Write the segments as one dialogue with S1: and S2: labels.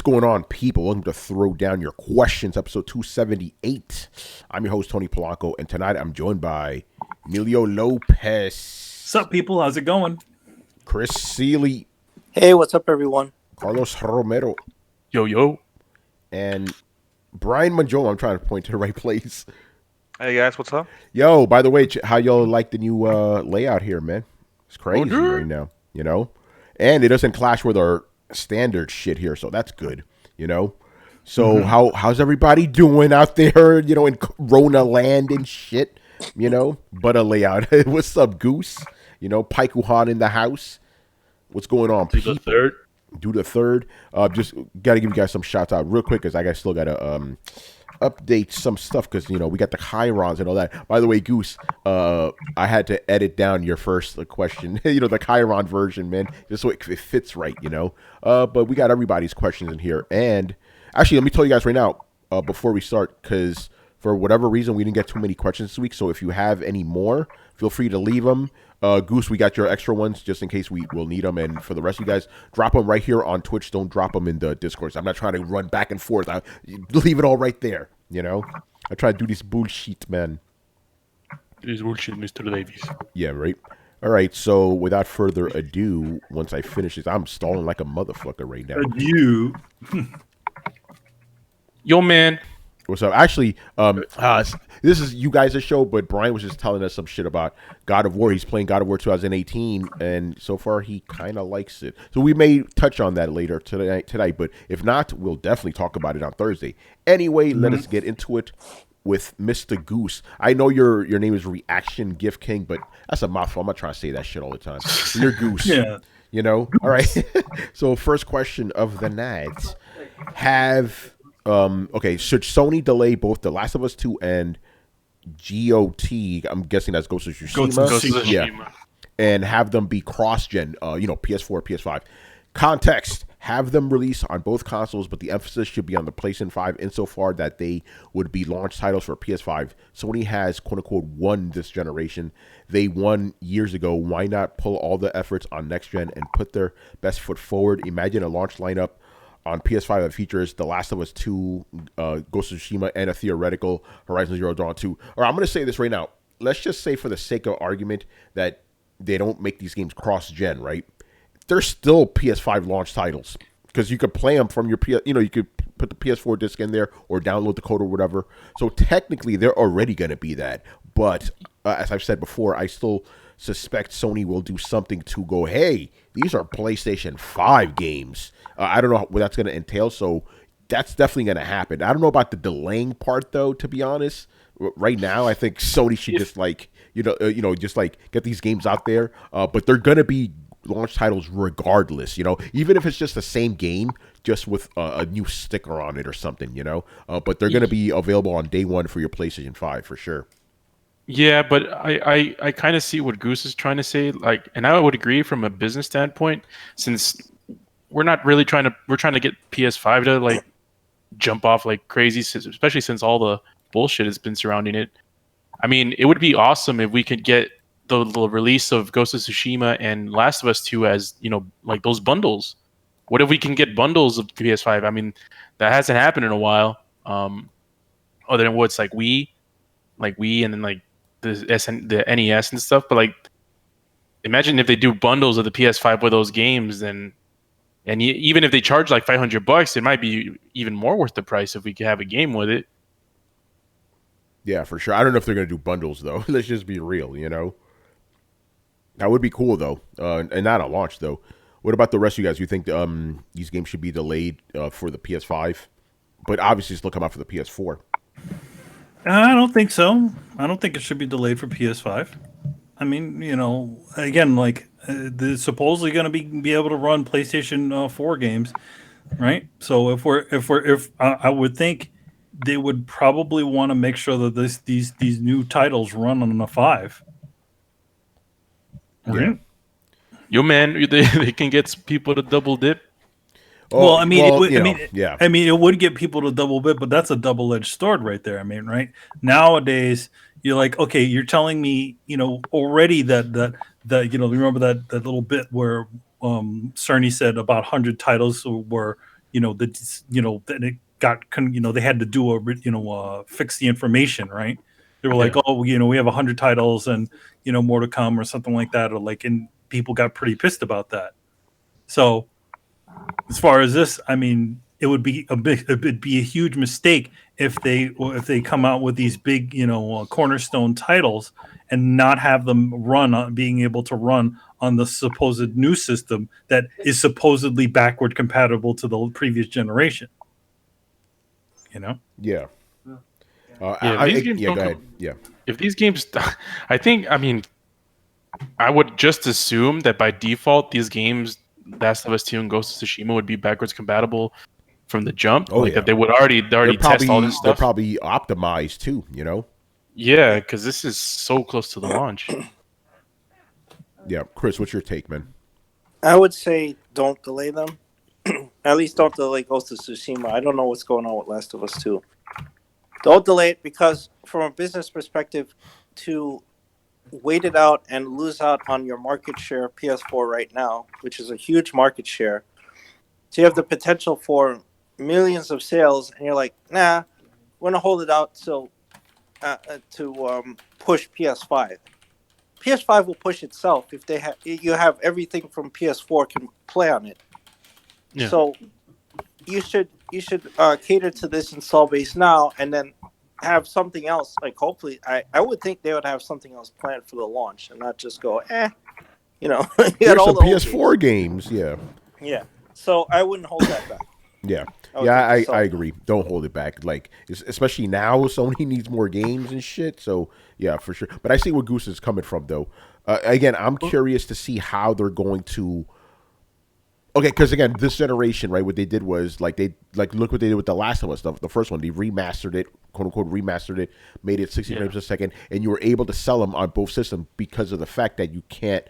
S1: going on, people? Welcome to Throw Down Your Questions, episode 278. I'm your host, Tony Polanco, and tonight I'm joined by Emilio Lopez.
S2: What's up, people? How's it going?
S1: Chris Seeley.
S3: Hey, what's up, everyone?
S1: Carlos Romero.
S4: Yo.
S1: And Brian Manjolo. I'm trying to point to the right place.
S4: Hey, guys, what's up?
S1: Yo, by the way, how y'all like the new layout here, man? It's crazy right now, you know? And it doesn't clash with our standard shit here, so that's good, you know? So how's everybody doing out there, you know, in Corona land and shit, you know? But a layout. What's up, Goose? You know, Paikuhan in the house. What's going on, people? Do the third. Just got to give you guys some shout out real quick because I still got to update some stuff because, you know, we got the Chirons and all that. By the way, Goose, I had to edit down your first question, you know, the Chiron version, man, just so it fits right, you know. But we got everybody's questions in here. And actually, let me tell you guys right now, before we start, because for whatever reason, we didn't get too many questions this week. So if you have any more, feel free to leave them. Goose, we got your extra ones just in case we will need them. And for the rest of you guys, drop them right here on Twitch. Don't drop them in the Discord. I'm not trying to run back and forth. Leave it all right there, you know? I try to do this bullshit, man.
S4: This bullshit, Mr. Davies.
S1: Yeah, right? All right, so without further ado, once I finish this, I'm stalling like a motherfucker right now.
S2: Adieu.
S4: Yo, man.
S1: What's up? Actually, this is you guys' show, but Brian was just telling us some shit about God of War. He's playing God of War 2018, and so far he kind of likes it. So we may touch on that later tonight, but if not, we'll definitely talk about it on Thursday. Anyway, let us get into it with Mr. Goose. I know your name is Reaction Gift King, but that's a mouthful. I'm not trying to say that shit all the time. You're Goose.
S2: Yeah.
S1: You know? All right. So first question of the night. Should Sony delay both The Last of Us 2 and GOT? I'm guessing that's Ghost of Tsushima. Yeah. And have them be cross-gen, PS4, PS5. Context, have them release on both consoles, but the emphasis should be on the PlayStation 5 insofar that they would be launch titles for PS5. Sony has, quote-unquote, won this generation. They won years ago. Why not pull all the efforts on next-gen and put their best foot forward? Imagine a launch lineup on PS5 that features The Last of Us 2, Ghost of Tsushima, and a theoretical Horizon Zero Dawn 2. Or I'm going to say this right now. Let's just say for the sake of argument that they don't make these games cross-gen, right? They're still PS5 launch titles because you could play them from your you could put the PS4 disc in there or download the code or whatever. So technically, they're already going to be that. But as I've said before, I still suspect Sony will do something to go, hey, these are PlayStation 5 games. I don't know what that's going to entail, so that's definitely going to happen. I don't know about the delaying part, though, to be honest. Right now, I think Sony should just get these games out there. But they're going to be launch titles regardless, even if it's just the same game, just with a new sticker on it or something, But they're going to be available on day one for your PlayStation 5 for sure.
S4: Yeah, but I kind of see what Goose is trying to say, and I would agree from a business standpoint, since we're not really trying to get PS5 to jump off like crazy, especially since all the bullshit has been surrounding it. I mean, it would be awesome if we could get the release of Ghost of Tsushima and Last of Us 2 as, like those bundles. What if we can get bundles of PS5? I mean, that hasn't happened in a while. Other than what's like Wii, and then the NES and stuff. But imagine if they do bundles of the PS5 with those games, and even if they charge like $500, it might be even more worth the price if we could have a game with it.
S1: Yeah, for sure. I don't know if they're going to do bundles, though. Let's just be real, That would be cool, though, and not a launch, though. What about the rest of you guys? You think these games should be delayed for the PS5? But obviously still come out for the PS4.
S2: I don't think so. I don't think it should be delayed for PS5. I mean, again, they're supposedly going to be able to run PlayStation 4 games, right? So if I would think they would probably want to make sure that these new titles run on a 5.
S1: Yeah.
S2: Right?
S4: Yo, man, they can get people to double dip.
S2: Well, it would get people to double bit, but that's a double-edged sword right there. I mean, right? Nowadays, you're like, okay, you're telling me, already that remember that little bit where Cerny said about 100 titles were, then it got, they had to do fix the information, right? They were like,
S4: Yeah.
S2: oh, we have 100 titles and more to come or something like that, or like, and people got pretty pissed about that. So as far as this, I mean, it'd be a huge mistake if they come out with these big cornerstone titles and not have them being able to run on the supposed new system that is supposedly backward compatible to the previous generation.
S1: Yeah.
S4: If these games
S1: go ahead. Yeah.
S4: If these games, I mean, I would just assume that by default these games, Last of Us 2 and Ghost of Tsushima, would be backwards compatible from the jump. That they would already test all this stuff.
S1: They're probably optimized too.
S4: Yeah, because this is so close to the launch.
S1: Yeah, Chris, what's your take, man?
S3: I would say don't delay them. At least don't delay Ghost of Tsushima. I don't know what's going on with Last of Us 2. Don't delay it, because from a business perspective, to wait it out and lose out on your market share PS4 right now, which is a huge market share. So you have the potential for millions of sales, and you're like, nah, we're gonna hold it out to push PS5. PS5 will push itself if you have everything from PS4 can play on it. Yeah. So you should cater to this install base now, and then have something else. Like, hopefully, I would think they would have something else planned for the launch, and not just go,
S1: you got all the PS4 games. Yeah.
S3: Yeah. So I wouldn't hold that back.
S1: Yeah. I agree. Don't hold it back. Like, especially now, Sony needs more games and shit. So yeah, for sure. But I see where Goose is coming from, though. Again, I'm curious to see how they're going to. Okay, because again, this generation, right? What they did was look what they did with The Last of Us. The first one, they remastered it, quote unquote, remastered it, made it 60 frames a second, and you were able to sell them on both systems because of the fact that you can't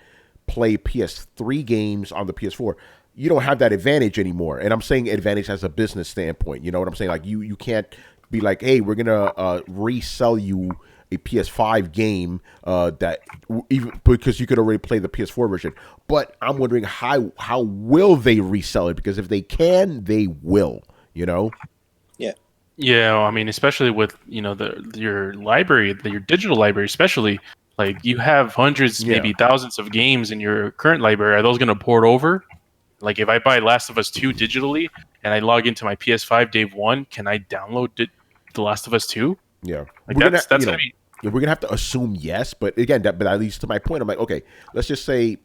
S1: play PS3 games on the PS4. You don't have that advantage anymore, and I'm saying advantage as a business standpoint. You know what I'm saying? Like you can't be like, hey, we're gonna resell you a PS5 game that even because you could already play the PS4 version. But I'm wondering how will they resell it? Because if they can, they will. Yeah.
S4: Yeah, I mean, especially with your library, your digital library, especially, like, you have hundreds, maybe thousands of games in your current library. Are those going to port over? Like, if I buy Last of Us 2 digitally and I log into my PS5 day one, can I download The Last of Us 2?
S1: Yeah,
S4: like that's gonna be.
S1: We're gonna have to assume yes, but again, but that leads to my point. I'm like, okay, let's just say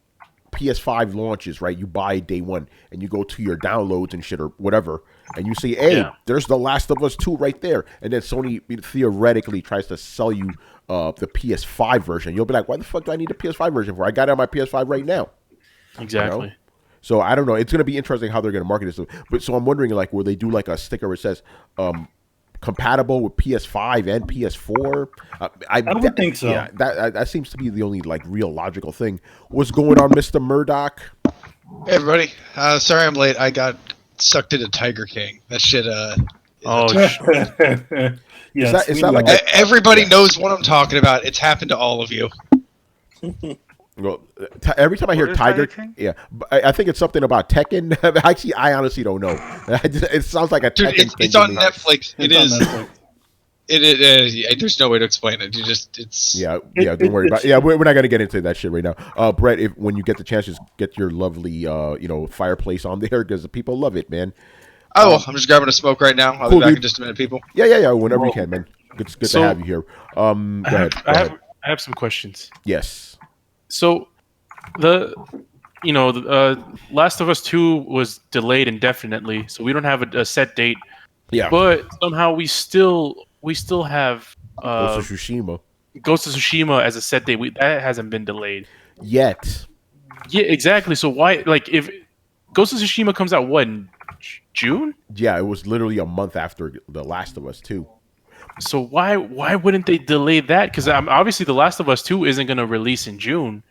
S1: PS5 launches, right? You buy day one, and you go to your downloads and shit or whatever, and you say, hey, there's The Last of Us 2 right there, and then Sony theoretically tries to sell you the PS5 version. You'll be like, why the fuck do I need the PS5 version for? I got it on my PS5 right now.
S4: Exactly.
S1: So I don't know. It's gonna be interesting how they're gonna market this. But so I'm wondering, like, will they do like a sticker where it says compatible with PS5 and PS4?
S2: I would think so.
S1: Yeah, that seems to be the only like real logical thing. What's going on, Mr. Murdoch?
S5: Hey everybody, sorry I'm late. I got sucked into Tiger King. That shit.
S2: Yes,
S1: is that like
S5: everybody knows what I'm talking about. It's happened to all of you.
S1: Well, every time I hear Tiger King? Yeah, I think it's something about Tekken. Actually, I honestly don't know. It sounds like a Tekken thing.
S5: It's on Netflix. It is. There's no way to explain it. Don't worry about it. Yeah, we're not gonna get into that shit right now. Brett, when you get the chance, just get your lovely fireplace on there because the people love it, man. I'm just grabbing a smoke right now. I'll be back in just a minute, people.
S1: Yeah. Whenever you can, man. Good to have you here. Go ahead.
S4: I have some questions.
S1: Yes.
S4: So, the Last of Us 2 was delayed indefinitely, so we don't have a set date.
S1: Yeah.
S4: But somehow we still have
S1: Ghost of
S4: Tsushima as a set date. That hasn't been delayed
S1: yet.
S4: Yeah, exactly. So why, like, if Ghost of Tsushima comes out in June?
S1: Yeah, it was literally a month after The Last of Us 2.
S4: So why wouldn't they delay that? Because obviously The Last of Us 2 isn't going to release in June.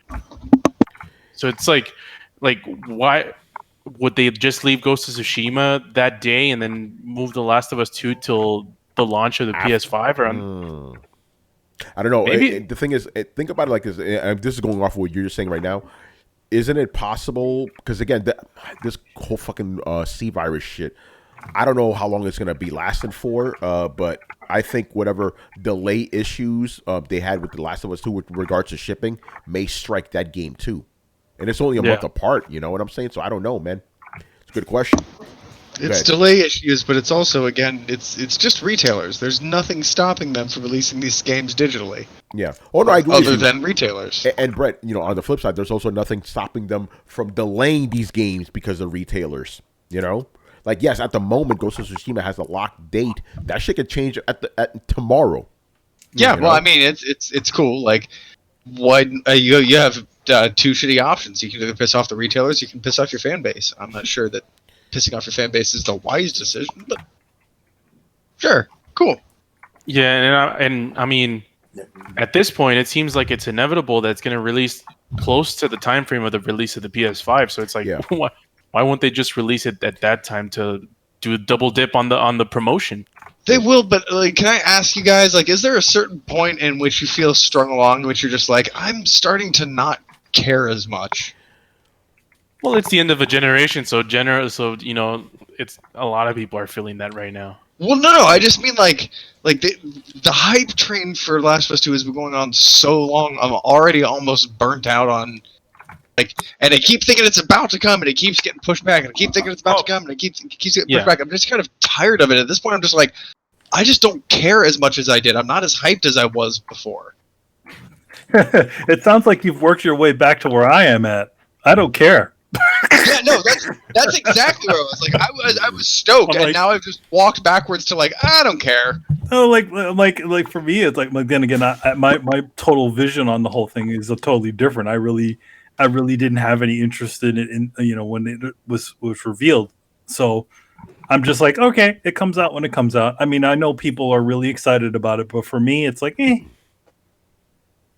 S4: So it's like why would they just leave Ghost of Tsushima that day and then move The Last of Us 2 till the launch of the PS5?
S1: I don't know.
S4: Maybe.
S1: The thing is, think about it like this. This is going off of what you're saying right now. Isn't it possible? Because again, this whole fucking C virus shit. I don't know how long it's going to be lasting for, but I think whatever delay issues they had with The Last of Us 2 with regards to shipping may strike that game too. And it's only a month apart, you know what I'm saying? So I don't know, man. It's a good question.
S6: It's delay issues, but it's also, again, it's just retailers. There's nothing stopping them from releasing these games digitally.
S1: Yeah. Oh, no, I agree.
S6: Other than retailers.
S1: And Brett, you know, on the flip side, there's also nothing stopping them from delaying these games because of retailers, you know? Like, yes, at the moment, Ghost of Tsushima has a locked date. That shit could change at tomorrow.
S6: Yeah, well, I mean, it's cool. Like, what you have two shitty options. You can either piss off the retailers, you can piss off your fan base. I'm not sure that pissing off your fan base is the wise decision, but sure, cool.
S4: Yeah, and I mean, at this point, it seems like it's inevitable that it's going to release close to the time frame of the release of the PS5. So it's like, why won't they just release it at that time to do a double dip on the promotion?
S6: They will, but like, can I ask you guys, like, is there a certain point in which you feel strung along, in which you're just like, I'm starting to not care as much?
S4: Well, it's the end of a generation, so you know, it's a lot of people are feeling that right now.
S6: Well, no, I just mean like the hype train for Last of Us 2 has been going on so long. I'm already almost burnt out on, like, and I keep thinking it's about to come, and it keeps getting pushed back, and I keep thinking it's about to come, and it keeps getting pushed back. I'm just kind of tired of it. At this point, I'm just like, I just don't care as much as I did. I'm not as hyped as I was before.
S2: It sounds like you've worked your way back to where I am at. I don't care.
S6: Yeah, no, that's exactly where I was. Like, I was stoked, and now I've just walked backwards to like, I don't care.
S2: Oh, like for me, it's like then again, my total vision on the whole thing is totally different. I really didn't have any interest in it, you know, when it was revealed. So I'm just like, okay, it comes out when it comes out. I mean, I know people are really excited about it, but for me, it's like,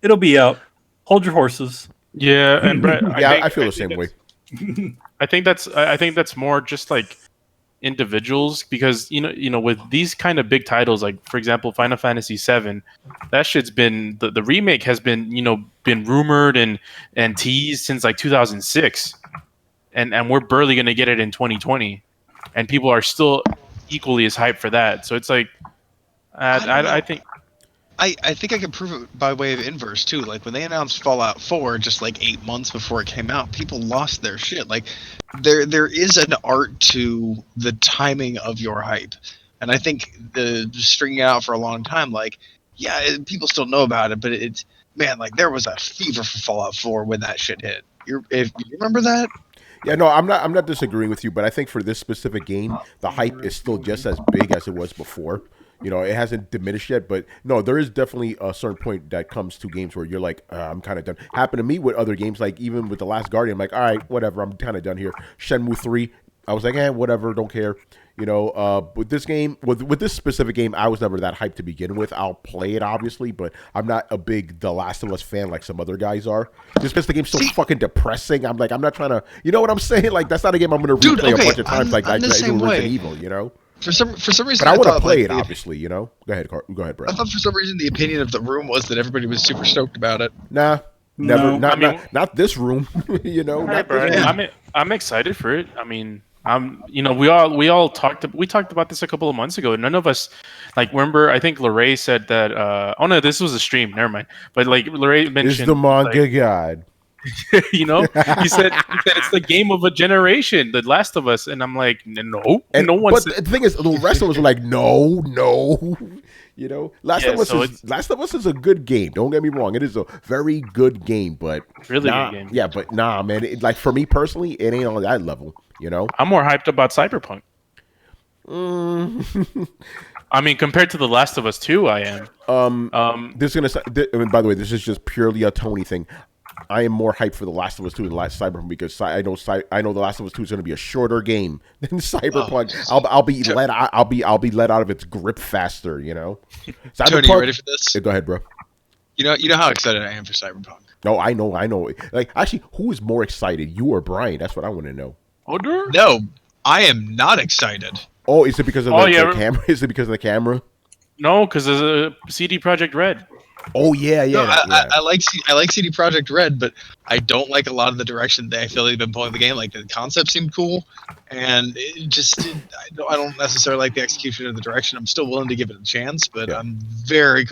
S2: it'll be out. Hold your horses.
S4: Yeah, and Brett,
S1: I feel the same way.
S4: I think that's more just like individuals, because you know with these kind of big titles, like for example Final Fantasy VII, that shit's been the remake has been rumored and teased since like 2006, and we're barely gonna get it in 2020, and people are still equally as hyped for that. So it's like I think
S6: I can prove it by way of inverse too. Like when they announced Fallout 4 just like 8 months before it came out, people lost their shit. Like there is an art to the timing of your hype, and I think the stringing it out for a long time, like people still know about it, but it's like there was a fever for Fallout 4 when that shit hit. If you remember that.
S1: Yeah, no, I'm not disagreeing with you, but I think for this specific game, the hype is still just as big as it was before. You know, it hasn't diminished yet, but no, there is definitely a certain point that comes to games where you're like, I'm kind of done. Happened to me with other games, like even with The Last Guardian, I'm like, all right, whatever, I'm kind of done here. Shenmue 3, I was like, whatever, don't care. You know, with this game, with this specific game, I was never that hyped to begin with. I'll play it, obviously, but I'm not a big The Last of Us fan like some other guys are. Just because the game's so fucking depressing, I'm like, I'm not trying to, you know what I'm saying? Like, that's not a game I'm going to replay a bunch of times like I do Resident Evil, you know?
S6: For some reason,
S1: but I want to play it. Obviously, you know. Go ahead, Brett.
S6: I thought for some reason the opinion of the room was that everybody was super stoked about it.
S1: Nah, never. No, not this room. You know.
S4: Not I'm excited for it. I mean, we talked about this a couple of months ago. None of us, like, remember? I think Lorray said that. Oh no, this was a stream. Never mind. But like Lorray mentioned,
S1: is the manga god.
S4: You know, he said it's the game of a generation, The Last of Us, and I'm like, no,
S1: and
S4: no one.
S1: But the thing is, the rest of us are like, no. You know, Last of Us is a good game. Don't get me wrong; it is a very good game, but
S4: really good game.
S1: Yeah, but nah, man. Like for me personally, it ain't on that level. You know,
S4: I'm more hyped about Cyberpunk. I mean, compared to The Last of Us 2, I am.
S1: This is gonna. I mean, by the way, this is just purely a Tony thing. I am more hyped for The Last of Us 2 than Cyberpunk because I know The Last of Us 2 is going to be a shorter game than Cyberpunk. I'll be let out of its grip faster, you know.
S6: Tony, you ready for this?
S1: Go ahead, bro.
S6: You know how excited I am for Cyberpunk.
S1: No, I know. Like, actually, who is more excited, you or Brian? That's what I want to know.
S6: No, I am not excited.
S1: Oh, is it because of the camera? Is it because of the camera?
S4: No, because there's a CD Projekt Red.
S1: Oh yeah.
S6: No, I like CD Projekt Red, but I don't like a lot of the direction they feel they've been pulling the game. Like the concept seemed cool, and I don't necessarily like the execution of the direction. I'm still willing to give it a chance, but I'm very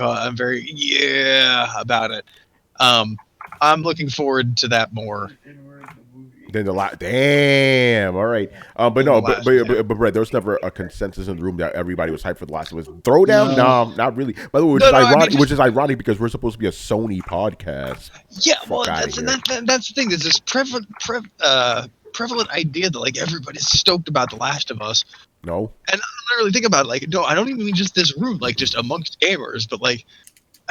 S6: about it. I'm looking forward to that more.
S1: Then damn. All right. But Brett, there was never a consensus in the room that everybody was hyped for The Last of Us. Throwdown? No, not really. By the way, which is ironic because we're supposed to be a Sony podcast.
S6: Yeah, well, that's the thing. There's this prevalent idea that like everybody's stoked about The Last of Us.
S1: No.
S6: And I literally think about it, like, no, I don't even mean just this room, like just amongst gamers, but like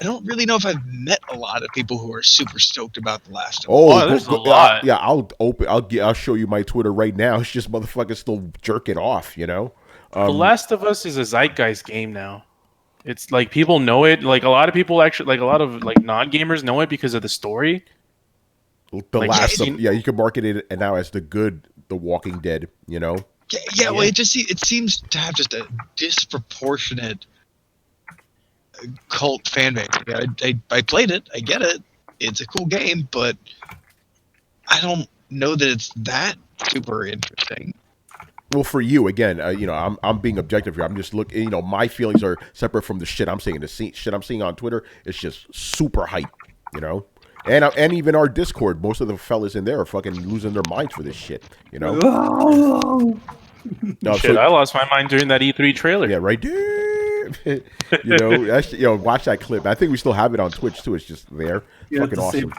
S6: I don't really know if I've met a lot of people who are super stoked about The Last of Us.
S4: Oh, there's a lot.
S1: Yeah, I'll show you my Twitter right now. It's just motherfuckers still jerking off, you know.
S4: The Last of Us is a zeitgeist game now. It's like people know it. Like a lot of people actually, like a lot of like non-gamers know it because of the story.
S1: You can market it now as The Walking Dead, you know.
S6: Yeah. Well, it seems to have just a disproportionate cult fan base. I played it. I get it. It's a cool game, but I don't know that it's that super interesting.
S1: Well, for you, again, I'm being objective here. I'm just looking. You know, my feelings are separate from the shit I'm seeing. The shit I'm seeing on Twitter is just super hype. You know, and even our Discord, most of the fellas in there are fucking losing their minds for this shit. You know.
S4: No, shit, I lost my mind during that E3 trailer.
S1: Yeah, right. Watch that clip. I think we still have it on Twitch too. It's just there.
S2: Yeah,
S1: fucking awesome.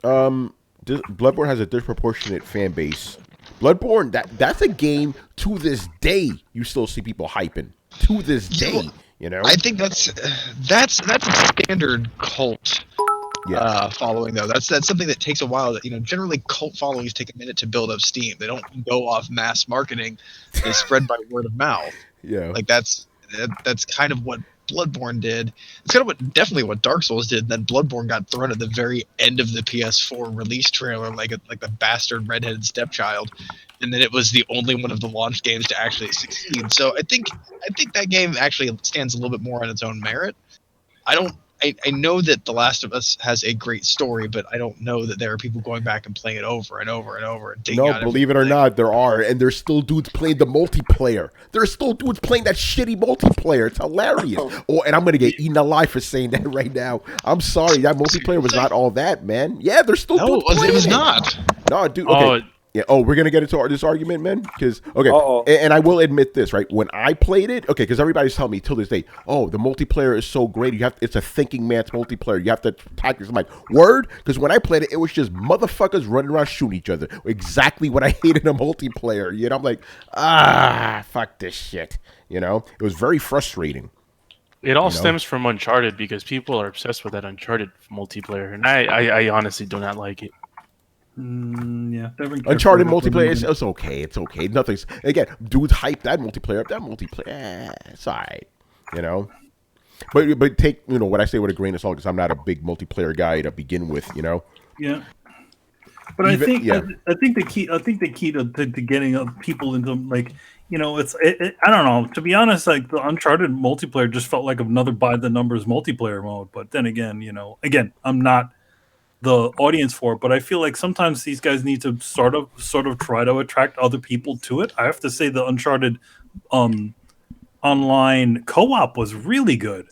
S1: Bloodborne has a disproportionate fan base. Bloodborne, that's a game to this day you still see people hyping. To this day, you know.
S6: I think that's a standard cult following though. That's something that takes a while. That generally cult followings take a minute to build up steam. They don't go off mass marketing. They spread by word of mouth.
S1: Yeah,
S6: like that's kind of what Bloodborne did. It's kind of definitely what Dark Souls did. Then Bloodborne got thrown at the very end of the PS4 release trailer, like the bastard redheaded stepchild, and then it was the only one of the launch games to actually succeed. So I think that game actually stands a little bit more on its own merit. I know that The Last of Us has a great story, but I don't know that there are people going back and playing it over and over and over. And
S1: no, believe it or not, there are. And there's still dudes playing the multiplayer. There's still dudes playing that shitty multiplayer. It's hilarious. Oh, and I'm going to get eaten alive for saying that right now. I'm sorry. That multiplayer was not all that, man. Yeah, there's still dudes playing
S6: it. was not.
S1: No, dude. Okay. Yeah. Oh, we're gonna get into this argument, man. Because and I will admit this, right? When I played it, because everybody's telling me till this day, oh, the multiplayer is so great. It's a thinking man's multiplayer. You have to tactics. I'm like, word? Because when I played it, it was just motherfuckers running around shooting each other. Exactly what I hate in a multiplayer. You know, I'm like, fuck this shit. You know, it was very frustrating.
S4: It all stems from Uncharted because people are obsessed with that Uncharted multiplayer, and I honestly do not like it.
S2: Yeah,
S1: Uncharted multiplayer, it's okay. It's okay. Nothing's again. Dudes hype that multiplayer up. That multiplayer, it's alright. You know, but take what I say with a grain of salt because I'm not a big multiplayer guy to begin with. You know.
S2: Yeah. But I think the key to getting people into I don't know. To be honest, like the Uncharted multiplayer just felt like another by the numbers multiplayer mode. But then again, I'm not the audience for it, but I feel like sometimes these guys need to sort of try to attract other people to it. I have to say the Uncharted online co-op was really good.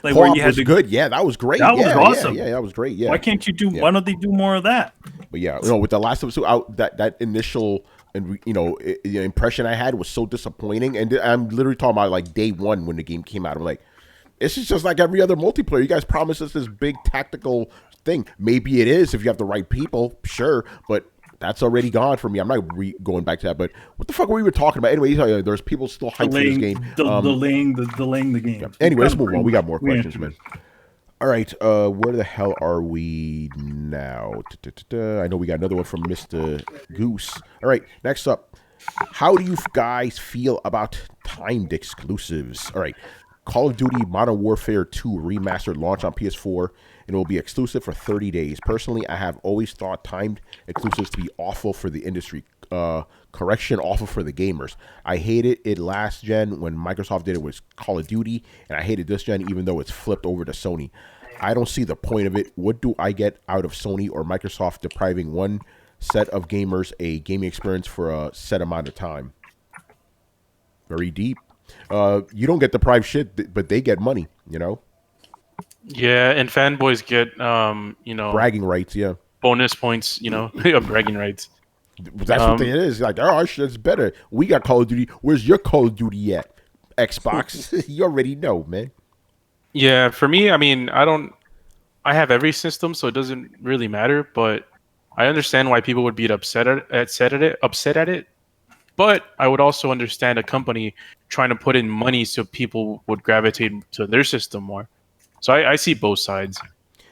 S2: Like
S1: co-op was good. Yeah, that was great.
S2: That was awesome.
S1: Yeah, that was great. Yeah.
S2: Why can't you do? Yeah. Why don't they do more of that?
S1: But yeah, with The Last of Us, that initial impression I had was so disappointing, and I'm literally talking about like day one when the game came out. I'm like, this is just like every other multiplayer. You guys promised us this big tactical thing. Maybe it is if you have the right people, sure, but that's already gone for me. I'm not going back to that. But what the fuck were we talking about? Anyway, there's people still hyped for this game.
S2: Delaying the game.
S1: Yeah. Anyway, let's move on. We got more questions, man. All right, where the hell are we now? I know we got another one from Mr. Goose. All right, next up. How do you guys feel about timed exclusives? All right, Call of Duty Modern Warfare 2 Remastered launch on PS4 and it will be exclusive for 30 days. Personally, I have always thought timed exclusives to be awful for the industry. Correction, awful for the gamers. I hated it last gen when Microsoft did it with Call of Duty, and I hated this gen even though it's flipped over to Sony. I don't see the point of it. What do I get out of Sony or Microsoft depriving one set of gamers a gaming experience for a set amount of time? Very deep. You don't get deprived shit, but they get money, you know?
S4: Yeah, and fanboys get,
S1: bragging rights, yeah.
S4: Bonus points, bragging rights.
S1: That's what it is. Like, oh, our shit's better. We got Call of Duty. Where's your Call of Duty at? Xbox. You already know, man.
S4: Yeah, for me, I mean, I have every system, so it doesn't really matter, but I understand why people would be upset at it. But I would also understand a company trying to put in money so people would gravitate to their system more. So I see both sides.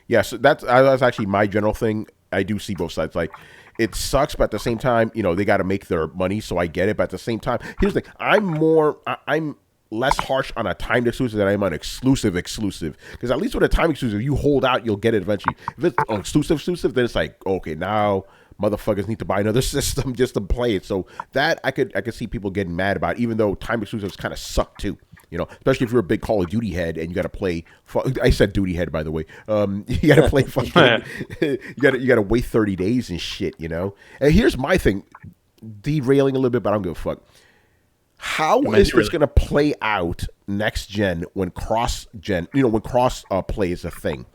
S1: Yeah, so that's actually my general thing. I do see both sides. Like, it sucks, but at the same time, they got to make their money, so I get it. But at the same time, here's the thing. I'm less harsh on a timed exclusive than I am on exclusive. Because at least with a time exclusive, you hold out, you'll get it eventually. If it's exclusive, then it's like, okay, now motherfuckers need to buy another system just to play it. So that I could see people getting mad about, even though time exclusives kind of suck too. Especially if you're a big Call of Duty head and you got to play. I said duty head, by the way. You got to play fucking. you got to wait 30 days and shit. And here's my thing, derailing a little bit, but I don't give a fuck. How is this going to play out next gen when cross play is a thing?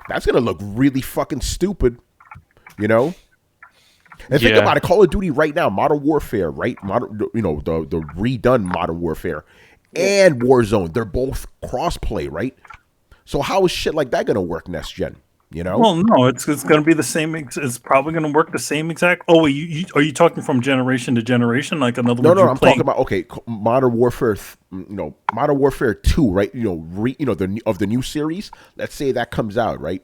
S1: That's going to look really fucking stupid. And think about it. Call of Duty right now, Modern Warfare, right? The redone Modern Warfare. And Warzone, they're both cross-play, right? So how is shit like that going to work next gen?
S2: Well, no, it's going to be the same. It's probably going to work the same exact. Oh, wait, are you talking from generation to generation? Like another?
S1: No, I'm talking about Modern Warfare. Modern Warfare 2, right? Of the new series. Let's say that comes out, right?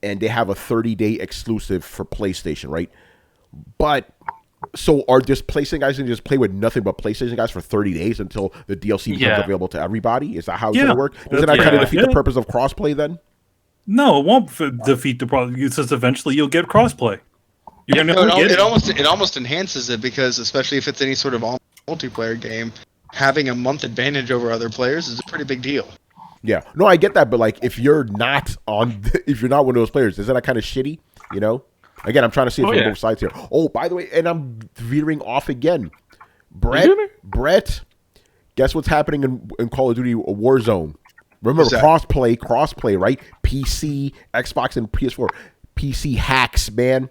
S1: And they have a 30-day exclusive for PlayStation, right? But. So are just PlayStation guys going to just play with nothing but PlayStation guys for 30 days until the DLC becomes available to everybody? Is that how it's going to work? Doesn't that kind of defeat the purpose of crossplay then?
S2: No, it won't defeat the problem. It's just eventually you'll get crossplay.
S6: It almost enhances it, because especially if it's any sort of multiplayer game, having a month advantage over other players is a pretty big deal.
S1: Yeah, no, I get that, but like if you're not one of those players, isn't that kind of shitty? Again, I'm trying to see it from both sides here. Oh, by the way, and I'm veering off again. Brett, guess what's happening in Call of Duty Warzone? Remember, crossplay, right? PC, Xbox, and PS4. PC hacks, man.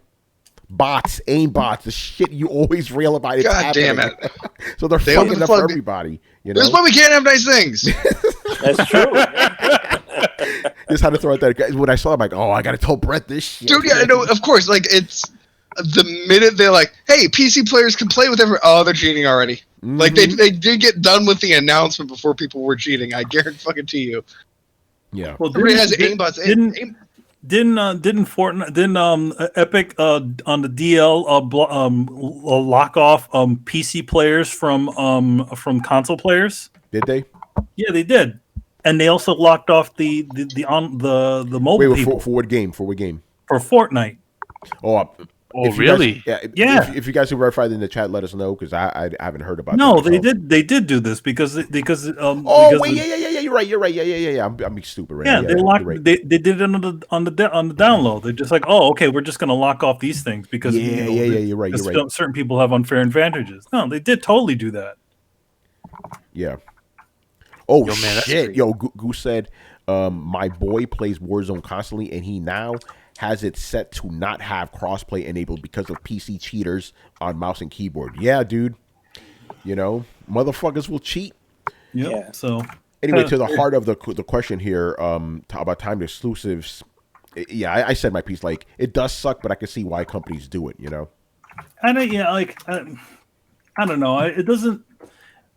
S1: Bots, aim bots, the shit you always rail about. It's
S6: God damn it.
S1: So they're fucking up for everybody.
S6: That's why we can't have nice things.
S3: That's true.
S1: Just had to throw out that. When I saw it, I'm like, oh, I got to tell Brett this shit.
S6: Dude, yeah, no, of course. Like, it's the minute they're like, hey, PC players can play with everyone. Oh, they're cheating already. Mm-hmm. Like, they did get done with the announcement before people were cheating. I guarantee you.
S1: Yeah.
S6: Well, everybody has aimbots.
S2: Didn't Epic on the DL lock off PC players from console players?
S1: Did they?
S2: Yeah, they did. And they also locked off the mobile people.
S1: For what game? For what game?
S2: For Fortnite.
S4: Really?
S1: Yeah. If you guys can verify it in the chat, let us know, because I haven't heard about.
S2: No, they did. They did do this because.
S1: You're right. Yeah. I'm being stupid right now.
S2: Yeah, they locked. Right. They did it on the download. They're just like, oh, okay, we're just going to lock off these things because.
S1: You're right.
S2: Certain people have unfair advantages. No, they did totally do that.
S1: Yeah. Oh, man, shit. Yo, Goose said, my boy plays Warzone constantly, and he now has it set to not have crossplay enabled because of PC cheaters on mouse and keyboard. Yeah, dude. Motherfuckers will cheat.
S2: Yep. Yeah. So
S1: anyway, to the heart of the question here, about timed exclusives. Yeah, I said my piece. Like, it does suck, but I can see why companies do it.
S2: I don't know. It doesn't.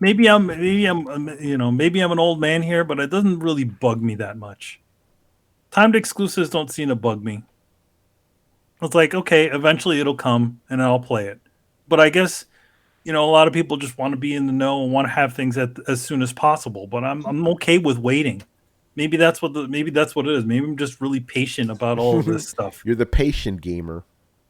S2: Maybe I'm an old man here, but it doesn't really bug me that much. Timed exclusives don't seem to bug me. It's like, okay, eventually it'll come and I'll play it. But I guess, a lot of people just want to be in the know and want to have things as soon as possible. But I'm okay with waiting. Maybe that's what it is. Maybe I'm just really patient about all of this stuff.
S1: You're the patient gamer.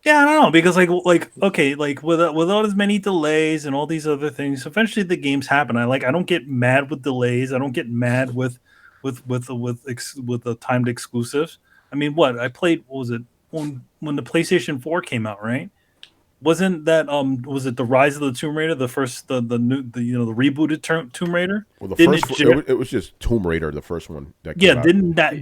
S2: Yeah, I don't know, because without as many delays and all these other things, eventually the games happen. I don't get mad with delays. I don't get mad with with the timed exclusives. I mean, what I played, what was it when the PlayStation 4 came out, right? Wasn't that was it the Rise of the Tomb Raider, the first the new the the rebooted Tomb Raider?
S1: Well, the first it was just Tomb Raider, the first one that came out.
S2: Didn't that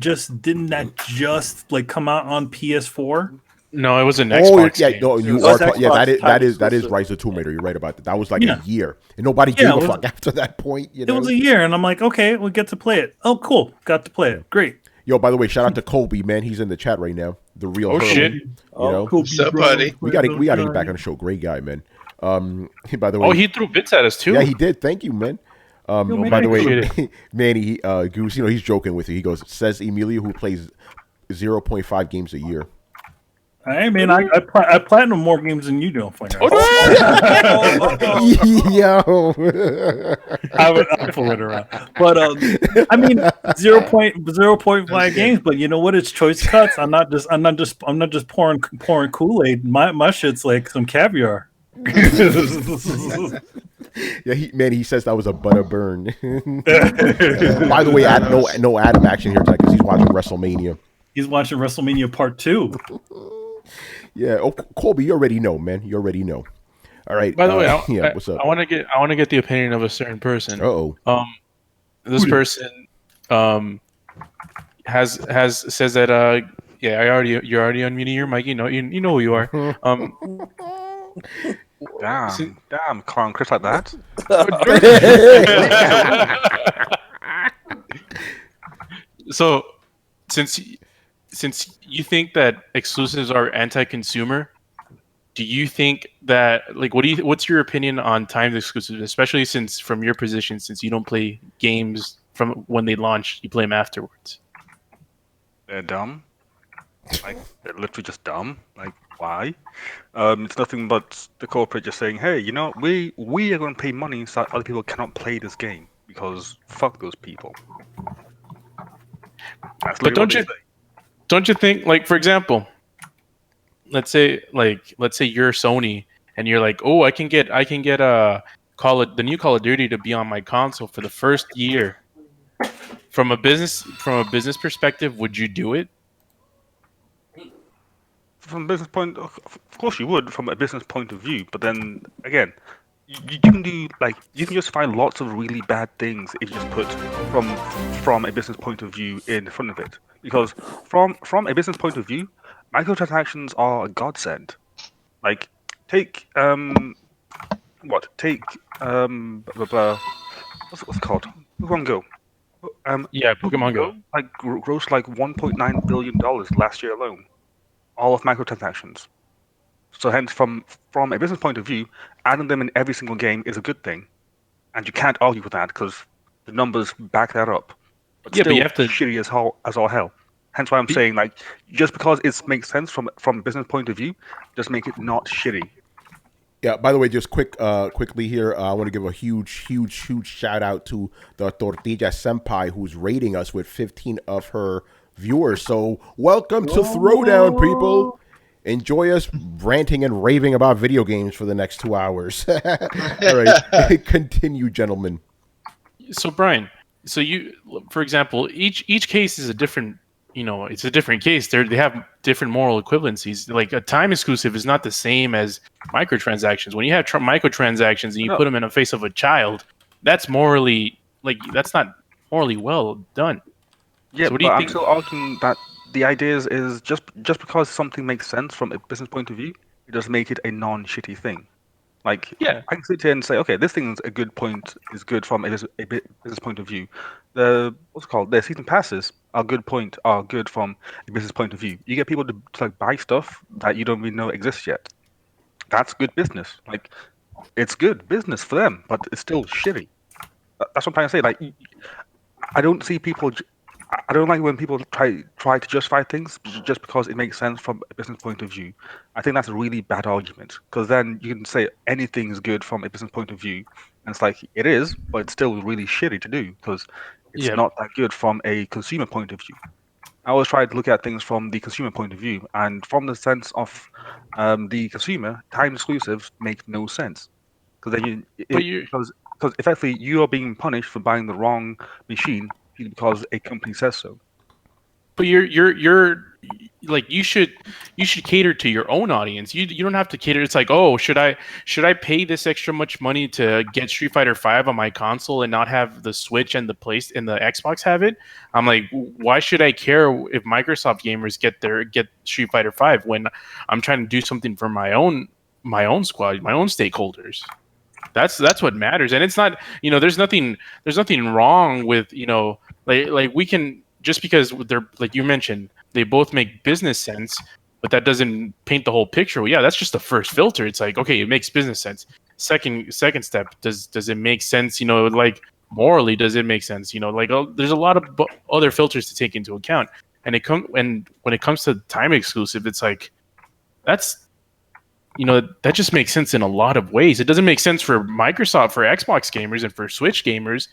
S2: just like come out on PS4?
S4: No, it was an Xbox game.
S1: No, that is Rise of the Tomb Raider. You're right about that. That was like a year, and nobody gave a fuck after that point. You know?
S2: It was a year, and I'm like, okay, we get to play it. Oh, cool, got to play it. Great.
S1: Yo, by the way, shout out to Colby, man. He's in the chat right now. The real Hurley,
S4: shit.
S1: You know?
S6: What's up, buddy?
S1: We got him back on the show. Great guy, man. By the way,
S4: he threw bits at us too.
S1: Yeah, he did. Thank you, man. By the way, Manny, Goose, he's joking with you. He goes, says Emilio, who plays 0.5 games a year.
S2: I mean, I platinum more games than you do.
S1: Yo,
S2: I'll pull it around. But I mean, 0.5 games. But you know what? It's choice cuts. I'm not just pouring Kool-Aid. My shit's like some caviar.
S1: Yeah, he says that was a butter burn. By the way, no Adam action here tonight because he's watching WrestleMania.
S2: He's watching WrestleMania Part 2.
S1: Yeah, Colby, you already know, man. You already know. All right.
S4: By the way,
S1: what's up?
S4: I want to get the opinion of a certain person. This person says that you're already unmuting your mic. You know who you are.
S7: Damn, clown Chris like that.
S4: So, since you think that exclusives are anti-consumer, do you think that what's your opinion on timed exclusives, especially since from your position, since you don't play games from when they launch, you play them afterwards?
S7: They're dumb. Like, they're literally just dumb. Like, why? It's nothing but the corporate just saying, hey, we are going to pay money so other people cannot play this game because fuck those people.
S4: But don't you think, like, for example, let's say you're Sony and you're like, oh, I can get the new Call of Duty to be on my console for the first year. From a business perspective, would you do it?
S7: From a business point, of course you would, from a business point of view. But then again, you can just find lots of really bad things if you just put from a business point of view in front of it. Because from a business point of view, microtransactions are a godsend. Like take what's it called? Pokemon Go.
S4: Pokemon Go.
S7: Like grossed like $1.9 billion last year alone. All of microtransactions. So hence, from a business point of view, adding them in every single game is a good thing, and you can't argue with that because the numbers back that up. But still, you have to shitty as all hell. Hence why I'm saying, like, just because it makes sense from a business point of view, just make it not shitty.
S1: Yeah. By the way, just quickly here, I want to give a huge shout out to the Tortilla Senpai who's rating us with 15 of her viewers. So welcome to Throwdown, people. Enjoy us ranting and raving about video games for the next 2 hours. All right, continue, gentlemen.
S4: So Brian, you, for example, each case is a different. It's a different case. They have different moral equivalencies. Like a time exclusive is not the same as microtransactions. When you have microtransactions and you put them in the face of a child, that's morally that's not morally well done.
S7: Yeah, so but I'm still arguing that the idea is just because something makes sense from a business point of view, it doesn't make it a non-shitty thing. Like, I can sit here and say, okay, this thing is good from a business point of view. The season passes are good from a business point of view. You get people to buy stuff that you don't even know exists yet. That's good business. Like, it's good business for them, but it's still shitty. That's what I'm trying to say. Like, I don't see people. I don't like when people try to justify things just because it makes sense from a business point of view. I think that's a really bad argument because then you can say anything is good from a business point of view, and it's like it is, but it's still really shitty to do because it's not that good from a consumer point of view. I always try to look at things from the consumer point of view, and from the sense of the consumer, time exclusives make no sense because then because effectively you are being punished for buying the wrong machine because a company says so.
S4: But you're like you should cater to your own audience. You don't have to cater. It's like, oh, should I pay this extra much money to get Street Fighter V on my console and not have the Switch and the Xbox have it? I'm like, why should I care if Microsoft gamers get Street Fighter V when I'm trying to do something for my own squad, my own stakeholders? That's what matters. And it's not, there's nothing wrong with, like we can, just because they're, like you mentioned, they both make business sense, but that doesn't paint the whole picture. Well, yeah, that's just the first filter. It's like, okay, it makes business sense. Second step, does it make sense? Like morally, does it make sense? There's a lot of other filters to take into account. And when it comes to time exclusive, it's like that just makes sense in a lot of ways. It doesn't make sense for Microsoft, for Xbox gamers, and for Switch gamers.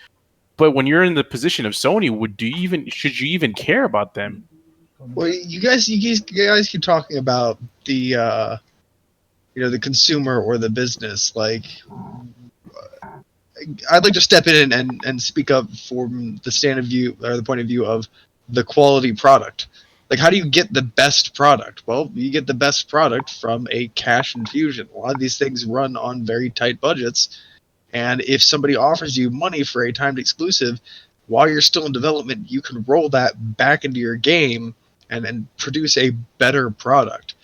S4: But when you're in the position of Sony, should you even care about them?
S6: Well, you guys keep talking about the the consumer or the business. Like, I'd like to step in and speak up from the stand of view or the point of view of the quality product. Like, how do you get the best product? Well, you get the best product from a cash infusion. A lot of these things run on very tight budgets. And if somebody offers you money for a timed exclusive, while you're still in development, you can roll that back into your game and produce a better product.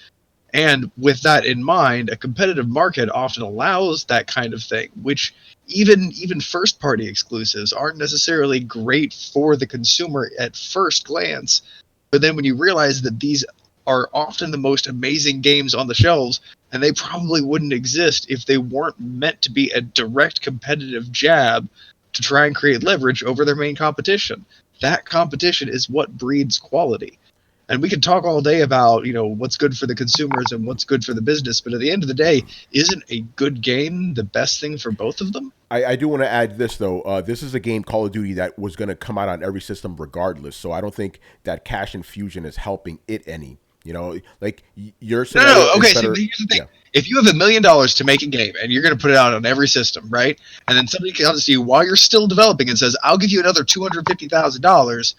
S6: And with that in mind, a competitive market often allows that kind of thing, which even first-party exclusives aren't necessarily great for the consumer at first glance. But then when you realize that these are often the most amazing games on the shelves, and they probably wouldn't exist if they weren't meant to be a direct competitive jab to try and create leverage over their main competition. That competition is what breeds quality. And we can talk all day about, what's good for the consumers and what's good for the business, but at the end of the day, isn't a good game the best thing for both of them?
S1: I do want to add this, though. This is a game, Call of Duty, that was going to come out on every system regardless, so I don't think that cash infusion is helping it any. Like you're saying.
S6: No. Okay, so here's the thing. Yeah. If you have $1 million to make a game and you're going to put it out on every system, right? And then somebody comes to you while you're still developing and says, "I'll give you another $250,000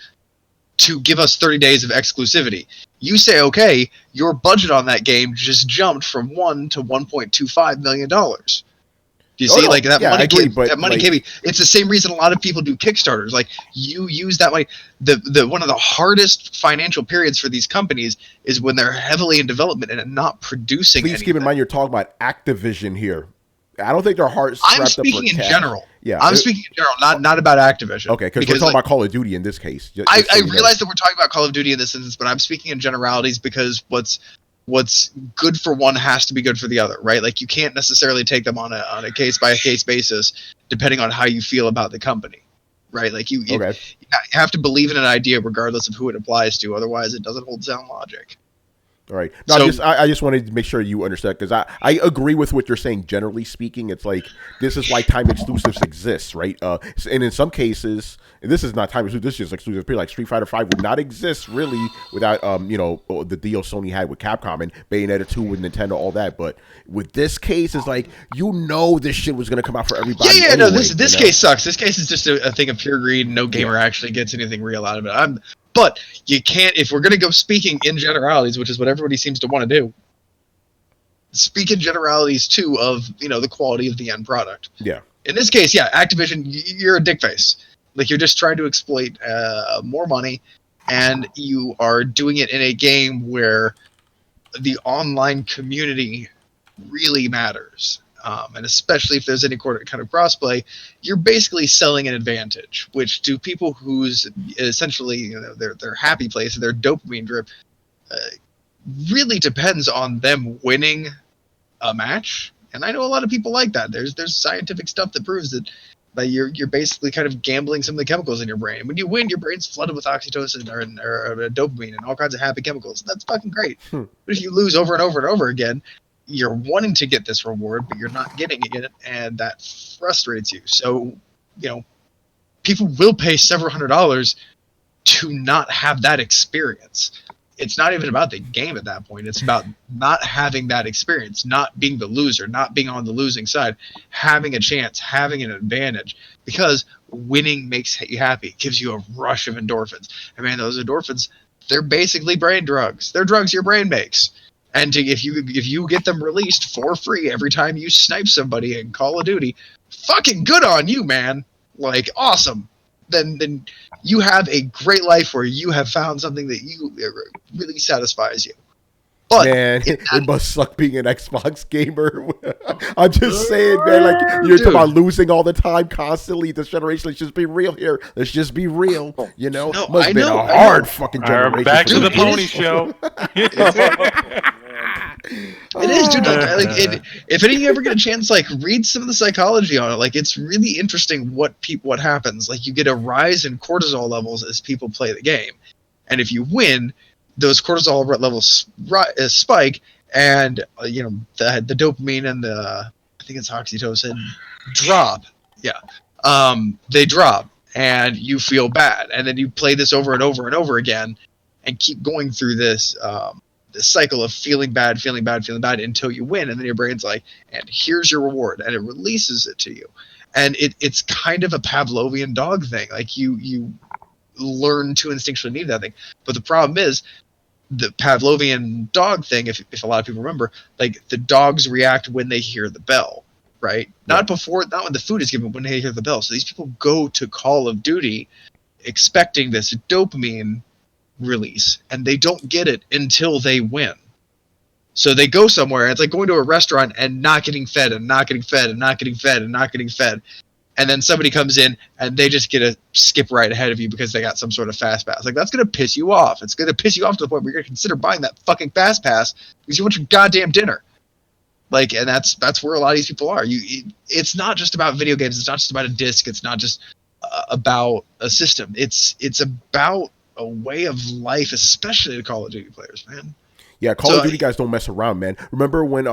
S6: to give us 30 days of exclusivity." You say, "Okay," your budget on that game just jumped from $1 to $1.25 million. Do you see, like, that money? That money can be. It's the same reason a lot of people do Kickstarters. Like, you use that money. The one of the hardest financial periods for these companies is when they're heavily in development and not producing.
S1: Please keep in mind you're talking about Activision here. I don't think their hearts.
S6: I'm speaking in general. Yeah, I'm speaking in general, not about Activision.
S1: Okay, because we're talking about Call of Duty in this case.
S6: I realize that we're talking about Call of Duty in this instance, but I'm speaking in generalities because what's good for one has to be good for the other, right? Like, you can't necessarily take them on a case by case basis depending on how you feel about the company, right? Like you have to believe in an idea regardless of who it applies to. Otherwise, it doesn't hold sound logic.
S1: All right. No, so, I just wanted to make sure you understand, because I agree with what you're saying. Generally speaking, it's like this is why time exclusives exist, right? And in some cases, and this is not time exclusive. This is just exclusive. Like Street Fighter V would not exist really without the deal Sony had with Capcom and Bayonetta 2 with Nintendo, all that. But with this case, it's like this shit was going to come out for everybody.
S6: Yeah. Anyway, no, this case sucks. This case is just a thing of pure greed. No gamer actually gets anything real out of it. But you can't, if we're going to go speaking in generalities, which is what everybody seems to want to do, speak in generalities too of, the quality of the end product.
S1: Yeah.
S6: In this case, Activision, you're a dickface. Like, you're just trying to exploit more money, and you are doing it in a game where the online community really matters. And especially if there's any kind of crossplay, you're basically selling an advantage, which to people who's essentially their happy place, their dopamine drip, really depends on them winning a match. And I know a lot of people like that. There's scientific stuff that proves that you're basically kind of gambling some of the chemicals in your brain. When you win, your brain's flooded with oxytocin or dopamine and all kinds of happy chemicals. That's fucking great. But if you lose over and over and over again, you're wanting to get this reward, but you're not getting it, and that frustrates you. So, people will pay several $100s to not have that experience. It's not even about the game at that point. It's about not having that experience, not being the loser, not being on the losing side, having a chance, having an advantage. Because winning makes you happy. It gives you a rush of endorphins. I mean, those endorphins, they're basically brain drugs. They're drugs your brain makes. And if you get them released for free every time you snipe somebody in Call of Duty, fucking good on you, man. Like, awesome. Then you have a great life where you have found something that really satisfies you. But
S1: man, it must suck being an Xbox gamer. I'm just saying, man. Like you're talking about losing all the time, constantly. This generation, let's just be real here. Let's just be real. You know, must have been a hard fucking generation.
S4: Back to the pony show.
S6: It is, dude. If any of you ever get a chance, like, read some of the psychology on it. Like, it's really interesting what happens. Like, you get a rise in cortisol levels as people play the game, and if you win, those cortisol levels spike, and the dopamine and the, I think it's oxytocin, drop. Yeah, they drop, and you feel bad, and then you play this over and over and over again, and keep going through this cycle of feeling bad until you win, and then your brain's like, and here's your reward, and it releases it to you. And it's kind of a Pavlovian dog thing. Like, you learn to instinctually need that thing. But the problem is, the Pavlovian dog thing, if a lot of people remember, like, the dogs react when they hear the bell, right? Not when the food is given, when they hear the bell. So these people go to Call of Duty expecting this dopamine release, and they don't get it until they win. So they go somewhere, and it's like going to a restaurant and not getting fed, and not getting fed, and not getting fed, and not getting fed. And then somebody comes in, and they just get to skip right ahead of you because they got some sort of fast pass. Like, that's going to piss you off. It's going to piss you off to the point where you're going to consider buying that fucking fast pass because you want your goddamn dinner. Like, and that's where a lot of these people are. It's not just about video games. It's not just about a disc. It's not just about a system. It's about a way of life, especially to Call of Duty players, man.
S1: Yeah, Call of Duty guys don't mess around, man. Remember when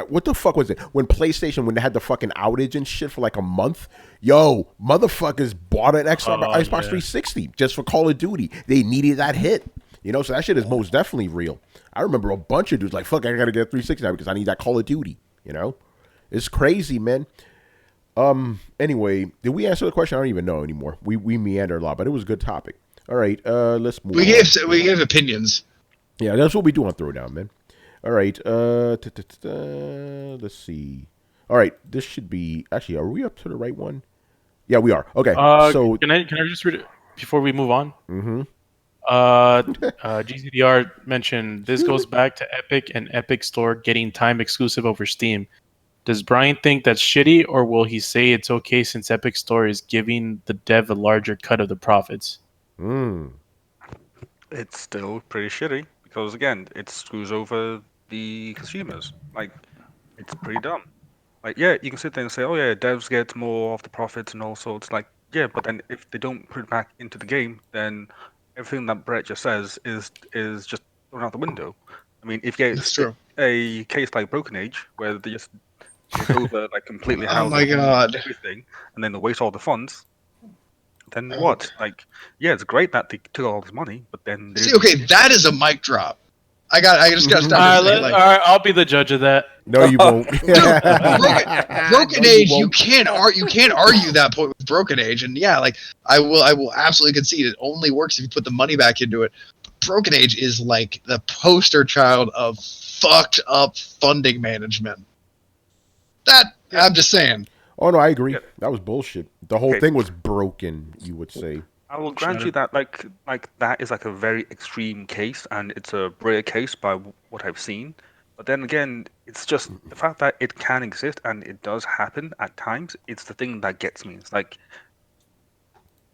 S1: what the fuck was it? When PlayStation, when they had the fucking outage and shit for like a month, yo, motherfuckers bought an Xbox 360 just for Call of Duty. They needed that hit, so that shit is most definitely real. I remember a bunch of dudes like, fuck, I gotta get a 360 now because I need that Call of Duty. It's crazy, man. Anyway, did we answer the question? I don't even know anymore. We meander a lot, but it was a good topic. All right, let's move.
S6: We gave opinions.
S1: Yeah, that's what we do on Throwdown, man. All right, let's see. All right, this should be actually. Are we up to the right one? Yeah, we are. Okay, so
S4: can I just read it before we move on?
S1: Mm-hmm.
S4: GCDR mentioned this goes back to Epic and Epic Store getting time exclusive over Steam. Does Brian think that's shitty, or will he say it's okay since Epic Store is giving the dev a larger cut of the profits?
S7: It's still pretty shitty because, again, it screws over the consumers. Like, it's pretty dumb. Like, yeah, you can sit there and say, oh yeah, devs get more of the profits and all sorts. Like, yeah, but then if they don't put it back into the game, then everything that Brett just says is just thrown out the window. I mean, if you get a case like Broken Age, where they just take over like completely how everything, and then they waste all the funds, then what? Like, yeah, it's great that they took all this money, but then
S6: that is a mic drop. I just gotta stop.
S4: All right, I'll be the judge of that.
S1: No, you won't.
S6: Broken Age, you can't argue that point with Broken Age, and yeah, like I will absolutely concede it only works if you put the money back into it. Broken Age is like the poster child of fucked up funding management. I'm just saying.
S1: Oh no, I agree. That was bullshit. The whole thing was broken, you would say.
S7: I will grant you that, like that is like a very extreme case, and it's a rare case by what I've seen. But then again, it's just the fact that it can exist and it does happen at times. It's the thing that gets me. It's like,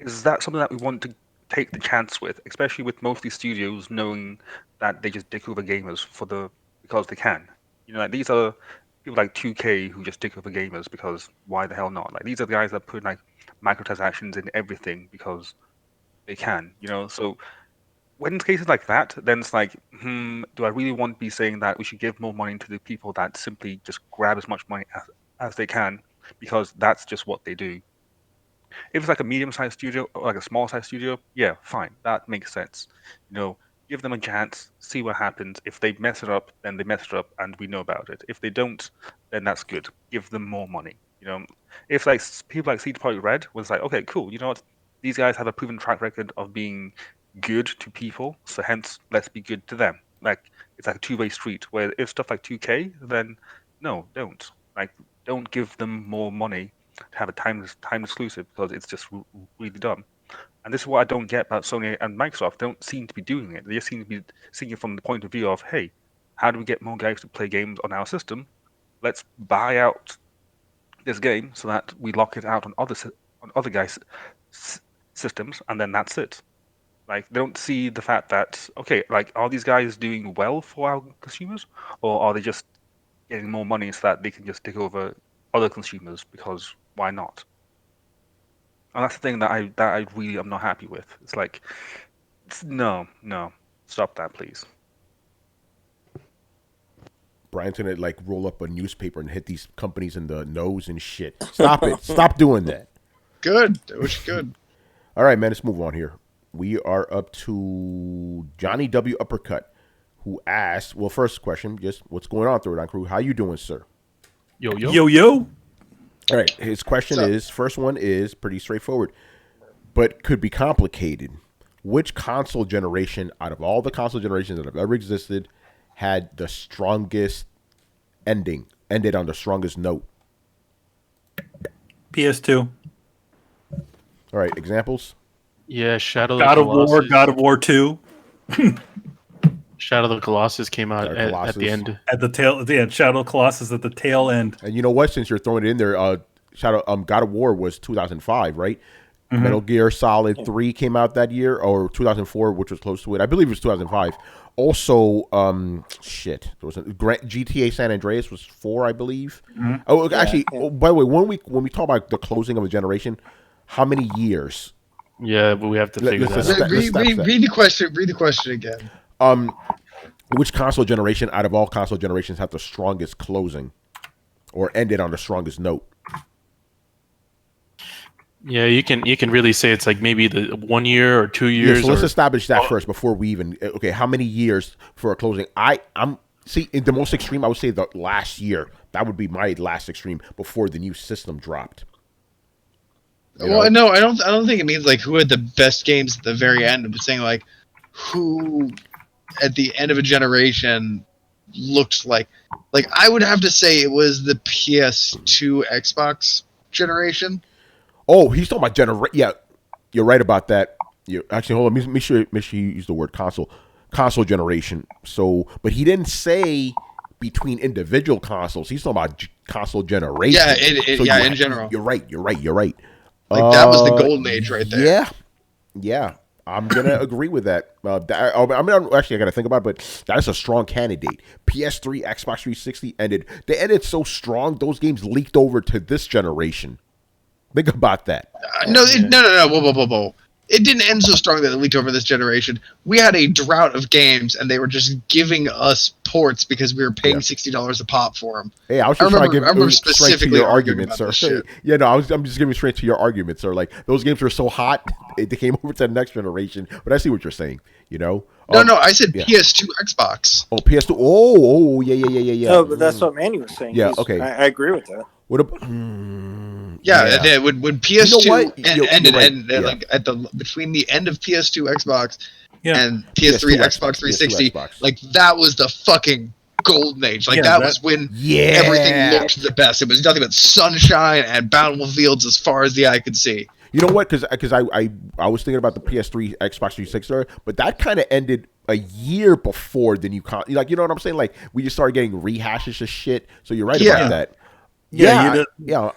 S7: is that something that we want to take the chance with, especially with most of these studios knowing that they just dick over gamers because they can. Like these are people like 2K who just dick over gamers because why the hell not? Like these are the guys that put like microtransactions in everything because they can, So when it's cases like that, then it's like, do I really want to be saying that we should give more money to the people that simply just grab as much money as they can because that's just what they do? If it's like a medium-sized studio or like a small-sized studio, yeah, fine, that makes sense. Give them a chance, see what happens. If they mess it up, then they mess it up, and we know about it. If they don't, then that's good. Give them more money. If like people like CD Projekt Red was like, okay, cool, you know what? These guys have a proven track record of being good to people, so hence let's be good to them. Like it's like a two-way street. Where if stuff like 2K, then no, don't give them more money to have a time exclusive because it's just really dumb. And this is what I don't get about Sony and Microsoft. They don't seem to be doing it. They just seem to be seeing it from the point of view of, hey, how do we get more guys to play games on our system? Let's buy out this game so that we lock it out on other guys' systems, and then that's it. Like they don't see the fact that, okay, like are these guys doing well for our consumers, or are they just getting more money so that they can just take over other consumers because why not? And that's the thing that I really am not happy with. It's like, no, stop that, please.
S1: Brian's gonna like roll up a newspaper and hit these companies in the nose and shit. Stop it! Stop doing that.
S6: Good. That was good.
S1: All right, man. Let's move on here. We are up to Johnny W. Uppercut, who asked. Well, first question, just what's going on, Throwdown Crew? How you doing, sir?
S2: Yo. All
S1: right. His question is, first one is pretty straightforward, but could be complicated. Which console generation out of all the console generations that have ever existed had the strongest ended on the strongest note?
S2: PS2.
S1: All right, examples?
S4: Yeah,
S2: God of War 2.
S4: Shadow of the Colossus came out at the end.
S2: At the end, Shadow of the Colossus at the tail end.
S1: And you know what? Since you're throwing it in there, God of War was 2005, right? Mm-hmm. Metal Gear Solid 3 came out that year, or 2004, which was close to it. I believe it was 2005. Also, there was GTA San Andreas was 4, I believe. Mm-hmm. Oh, actually, by the way, when we talk about the closing of a generation, how many years?
S4: Yeah, but we have to figure that out.
S6: Read the question again.
S1: Which console generation out of all console generations had the strongest closing, or ended on the strongest note?
S4: Yeah, you can really say it's like maybe the 1 year or 2 years.
S1: Yeah, so let's establish that first before we even. Okay, how many years for a closing? I'm in the most extreme. I would say the last year. That would be my last extreme before the new system dropped.
S6: Well, no, I don't think it means like who had the best games at the very end. I'm saying like who at the end of a generation looked like I would have to say it was the PS2 Xbox generation.
S1: Oh, he's talking about Yeah, you're right about that. Actually, hold on. Make sure you use the word console generation. So, but he didn't say between individual consoles. He's talking about console generation.
S6: Yeah, in general.
S1: You're right.
S6: Like that was the golden age right there.
S1: Yeah. I'm gonna agree with that. I got to think about it, but that is a strong candidate. PS3, Xbox 360 ended. They ended so strong. Those games leaked over to this generation. Think about that.
S6: No. Whoa. It didn't end so strong that it leaked over this generation. We had a drought of games, and they were just giving us ports because we were paying $60 a pop for them.
S1: Hey, I was just trying to give straight to your argument, sir. Yeah, no, I'm just giving straight to your argument, sir. Like those games were so hot, they came over to the next generation. But I see what you're saying. You know?
S6: No, I said PS2, Xbox.
S1: Oh, PS2. Oh, yeah.
S3: No, but that's what Manny was saying.
S1: Yeah, okay.
S3: I agree with that.
S1: What about?
S6: When PS2 ended like at the between the end of PS2 Xbox and PS3 Xbox 360, like that was the fucking golden age. Like that was when everything looked the best. It was nothing but sunshine and bountiful fields as far as the eye could see.
S1: You know what? Because I was thinking about the PS3 Xbox 360, but that kind of ended a year before the new like, you know what I'm saying? Like we just started getting rehashes of shit. So you're right about that. Yeah,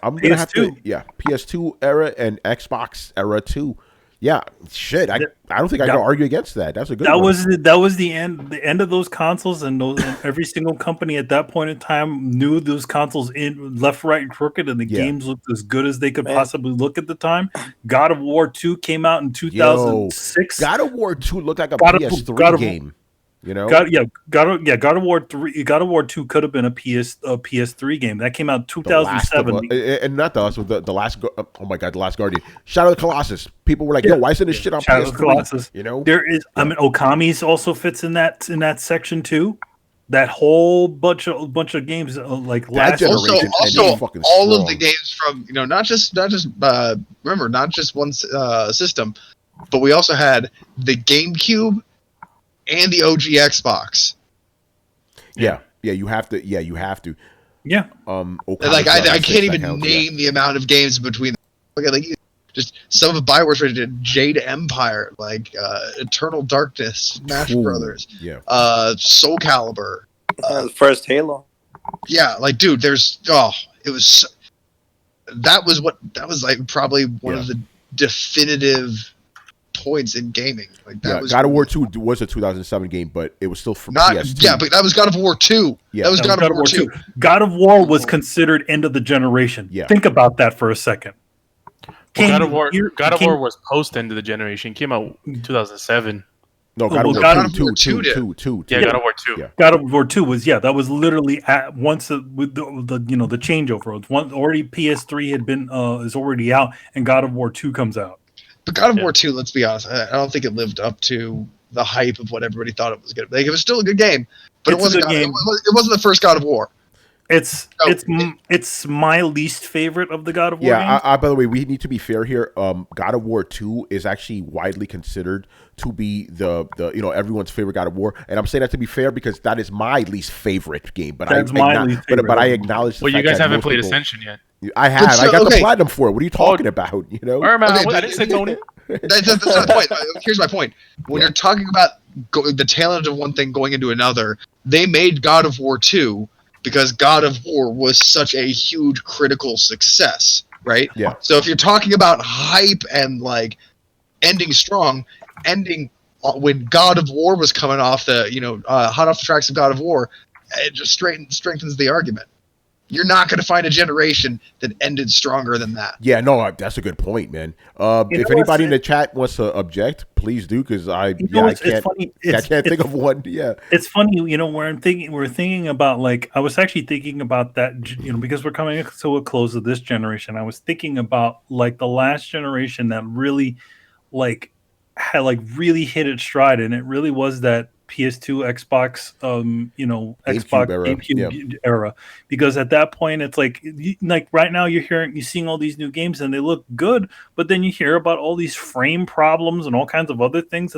S1: I'm gonna have to. Yeah, PS2 era and Xbox era too. Yeah, shit. I don't think I can argue against that. That's a good.
S2: That was the end of those consoles, and every single company at that point in time knew those consoles in left, right, and crooked, and the games looked as good as they could possibly look at the time. God of War 2 came out in 2006.
S1: God of War 2 looked like a PS3 game. You know,
S2: God of War 3, God of War 2 could have been a PS3 game. That came out 2007,
S1: and not the last. The last. Oh my God, the Last Guardian, Shadow of the Colossus. People were like, "Yo, why isn't this shit on PS3?"
S2: You know, there is. I mean, Okami's also fits in that section too. That whole bunch of games like
S5: that
S2: last
S5: generation.
S6: Also all of the games from not just remember not just one system, but we also had the GameCube and the OG Xbox.
S5: Yeah, you have to. Yeah, you have to.
S2: Yeah.
S6: Like I can't even name the amount of games between. Like just some of Bioware's rated Jade Empire, like Eternal Darkness, Smash Brothers, Soul Calibur,
S3: the first Halo.
S6: Yeah, like dude, that was like probably one of the definitive points in gaming. Like that was
S5: God of War 2 was a 2007 game, but it was still from PS2.
S6: Yeah, but that was God of War 2. Yeah, that was God of War 2.
S2: God of War was considered end of the generation.
S5: Yeah.
S2: Think about that for a second.
S4: God of War was post end of the generation. Came out in 2007.
S5: No, God of War 2.
S4: Yeah, God of War 2.
S5: Yeah.
S2: God of War 2 was that was literally at once with the changeover. It's already PS3 had been is already out, and God of War 2 comes out.
S6: But God of War 2, let's be honest, I don't think it lived up to the hype of what everybody thought it was good. Like it was still a good game, but it wasn't the first God of War.
S2: It's my least favorite of the God of War games.
S5: By the way, we need to be fair here. God of War 2 is actually widely considered to be the everyone's favorite God of War, and I'm saying that to be fair because that is my least favorite game. But
S2: that's my least favorite.
S5: But I acknowledge. The fact
S4: you guys
S5: that
S4: haven't played Ascension yet.
S5: I have. I got the platinum for it. What are you talking about?
S4: I didn't say Tony.
S6: That's the point. Here's my point. When you're talking about the tail end of one thing going into another, they made God of War 2 because God of War was such a huge critical success, right?
S5: Yeah.
S6: So if you're talking about hype and like ending strong, when God of War was coming off the hot off the tracks of God of War, it just strengthens the argument. You're not going to find a generation that ended stronger than that.
S5: Yeah, no, that's a good point, man. If anybody in the chat wants to object, please do, because I can't think of one. Yeah,
S2: it's funny, we're thinking about I was actually thinking about that, because we're coming to a close of this generation. I was thinking about the last generation that really had really hit its stride, and it really was that PS2, Xbox, GameCube era, because at that point it's like right now you're seeing all these new games and they look good, but then you hear about all these frame problems and all kinds of other things.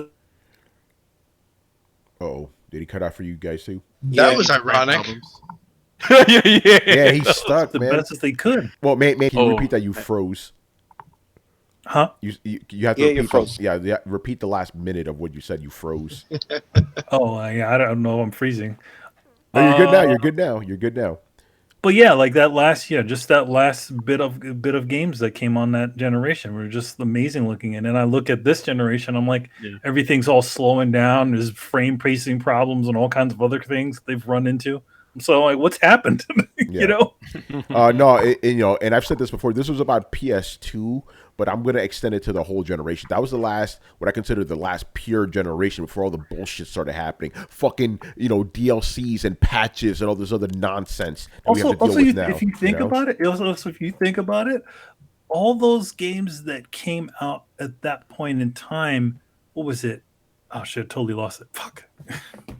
S5: Oh, did he cut out for you guys too?
S6: That was ironic.
S5: Yeah, he's stuck,
S2: the
S5: man.
S2: best as they could.
S5: Well, can you repeat that? You froze.
S2: Huh?
S5: You have to repeat repeat the last minute of what you said. You froze.
S2: I don't know. I'm freezing.
S5: No, you're good now. You're good now.
S2: But yeah, just that last bit of games that came on that generation were just amazing looking. And then I look at this generation, I'm like, everything's all slowing down. There's frame pacing problems and all kinds of other things they've run into. So what's happened?
S5: No, and I've said this before. This was about PS2, but I'm going to extend it to the whole generation. That was the last, what I consider the last pure generation before all the bullshit started happening. Fucking, DLCs and patches and all this other nonsense that we have to deal with now.
S2: If you think about it, all those games that came out at that point in time, what was it? Oh shit, totally lost it. Fuck.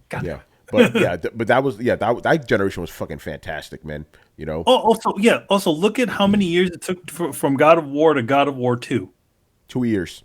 S2: God.
S5: Yeah. But that generation was fucking fantastic, man.
S2: Also look at how many years it took from God of War to God of War 2.
S5: 2 years.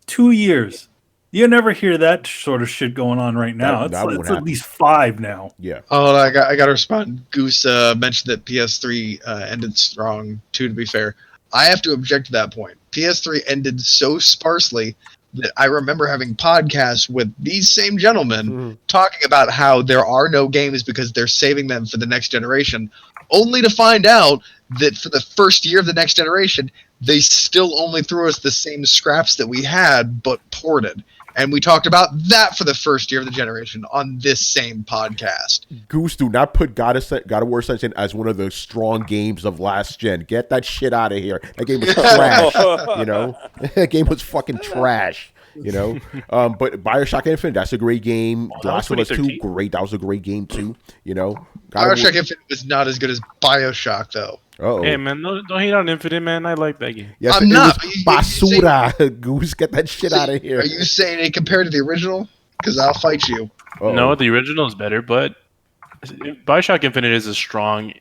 S2: 2 years. You never hear that sort of shit going on right now. It's at least 5 now.
S5: Yeah.
S6: Oh, I got to respond. Goose mentioned that PS3 ended strong. Too, to be fair, I have to object to that point. PS3 ended so sparsely that I remember having podcasts with these same gentlemen talking about how there are no games because they're saving them for the next generation, only to find out that for the first year of the next generation, they still only threw us the same scraps that we had, but ported. And we talked about that for the first year of the generation on this same podcast.
S5: Goose, do not put God of War Ascension as one of the strong games of last gen. Get that shit out of here. That game was trash. That game was fucking trash. But BioShock Infinite, that's a great game. Last of Us 2, great. That was a great game too.
S6: BioShock Infinite was not as good as BioShock though.
S5: Uh-oh.
S4: Hey man, don't hate on Infinite, man. I like that game.
S5: Yes, I'm not. Basura. Goose, get that shit out of here.
S6: Are you saying it compared to the original? Because I'll fight you.
S4: No, the original is better, but Bioshock Infinite is a strong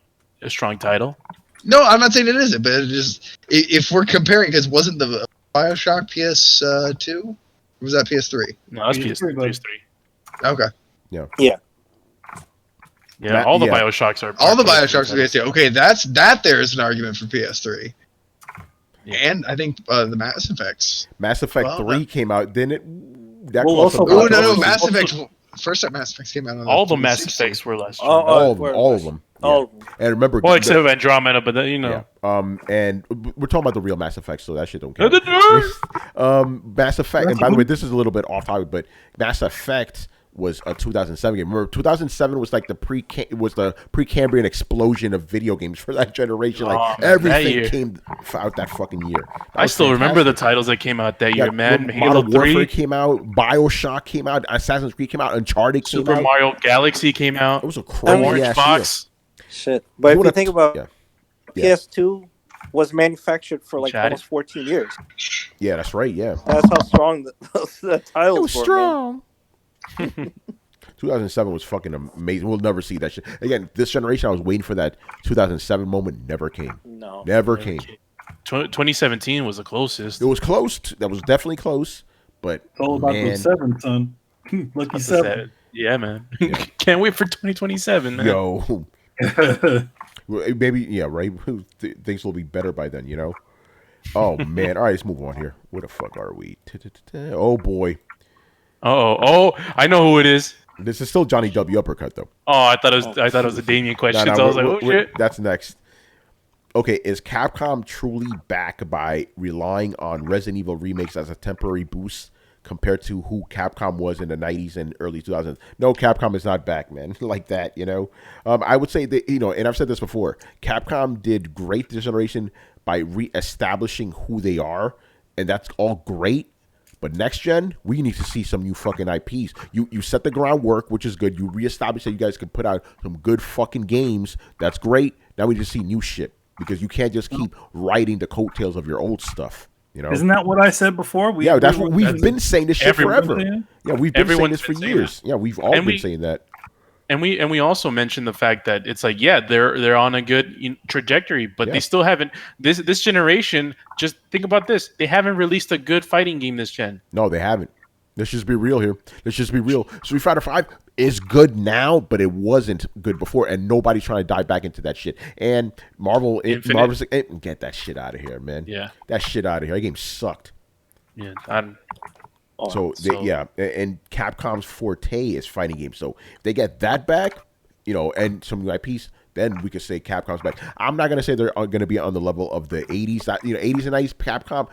S4: title.
S6: No, I'm not saying it isn't, but it just if we're comparing, because wasn't the Bioshock PS2? Or was that PS3?
S4: No, that's PS3.
S6: Okay.
S3: Yeah.
S4: Yeah, all the Bioshocks are.
S6: All the Bioshocks are PS2. Okay, that there is an argument for PS3. Yeah. And I think the Mass Effects.
S1: Mass Effect 3 came out, didn't it? That
S6: no, Mass Effect. First time Mass Effects came out on
S4: all the Mass Effects were last year.
S1: All of them. Yeah. And remember,
S4: well, except for Andromeda, but then,
S1: and we're talking about the real Mass Effect, so that shit don't count. Mass Effect, and by the way, this is a little bit off topic, but Mass Effect was a 2007 game. Remember, 2007 was like the Precambrian explosion of video games for that generation. Like everything came out that fucking year.
S4: I still remember the titles that came out that year, man. Halo 3
S1: Warfare came out, BioShock came out, Assassin's Creed came out, Uncharted came out,
S4: Super Mario Galaxy came out.
S1: It was a crazy ass
S4: Box.
S3: Shit, but if you think about PS2 was manufactured for like almost 14 years.
S1: Yeah, that's right. Yeah,
S3: that's how strong the titles were. It was
S1: strong. 2007 was fucking amazing. We'll never see that shit again. This generation, I was waiting for that 2007 moment. Never came.
S3: No,
S1: never came.
S4: 2017 was the closest.
S1: It was close. That was definitely close. But
S2: it's all about the 7, son. Lucky 7.
S4: Yeah, man. Yeah. Can't wait for 2027, man.
S1: Yo. Maybe, right? Things will be better by then, Oh, man. All right, let's move on here. Where the fuck are we? Oh, boy.
S4: Oh, I know who it is.
S1: This is still Johnny W. Uppercut, though.
S4: Oh, I thought it was a Damien question. So I was like, oh, shit.
S1: That's next. Okay, is Capcom truly back by relying on Resident Evil remakes as a temporary boost compared to who Capcom was in the 90s and early 2000s? No, Capcom is not back, man. Like that, I would say that, and I've said this before, Capcom did great this generation by reestablishing who they are, and that's all great. But next gen, we need to see some new fucking IPs. You set the groundwork, which is good. You reestablish that you guys can put out some good fucking games. That's great. Now we just see new shit because you can't just keep riding the coattails of your old stuff.
S2: Isn't that what I said before?
S1: That's what we've been saying this shit forever. Yeah, we've been saying this for years. Yeah, we've all been saying that.
S4: And we also mentioned the fact that it's like, they're on a good trajectory, but they still haven't. This generation, just think about this: they haven't released a good fighting game this gen.
S1: No, they haven't. Let's just be real here. Let's just be real. Street Fighter V is good now, but it wasn't good before, and nobody's trying to dive back into that shit. And Marvel's get that shit out of here, man.
S4: Yeah,
S1: that shit out of here. That game sucked.
S4: Yeah,
S1: and Capcom's forte is fighting games. So if they get that back, and some new IPs, then we could say Capcom's back. I'm not gonna say they're going to be on the level of the 80s. 80s and 90s Capcom.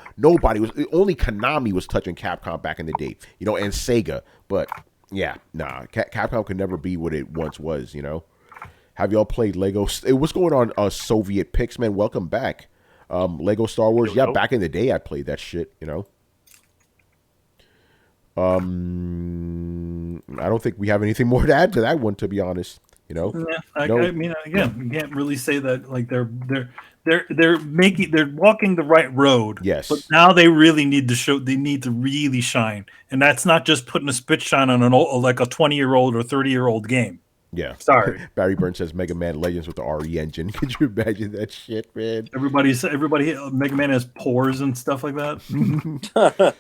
S1: Only Konami was touching Capcom back in the day. And Sega. But yeah, nah, Capcom could never be what it once was. Have y'all played Lego? What's going on? Soviet Pix, man. Welcome back. Lego Star Wars. Yeah, back in the day, I played that shit. I don't think we have anything more to add to that one, to be honest.
S2: Yeah, I mean, again, you can't really say that like they're walking the right road.
S1: Yes,
S2: but now they really need to show. They need to really shine, and that's not just putting a spit shine on an old, like a 20-year-old or 30-year-old game.
S1: Yeah,
S2: sorry.
S1: Barry Burns says Mega Man Legends with the RE engine. Could you imagine that shit, man?
S2: Everybody, Mega Man has pores and stuff like that.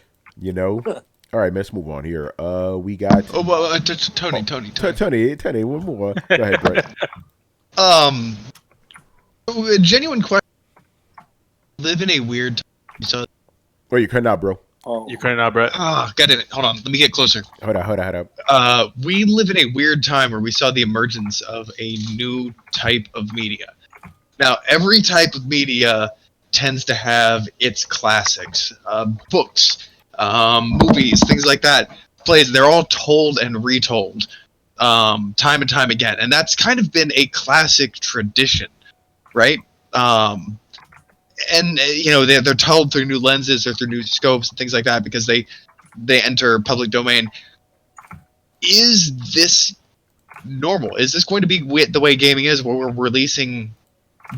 S1: All right, let's move on here. We got.
S6: Oh well, Tony.
S1: One more. Go ahead, Brett.
S6: A genuine question. Live in a weird time.
S1: Wait, you're cutting out, bro.
S4: Oh. You're cutting out, Brett.
S6: Got it. Hold on. Let me get closer.
S1: Hold on.
S6: We live in a weird time where we saw the emergence of a new type of media. Now, every type of media tends to have its classics, books. Movies, things like that, plays, they're all told and retold time and time again, and that's kind of been a classic tradition, right? And they're told through new lenses or through new scopes and things like that because they enter public domain. Is this normal? Is this going to be the way gaming is, where we're releasing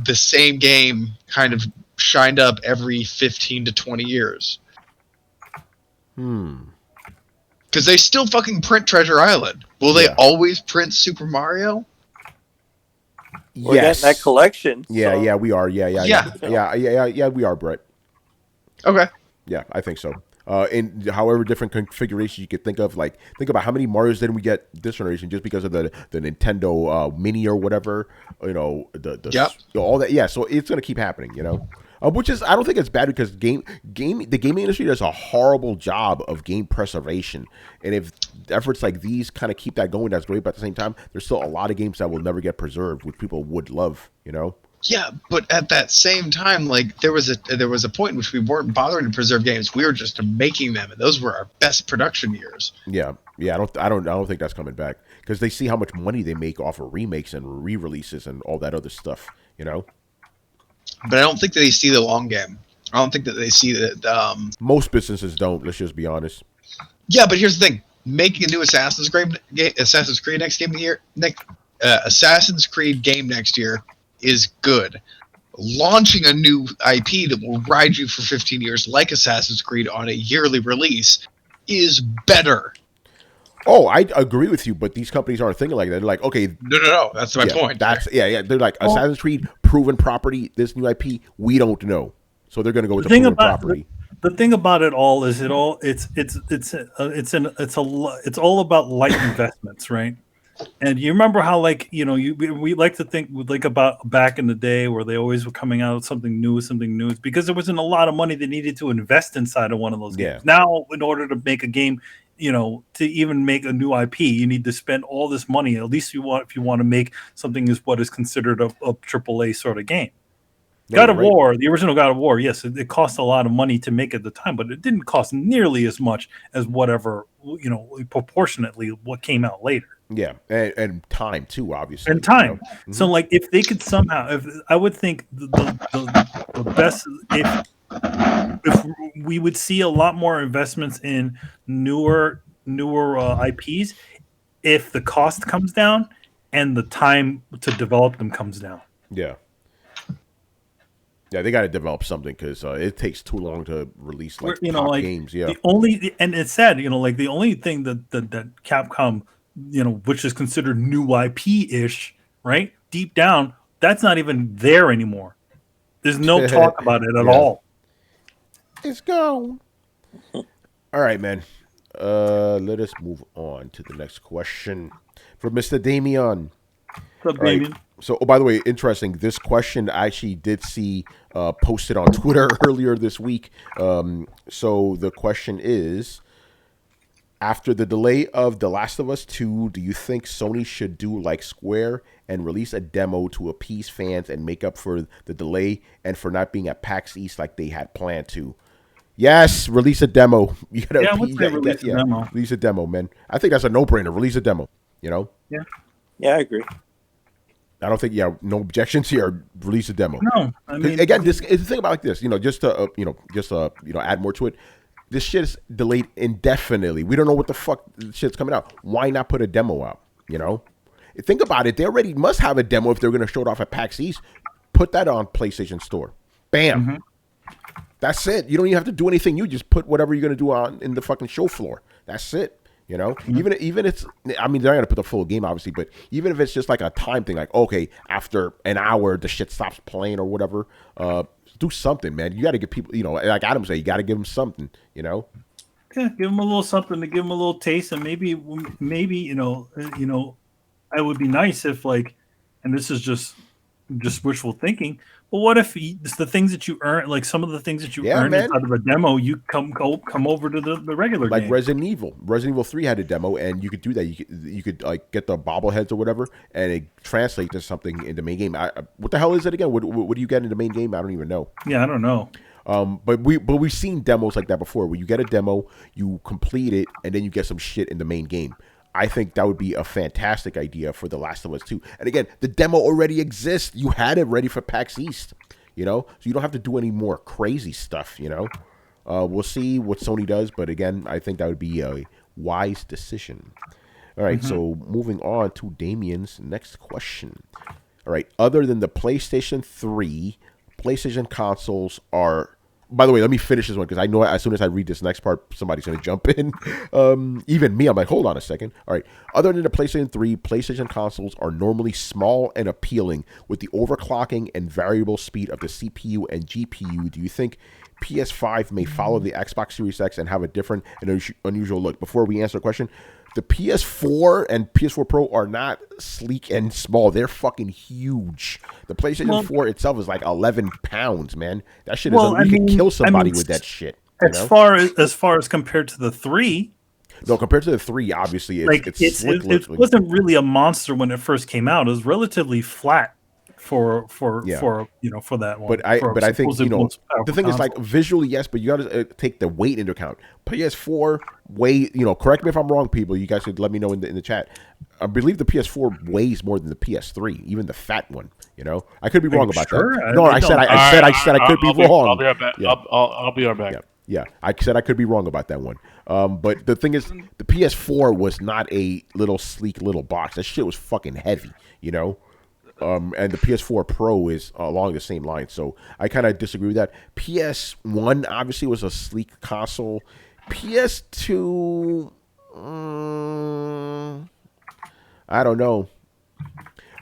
S6: the same game kind of shined up every 15 to 20 years?
S1: Because
S6: they still fucking print Treasure Island. Will they always print Super Mario?
S3: We're getting that collection.
S1: Yeah,
S3: so.
S1: yeah, we are. Yeah, we are, Brett.
S6: Okay.
S1: Yeah, I think so. In however different configurations you could think of, like think about how many Marios didn't we get this generation just because of the Nintendo Mini or whatever, all that. Yeah, so it's gonna keep happening, which is I don't think it's bad because the gaming industry does a horrible job of game preservation, and if efforts like these kind of keep that going, that's great. But at the same time, there's still a lot of games that will never get preserved, which people would love,
S6: Yeah, but at that same time, like there was a point in which we weren't bothering to preserve games. We were just making them, and those were our best production years.
S1: Yeah. I don't think that's coming back because they see how much money they make off of remakes and re-releases and all that other stuff.
S6: But I don't think that they see the long game. I don't think that they see that.
S1: Most businesses don't. Let's just be honest.
S6: Yeah, but here's the thing: making a new Assassin's Creed Assassin's Creed game next year is good. Launching a new IP that will ride you for 15 years, like Assassin's Creed, on a yearly release, is better.
S1: Oh, I agree with you, but these companies aren't thinking like that. They're like, okay,
S6: no, that's my point.
S1: They're like Assassin's Creed, proven property. This new IP, we don't know, so they're going to go with the proven property.
S2: The thing about it all is it's all about light investments, right? And you remember how we like to think about back in the day where they always were coming out with something new. It's because there wasn't a lot of money they needed to invest inside of one of those games. Now, in order to make a game, to even make a new IP, you need to spend all this money. At least if you want to make something is what is considered a AAA sort of game. God of War, the original God of War, yes, it cost a lot of money to make at the time, but it didn't cost nearly as much as whatever, proportionately what came out later.
S1: Yeah, and time too, obviously.
S2: And time. Mm-hmm. So, if they could somehow, I would think the best, if we would see a lot more investments in newer IPs, if the cost comes down and the time to develop them comes down.
S1: Yeah. Yeah, they got to develop something because it takes too long to release top games. Yeah,
S2: and it's sad, the only thing that Capcom, which is considered new IP-ish, right? Deep down, that's not even there anymore. There's no talk about it at all.
S1: It's gone. All right, man. Let us move on to the next question from Mr. Damien.
S2: What's up, Damien?
S1: Right. So, by the way, interesting. This question I actually did see posted on Twitter earlier this week. So the question is, after the delay of The Last of Us 2, do you think Sony should do like Square and release a demo to appease fans and make up for the delay and for not being at PAX East like they had planned to? Yes, release a demo.
S2: Release a demo.
S1: Release a demo, man. I think that's a no-brainer. Release a demo,
S3: Yeah, I agree.
S1: I don't think, no objections here. Release a demo.
S2: No, I mean,
S1: again, this is the thing about this. Just to add more to it. This shit is delayed indefinitely. We don't know what the fuck shit's coming out. Why not put a demo out? Think about it. They already must have a demo if they're going to show it off at PAX East. Put that on PlayStation Store. Bam. Mm-hmm. That's it. You don't even have to do anything. You just put whatever you're going to do on in the fucking show floor. That's it. Mm-hmm. Even it's, I mean, they're not gonna put the full game obviously, but even if it's just like a time thing, like okay, after an hour the shit stops playing or whatever, do something, man. You got to give people, like Adam said, you got to give them something,
S2: Yeah, give them a little something to give them a little taste, and maybe it would be nice if and this is just wishful thinking. But what if the things that you earn, like some of the things that you earn out of a demo, you come over to the regular
S1: like
S2: game?
S1: Resident Evil 3 had a demo, and you could do that. You could like get the bobbleheads or whatever, and it translates to something in the main game. What the hell is it again? What do you get in the main game? I don't even know.
S2: Yeah, I don't know.
S1: But we've seen demos like that before, where you get a demo, you complete it, and then you get some shit in the main game. I think that would be a fantastic idea for The Last of Us 2. And again, the demo already exists. You had it ready for PAX East, so you don't have to do any more crazy stuff, We'll see what Sony does, but again, I think that would be a wise decision. All right, So moving on to Damien's next question. All right, other than the PlayStation 3, PlayStation consoles are... by the way, let me finish this one because I know as soon as I read this next part, somebody's going to jump in. Even me, I'm like, hold on a second. All right. Other than the PlayStation 3, PlayStation consoles are normally small and appealing with the overclocking and variable speed of the CPU and GPU. Do you think PS5 may follow the Xbox Series X and have a different and unusual look? Before we answer the question, the PS4 and PS4 Pro are not sleek and small. They're fucking huge. The PlayStation 4 itself is like 11 pounds, man. That shit is. You can kill somebody with that shit.
S2: As far as compared to the 3.
S1: No, compared to the 3, obviously, it's slick.
S2: It wasn't really a monster when it first came out. It was relatively flat for that one.
S1: But I think the thing is, like, visually, yes, but you got to take the weight into account. PS4 weight, correct me if I'm wrong, people. You guys could let me know in the chat. I believe the PS4 weighs more than the PS3, even the fat one. I could be wrong about that. No, I said I could be wrong.
S4: I'll be right back. Yeah. I'll be right back.
S1: Yeah, I said I could be wrong about that one. But the thing is, the PS4 was not a little sleek little box. That shit was fucking heavy, and the PS4 Pro is along the same line. So I kind of disagree with that. PS1 obviously was a sleek console. PS2, I don't know.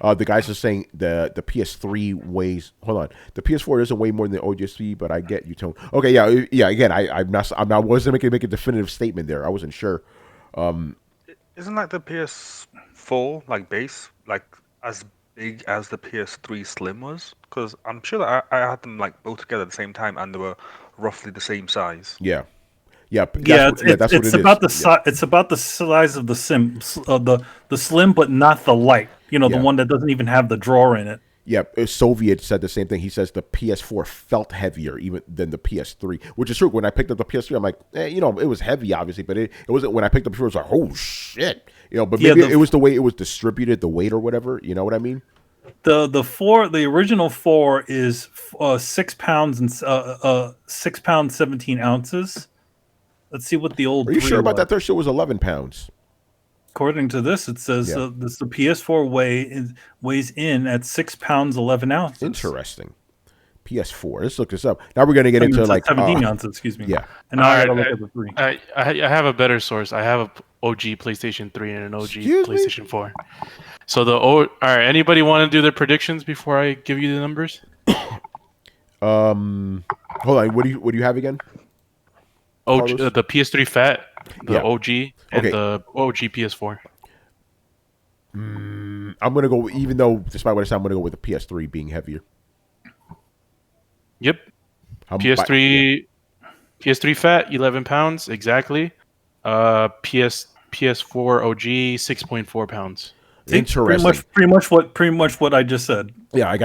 S1: The guys are saying the PS3 weighs. Hold on, the PS4 doesn't weigh more than the OGSP, but I get you, Tone. Okay, yeah. Again, I wasn't make a definitive statement there. I wasn't sure.
S7: Isn't like the PS4 like base like as big as the PS3 Slim was? Because I'm sure that I had them like both together at the same time, and they were roughly the same size.
S1: Yeah.
S2: It's about the size. It's about the size of the Slim, but not the light. The one that doesn't even have the drawer in it.
S1: Yeah, Soviet said the same thing. He says the PS4 felt heavier even than the PS3, which is true. When I picked up the PS3, I'm like, it was heavy, obviously, but it wasn't. When I picked up the PS4, it was like, oh shit, but maybe it was the way it was distributed, the weight or whatever. You know what I mean?
S2: The original 4 is 6 pounds and 6 pounds 17 ounces. Let's see what the old.
S1: Are you sure about that? Third shit was 11 pounds.
S2: According to this, it says the PS4 weighs in at 6 pounds 11 ounces.
S1: Interesting. PS4. Let's look this up. Now we're going to get into like
S2: 17 ounces. Excuse me.
S1: Yeah.
S2: And now I got to look at the 3.
S4: I have a better source. I have a OG PlayStation 3 and an OG PlayStation 4. So all right. Anybody want to do their predictions before I give you the numbers?
S1: Hold on. What do you have again?
S4: The PS3 Fat, the OG, and the OG PS4.
S1: I'm gonna go. Even though, despite what I said, I'm gonna go with the PS3 being heavier.
S4: Yep. PS3 Fat, 11 pounds exactly. PS4 OG, 6.4 pounds.
S1: Interesting.
S2: Pretty much what I just said.
S1: Yeah, I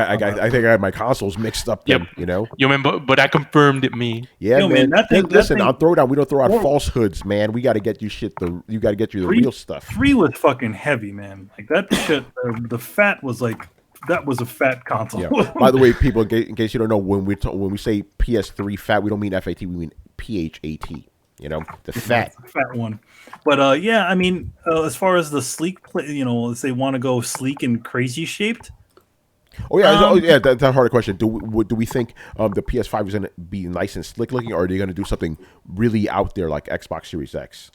S1: think I had my consoles mixed up. Then,
S4: You remember, but I confirmed it.
S1: Yeah, man. Listen, on Throwdown, we don't throw out falsehoods, man. We got to get you shit. You got to get you the real stuff.
S2: 3 was fucking heavy, man. Like that shit. The Fat was like that was a fat console.
S1: Yeah. By the way, people, in case you don't know, when we say PS3 Fat, we don't mean FAT. We mean PHAT. The fat
S2: one. But I mean, as far as the sleek, if they want to go sleek and crazy shaped.
S1: Oh yeah, that's a harder question. Do we think the PS5 is going to be nice and slick looking, or are they going to do something really out there like Xbox Series X?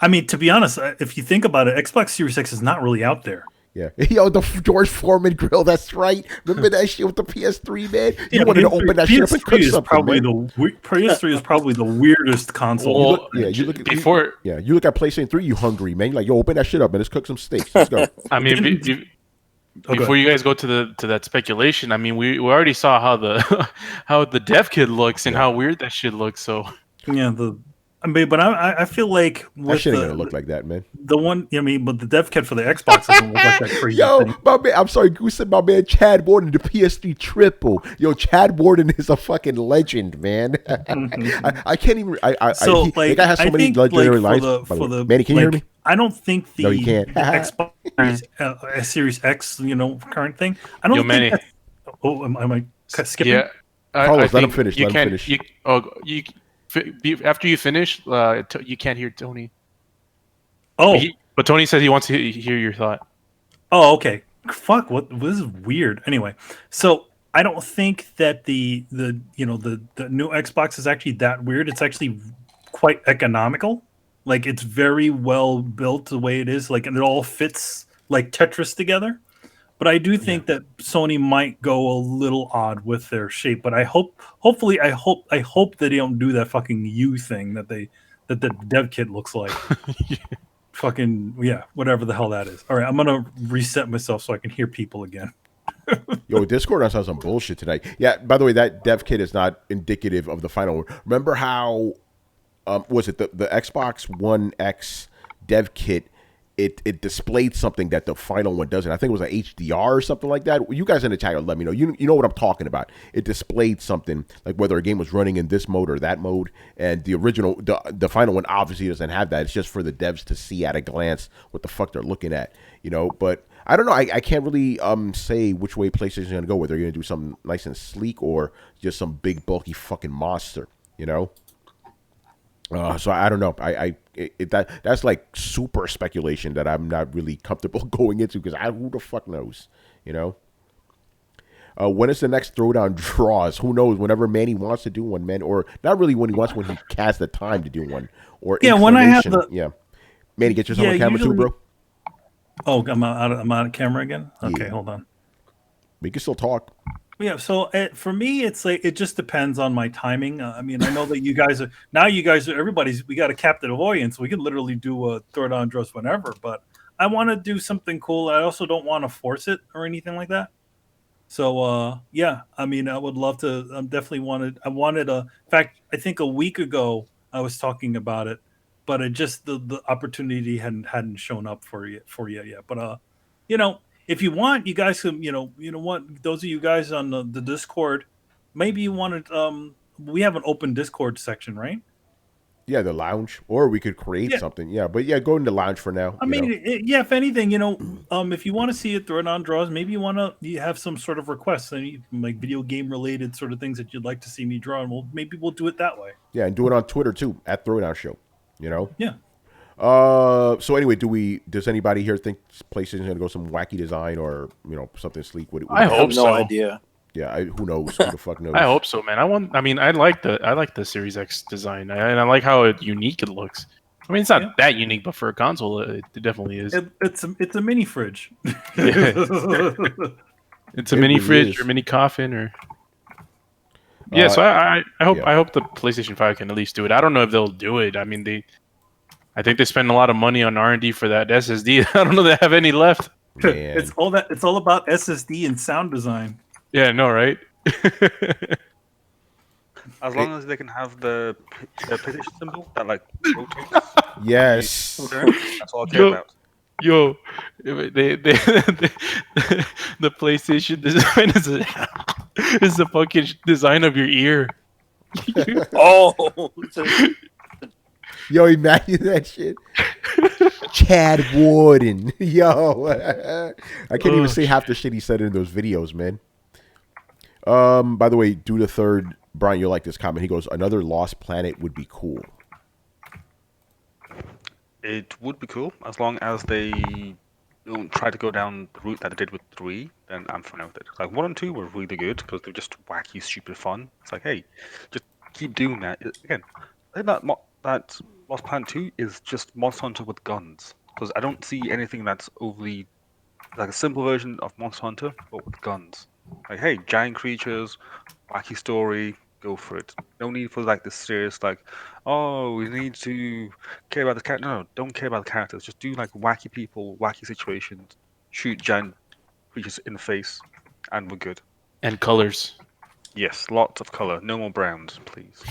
S2: I mean, to be honest, if you think about it, Xbox Series X is not really out there.
S1: Yeah, the George Foreman grill. That's right. Remember that shit with the PS3, man? You wanted to open that shit up and cook something.
S2: PS3 is probably the weirdest console.
S1: You look at PlayStation 3. You hungry, man? You're like, yo, open that shit up and let's cook some steaks. Let's go.
S4: I mean, before you guys go to that speculation, I mean, we already saw how the dev kit looks and how weird that shit looks. So
S2: yeah, but I feel like
S1: that shit ain't gonna look like that, man.
S2: The one, but the dev kit for the Xbox doesn't look like that crazy thing.
S1: My man, I'm sorry, Goose said my man Chad Warden, the PS3 triple. Yo, Chad Warden is a fucking legend, man. I can't even. I has so many legendary lines. Manny, can you hear me?
S2: I don't think the
S1: Xbox
S2: Series X, current thing. I don't think. Am I skipping?
S4: Yeah,
S1: Carlos, let him finish.
S4: After you finish, you can't hear Tony.
S2: Oh,
S4: but Tony says he wants to hear your thought.
S2: Oh, okay. Fuck. This is weird. Anyway, so I don't think that the new Xbox is actually that weird. It's actually quite economical. Like it's very well built the way it is. Like and it all fits like Tetris together. But I do think that Sony might go a little odd with their shape. But I hope, hopefully, I hope that they don't do that fucking U thing that the dev kit looks like. Fucking whatever the hell that is. All right, I'm gonna reset myself so I can hear people again.
S1: Yo, Discord has some bullshit tonight. Yeah, by the way, that dev kit is not indicative of the final. Remember how was it the Xbox One X dev kit? It displayed something that the final one doesn't. I think it was an HDR or something like that. You guys in the chat, let me know. You know what I'm talking about. It displayed something like whether a game was running in this mode or that mode. And the original, the final one obviously doesn't have that. It's just for the devs to see at a glance what the fuck they're looking at. But I don't know. I can't really say which way PlayStation's going to go. Whether they're going to do something nice and sleek or just some big bulky fucking monster. So I don't know. That's like super speculation that I'm not really comfortable going into because who the fuck knows, When is the next Throwdown draws? Who knows? Whenever Manny wants to do one, man, or not really when he wants, when he has the time to do one, or
S2: when I have
S1: Manny, get yourself on camera too, bro.
S2: Oh, I'm out of camera again. Okay, hold on.
S1: We can still talk.
S2: Yeah, so for me, it's like it just depends on my timing. I mean, I know that you guys are everybody's. We got a captive audience. We can literally do a Throwdown draws whenever. But I want to do something cool. I also don't want to force it or anything like that. So I mean, I would love to. I definitely wanted. I wanted in fact, I think a week ago I was talking about it, but it just the opportunity hadn't shown up for you yet. But if you want, you guys can, what, those of you guys on the Discord, maybe you want to, we have an open Discord section, right?
S1: Yeah, the lounge, or we could create something. Yeah, but go in the lounge for now.
S2: I mean, if anything, if you want to see it Throwdown draws, maybe you have some sort of requests, like video game related sort of things that you'd like to see me draw, and maybe we'll do it that way.
S1: Yeah, and do it on Twitter too, at Throwdown Show.
S2: Yeah.
S1: So anyway, does anybody here think PlayStation's gonna go some wacky design or something sleek?
S4: I hope so.
S3: No idea.
S1: Yeah, who knows? Who the fuck knows?
S4: I hope so, man. I like the Series X design, and I like how unique it looks. I mean, it's not that unique, but for a console, it definitely is.
S2: It's a mini fridge.
S4: It's a mini fridge or mini coffin or. Yeah, so I hope the PlayStation 5 can at least do it. I don't know if they'll do it. I mean, I think they spend a lot of money on R&D for that SSD. I don't know if they have any left.
S1: Man.
S2: It's all about SSD and sound design.
S4: Yeah, no, right?
S7: As long as they can have the position symbol that like rotates.
S1: Yes.
S7: That's all I care about.
S4: Yo, the PlayStation design is the fucking design of your ear.
S3: Oh.
S1: Yo, imagine that shit. Chad Warden. Yo. I can't even say half the shit he said in those videos, man. By the way, do the third. Brian, you'll like this comment. He goes, another Lost Planet would be cool.
S7: It would be cool, as long as they don't try to go down the route that they did with 3, then I'm fine with it. Like 1 and 2 were really good, because they're just wacky, stupid fun. It's like, hey, just keep doing that. Again, I think that Lost Planet 2 is just Monster Hunter with guns. Because I don't see anything that's overly like a simple version of Monster Hunter, but with guns. Like, hey, giant creatures, wacky story, go for it. No need for like this serious, like, oh, we need to care about the character. No, don't care about the characters. Just do like wacky people, wacky situations, shoot giant creatures in the face, and we're good.
S4: And colors.
S7: Yes, lots of color. No more browns, please.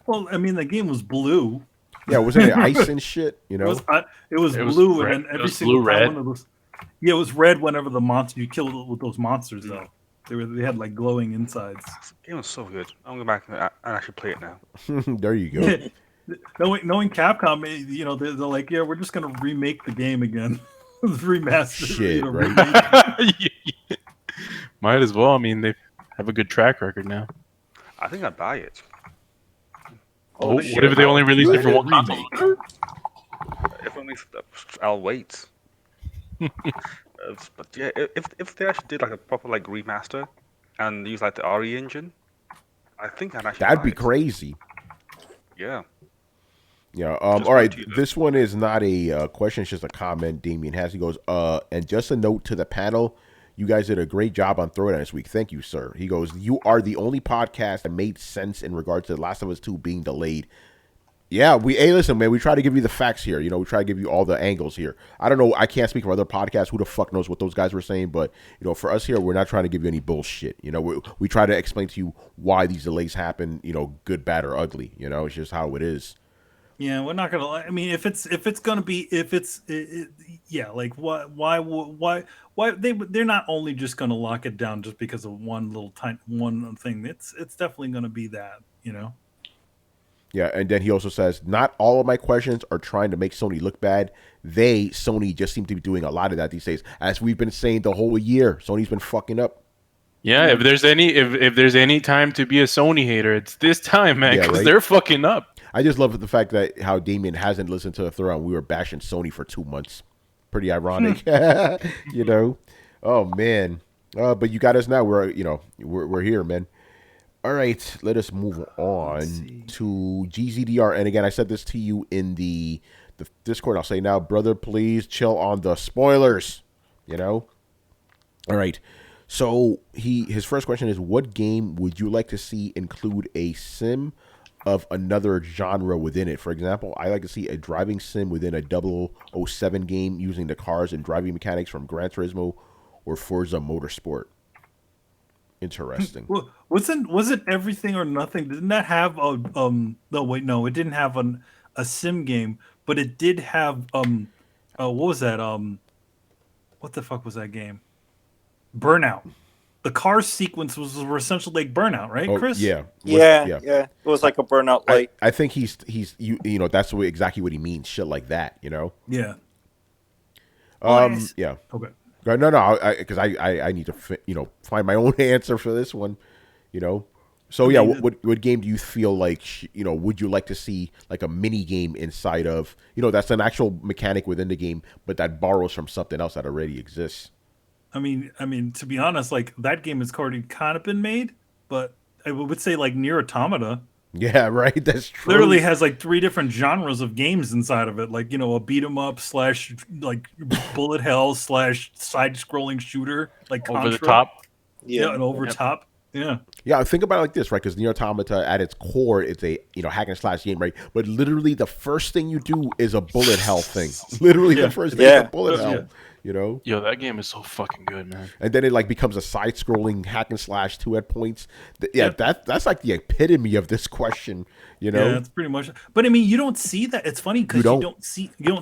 S2: Well, I mean, the game was blue.
S1: Yeah, wasn't it ice and shit?
S2: It was blue, and then every single time it was red whenever the monster you killed with those monsters, though. They had like glowing insides.
S7: The game was so good. I'm going back and actually play it now.
S1: There you go.
S2: knowing Capcom, they're like, yeah, we're just gonna remake the game again, remaster.
S1: Shit, right?
S4: Might as well. I mean, they have a good track record now.
S7: I think I'd buy it.
S4: Oh, what if they only release it for one console?
S7: If only I'll wait. But yeah, if they actually did like a proper like remaster, and use like the RE engine, I think I'd actually.
S1: That'd be crazy.
S7: Yeah.
S1: Yeah. All right. This one is not a question; it's just a comment. Damien has. He goes, and just a note to the panel. You guys did a great job on Throwdown this week. Thank you, sir. He goes, you are the only podcast that made sense in regards to The Last of Us 2 being delayed. Yeah, hey, listen, man, we try to give you the facts here. We try to give you all the angles here. I don't know. I can't speak for other podcasts. Who the fuck knows what those guys were saying? But, for us here, we're not trying to give you any bullshit. We try to explain to you why these delays happen, good, bad, or ugly. It's just how it is.
S2: Yeah, we're not gonna. I mean, if it's gonna be, yeah, like why they're not only just gonna lock it down just because of one thing. It's definitely gonna be that,
S1: Yeah, and then he also says, not all of my questions are trying to make Sony look bad. Sony just seem to be doing a lot of that these days. As we've been saying the whole year, Sony's been fucking up.
S4: Yeah, if there's any time to be a Sony hater, it's this time, man, because they're fucking up.
S1: I just love the fact that how Damien hasn't listened to the Throwdown. We were bashing Sony for 2 months. Pretty ironic, Oh man, but you got us now. We're here, man. All right, let us move on to GZDR. And again, I said this to you in the Discord. I'll say now, brother, please chill on the spoilers. All right. So his first question is, what game would you like to see include a sim of another genre within it? For example, I like to see a driving sim within a 007 game using the cars and driving mechanics from Gran Turismo or Forza Motorsport. Interesting.
S2: Was it Everything or Nothing? Didn't that have no, it didn't have a sim game, but it did have what was that? What the fuck was that game? Burnout. The car sequence was essentially like Burnout, right, Chris?
S3: Yeah. It was like a Burnout light.
S1: I think he's that's exactly what he means. Shit like that,
S2: Yeah.
S1: Yeah.
S2: Okay.
S1: No, because I need to find my own answer for this one, So yeah, what game do you feel like would you like to see like a mini game inside of that's an actual mechanic within the game, but that borrows from something else that already exists?
S2: I mean, to be honest, like that game has already kind of been made, but I would say like Nier Automata.
S1: Yeah, right. That's true.
S2: Literally has like 3 different genres of games inside of it, like a beat 'em up / like bullet hell / side scrolling shooter, like Contra.
S4: Over the top.
S2: Yeah, and over top. Yeah.
S1: Yeah, think about it like this, right? Because Nier Automata, at its core, it's a hack and slash game, right? But literally, the first thing you do is a bullet hell thing. Literally, the first thing is a bullet hell. Yo,
S4: that game is so fucking good, man.
S1: And then it like becomes a side-scrolling hack and slash 2 at points. That's like the epitome of this question. Yeah,
S2: that's pretty much. But I mean, you don't see that. It's funny because you don't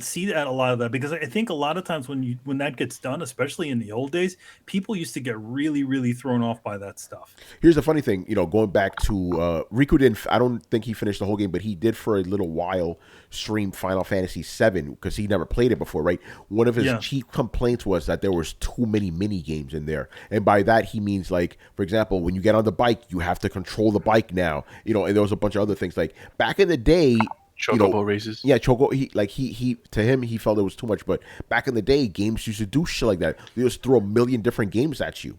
S2: see that a lot of that, because I think a lot of times when that gets done, especially in the old days, people used to get really, really thrown off by that stuff.
S1: Here's the funny thing, going back to Riku didn't. I don't think he finished the whole game, but he did for a little while stream Final Fantasy VII because he never played it before, right? One of his chief complaints was that there was too many mini games in there, and by that he means like, for example, when you get on the bike, you have to control the bike now, and there was a bunch of other things like back in the day.
S4: Chocobo races.
S1: Yeah, Choco. He to him, he felt it was too much. But back in the day, games used to do shit like that. They just throw a million different games at you.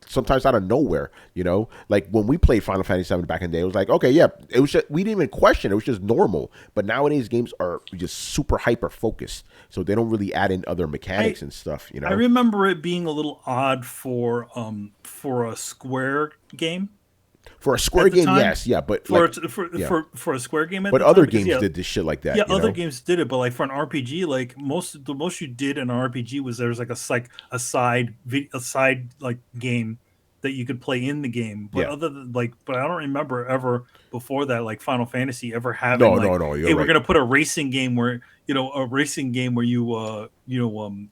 S1: Sometimes out of nowhere. Like when we played Final Fantasy VII back in the day, it was like, okay, yeah, it was just, we didn't even question. It was just normal. But nowadays, games are just super hyper focused, so they don't really add in other mechanics and stuff.
S2: I remember it being a little odd for a Square game.
S1: For a Square game, yes, yeah, but
S2: for a Square game,
S1: but other games did this shit like that.
S2: Yeah, other games did it, but like for an RPG, like the most you did in an RPG was there was like a side like game that you could play in the game. But but I don't remember ever before that, like Final Fantasy ever having
S1: no.
S2: Hey, we're gonna put a racing game where you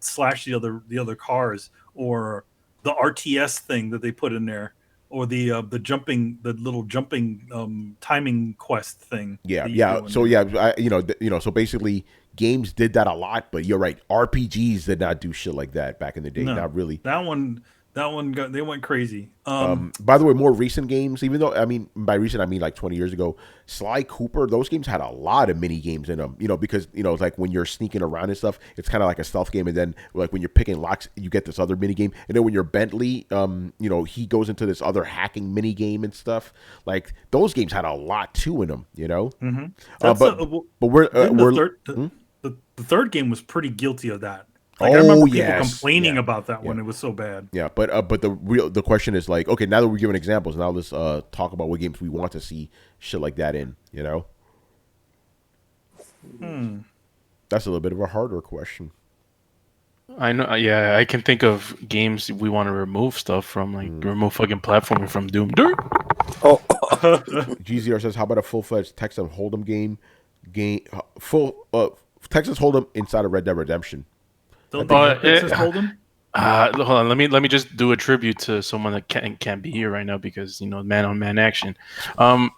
S2: slash the other cars, or the RTS thing that they put in there. Or the little jumping timing quest thing.
S1: Yeah. So so basically, games did that a lot, but you're right. RPGs did not do shit like that back in the day.
S2: No,
S1: not really.
S2: That They went crazy.
S1: By the way, more recent games, even though, I mean, by recent, I mean like 20 years ago, Sly Cooper, those games had a lot of mini games in them, because, it's like when you're sneaking around and stuff, it's kind of like a stealth game. And then like when you're picking locks, you get this other mini game. And then when you're Bentley, he goes into this other hacking mini game and stuff. Like those games had a lot too in them,
S2: Mm-hmm. The third game was pretty guilty of that. Like, I remember people complaining about that one. It was so bad.
S1: Yeah, but the question is like, okay, now that we're giving examples, now let's talk about what games we want to see shit like that in. That's a little bit of a harder question.
S4: I know. Yeah, I can think of games we want to remove stuff from, like remove fucking platforming from Doom.
S1: Oh, GZR says, how about a full-fledged Texas Hold'em game? Texas Hold'em inside of Red Dead Redemption.
S2: Texas Hold'em?
S4: Hold on, let me just do a tribute to someone that can't be here right now because man on man action. They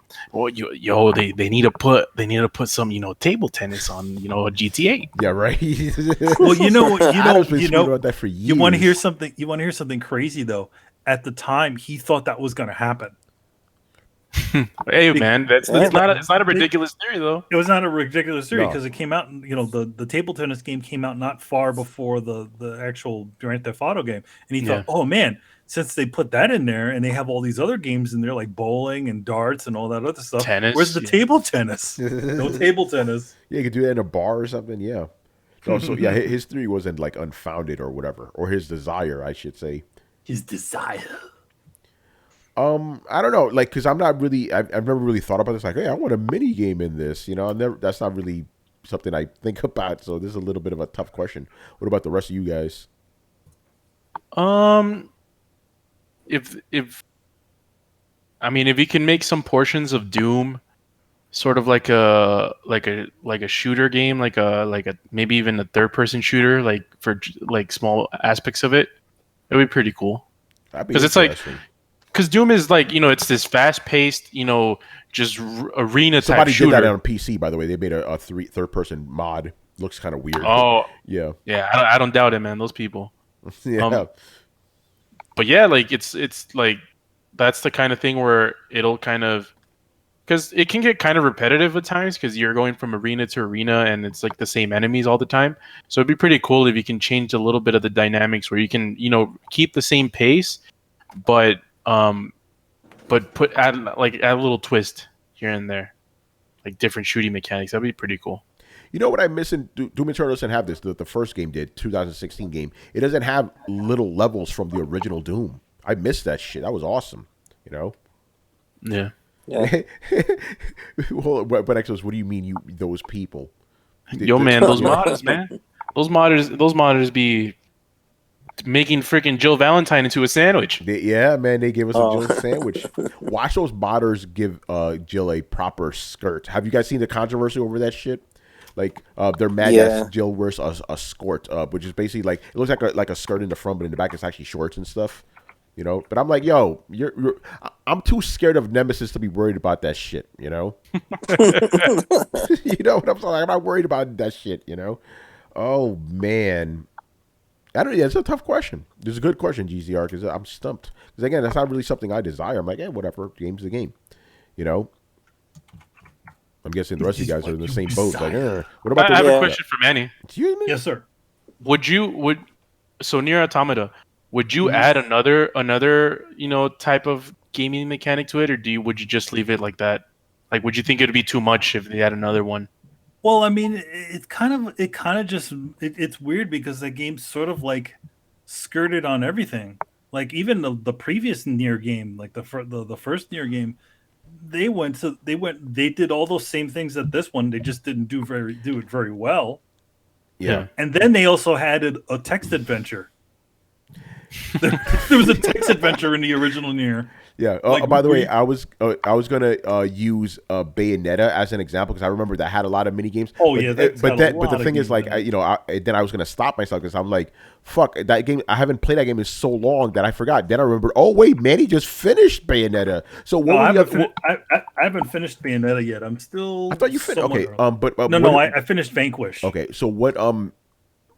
S4: need to put some table tennis on GTA.
S1: Yeah, right.
S2: Well, you want to hear something? You want to hear something crazy though? At the time, he thought that was going to happen.
S4: Hey man, it's not a ridiculous theory though.
S2: It was not a ridiculous theory because it came out. The table tennis game came out not far before the actual Grand Theft Auto game, and he thought, oh man, since they put that in there and they have all these other games in there like bowling and darts and all that other stuff,
S4: tennis.
S2: Where's the table tennis? No table tennis.
S1: Yeah, you could do that in a bar or something. Yeah. So yeah, his theory wasn't like unfounded or whatever, or his desire, I should say.
S2: His desire.
S1: I don't know, like, because I've never really thought about this. Like, hey, I want a mini game in this. That's not really something I think about. So this is a little bit of a tough question. What about the rest of you guys?
S4: If you can make some portions of Doom, sort of like a shooter game, like a maybe even a third person shooter, like for like small aspects of it, it would be pretty cool. Because it's like. Because Doom is like, it's this fast-paced, just arena type
S1: Somebody
S4: shooter.
S1: did that on PC, by the way. They made a third-person mod. Looks kind of weird.
S4: Oh.
S1: Yeah.
S4: Yeah, I don't doubt it, man. Those people.
S1: Yeah.
S4: But yeah, like, it's like, that's the kind of thing where it'll kind of... Because it can get kind of repetitive at times, because you're going from arena to arena, and it's like the same enemies all the time. So it'd be pretty cool if you can change a little bit of the dynamics, where you can, keep the same pace, but add a little twist here and there, like different shooting mechanics. That'd be pretty cool.
S1: You know what I miss in Doom Eternal doesn't have this. The first game did, 2016 game. It doesn't have little levels from the original Doom. I miss that shit. That was awesome.
S4: Yeah.
S1: Well, but Exos, what do you mean those people?
S4: Man, those modders, man. Those modders be making freaking Jill Valentine into a sandwich.
S1: Yeah, man, they gave us a Jill sandwich. Watch those modders give Jill a proper skirt. Have you guys seen the controversy over that shit? Like, they're mad that Jill wears a skirt, which is basically like, it looks like a skirt in the front, but in the back it's actually shorts and stuff. But I'm like, yo, I'm too scared of Nemesis to be worried about that shit. You know what I'm saying? I'm not worried about that shit. Oh man. It's a tough question. It's a good question, GZR, because I'm stumped. Because again, that's not really something I desire. I'm like, whatever, game's the game. I'm guessing the rest of you guys are in the same boat. Like, what about?
S4: I have a question for Manny.
S1: Excuse me?
S2: Yes, sir.
S4: So Nier Automata, would you add another type of gaming mechanic to it, or would you just leave it like that? Like, would you think it'd be too much if they had another one?
S2: Well, I mean, it's weird because the game sort of like skirted on everything. Like even the previous Nier game, like the first Nier game, they did all those same things that this one. They just didn't do it very well.
S1: Yeah.
S2: And then they also had a text adventure. There was a text adventure in the original Nier.
S1: Yeah. By the way, I was gonna use Bayonetta as an example because I remember that had a lot of mini games.
S2: Oh yeah,
S1: but the thing is, like, then I was gonna stop myself because I'm like, fuck that game. I haven't played that game in so long that I forgot. Then I remembered. Oh wait, Manny just finished Bayonetta. So
S2: I haven't finished Bayonetta yet. I'm still.
S1: I thought you finished. Okay.
S2: I finished Vanquish.
S1: Okay. So what?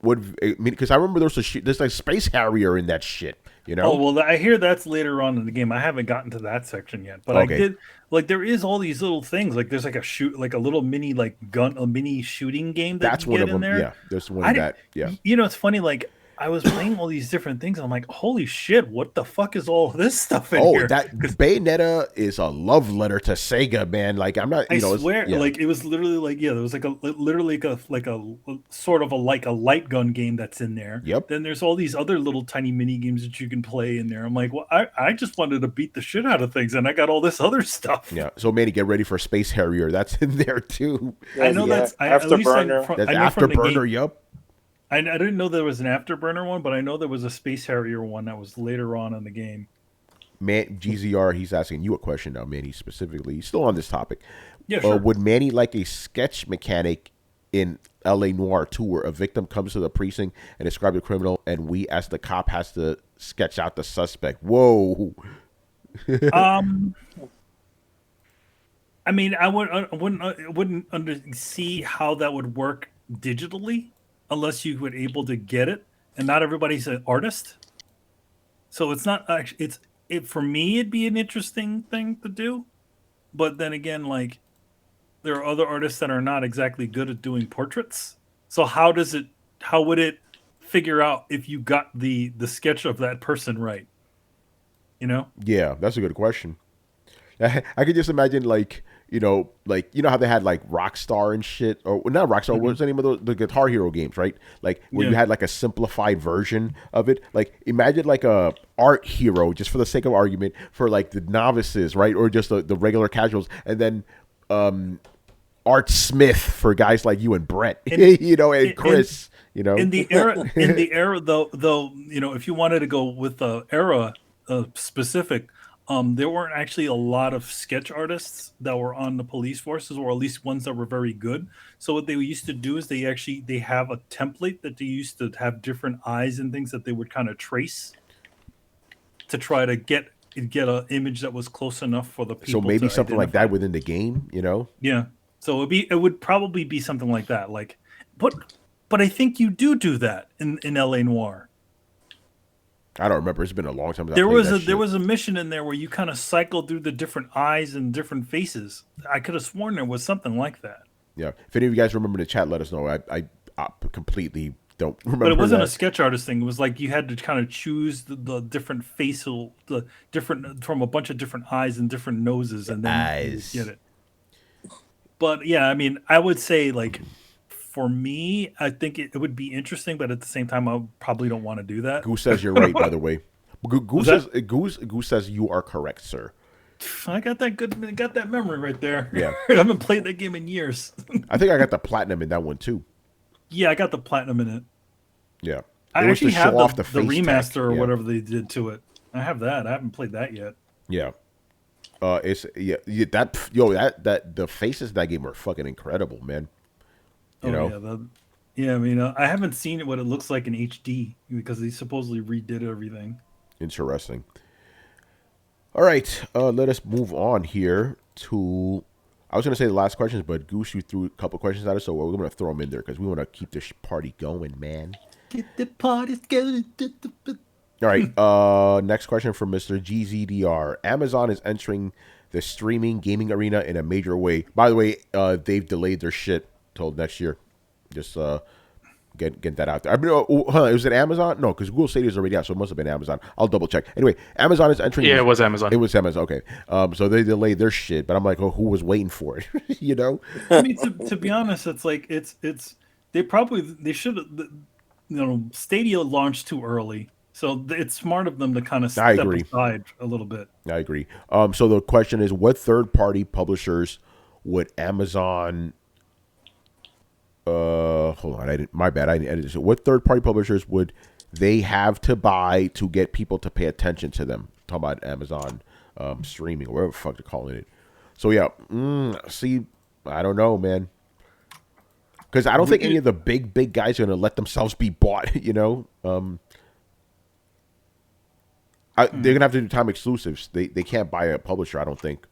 S1: would I mean? Because I remember there's like Space Harrier in that shit. You know?
S2: Oh well, I hear that's later on in the game. I haven't gotten to that section yet, but okay. I did. Like there is all these little things. Like there's like a little mini a mini shooting game
S1: that's
S2: one
S1: of them.
S2: There.
S1: Yeah, there's one of that. Yeah.
S2: You know, it's funny. Like I was playing all these different things. And I'm like, holy shit, what the fuck is all this stuff in here?
S1: Oh, that Bayonetta is a love letter to Sega, man. Like I'm not. I
S2: swear, like it was literally like there was literally a sort of a light gun game that's in there.
S1: Yep.
S2: Then there's all these other little tiny mini games that you can play in there. I'm like, well, I just wanted to beat the shit out of things, and I got all this other stuff.
S1: Yeah. So Manny, get ready for Space Harrier. That's in there too.
S2: Yeah, I know that's
S3: Afterburner.
S1: That's Afterburner. Yep.
S2: I didn't know there was an Afterburner one, but I know there was a Space Harrier one that was later on in the game.
S1: Man, GZR, he's asking you a question now, Manny, specifically. He's still on this topic.
S2: Yeah, sure.
S1: Would Manny like a sketch mechanic in L.A. Noire 2 where a victim comes to the precinct and describes a criminal and we, as the cop, has to sketch out the suspect? Whoa.
S2: I mean, I wouldn't see how that would work digitally. Unless you were able to get it, and not everybody's an artist, so it's not actually. For me, it'd be an interesting thing to do, but then again, like there are other artists that are not exactly good at doing portraits. So how would it figure out if you got the sketch of that person right? You know?
S1: Yeah, that's a good question. I could just imagine like how they had like Rockstar and shit, or not Rockstar. What's the name of the Guitar Hero games, right? Like where you had like a simplified version of it. Like imagine like a Art Hero, just for the sake of argument, for like the novices, right, or just the regular casuals, and then Art Smith for guys like you and Brett, and Chris.
S2: In the era, though, if you wanted to go with the era specific. There weren't actually a lot of sketch artists that were on the police forces, or at least ones that were very good. So what they used to do is they have a template that they used to have different eyes and things that they would kind of trace to try to get an image that was close enough for the people.
S1: So maybe something like that within the game,
S2: Yeah. So it would probably be something like that. Like, but I think you do that in LA Noire.
S1: I don't remember. It's been a long time.
S2: There was a mission in there where you kind of cycled through the different eyes and different faces. I could have sworn there was something like that.
S1: Yeah. If any of you guys remember in the chat, let us know. I completely don't remember.
S2: But it wasn't a sketch artist thing. It was like you had to kind of choose the different from a bunch of different eyes and different noses, and then get it. But yeah, I mean, I would say like. For me, I think it would be interesting, but at the same time, I probably don't want to do that.
S1: Goose says you're right, by the way. Goose says you are correct, sir.
S2: I got that memory right there.
S1: Yeah.
S2: I haven't played that game in years.
S1: I think I got the platinum in that one too.
S2: Yeah, I got the platinum in it.
S1: Yeah.
S2: I actually have the remaster or whatever they did to it. I have that. I haven't played that yet.
S1: Yeah. The faces of that game are fucking incredible, man. I
S2: mean, I haven't seen what it looks like in HD because they supposedly redid everything.
S1: Interesting. All right, let us move on here to. I was going to say the last questions, but Goose, you threw a couple questions at us, so we're going to throw them in there because we want to keep this party going, man.
S2: Get the party going.
S1: All right, next question from Mr. GZDR. Amazon is entering the streaming gaming arena in a major way. By the way, they've delayed their shit till next year. Just get that out there. I mean, was it Amazon? No, because Google Stadia is already out, so it must have been Amazon. I'll double check. Anyway, Amazon is entering.
S4: Yeah, it was Amazon.
S1: It was Amazon. Okay, so they delayed their shit, but I'm like, who was waiting for it?
S2: I mean, to be honest, it's like they should have. Stadia launched too early, so it's smart of them to kind of step aside a little bit.
S1: I agree. So the question is, what third-party publishers would Amazon? Hold on. My bad. I didn't edit this. What third-party publishers would they have to buy to get people to pay attention to them? Talking about Amazon streaming, or whatever the fuck they're calling it. So yeah, see, I don't know, man, because I don't think any of the big guys are gonna let themselves be bought. They're gonna have to do time exclusives. They can't buy a publisher, I don't think.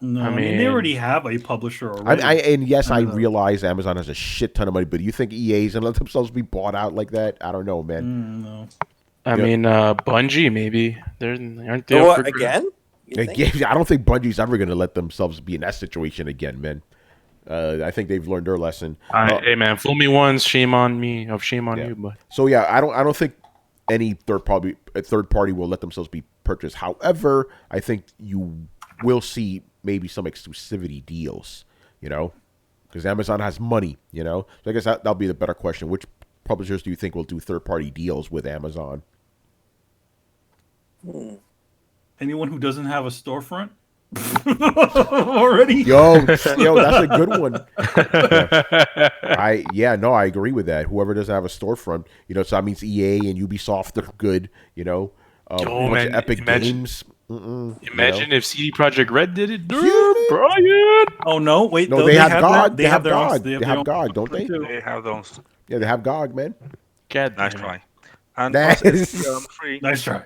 S2: No, I mean they already have a publisher already.
S1: I realize Amazon has a shit ton of money, but do you think EA's gonna let themselves be bought out like that? I don't know, man.
S2: No.
S4: I mean, Bungie maybe. Aren't they
S3: what, again?
S1: I don't think Bungie's ever gonna let themselves be in that situation again, man. I think they've learned their lesson.
S4: Hey man, fool me once, shame on me. Shame on you. But
S1: so yeah, I don't think any third party will let themselves be purchased. However, I think you will see maybe some exclusivity deals, because Amazon has money, So I guess that'll be the better question. Which publishers do you think will do third party deals with Amazon?
S2: Anyone who doesn't have a storefront already.
S1: Yo, that's a good one. I agree with that. Whoever doesn't have a storefront, so that means EA and Ubisoft are good.
S4: Man,
S1: Epic Games.
S4: Imagine if CD Projekt Red did it, Brian.
S2: Oh no, wait.
S1: No, they have GOG. They have GOG. They have GOG, don't they?
S7: They have those.
S1: Yeah, they have GOG, man.
S7: Nice try. And
S1: Nice.
S7: it's free.
S2: Nice try.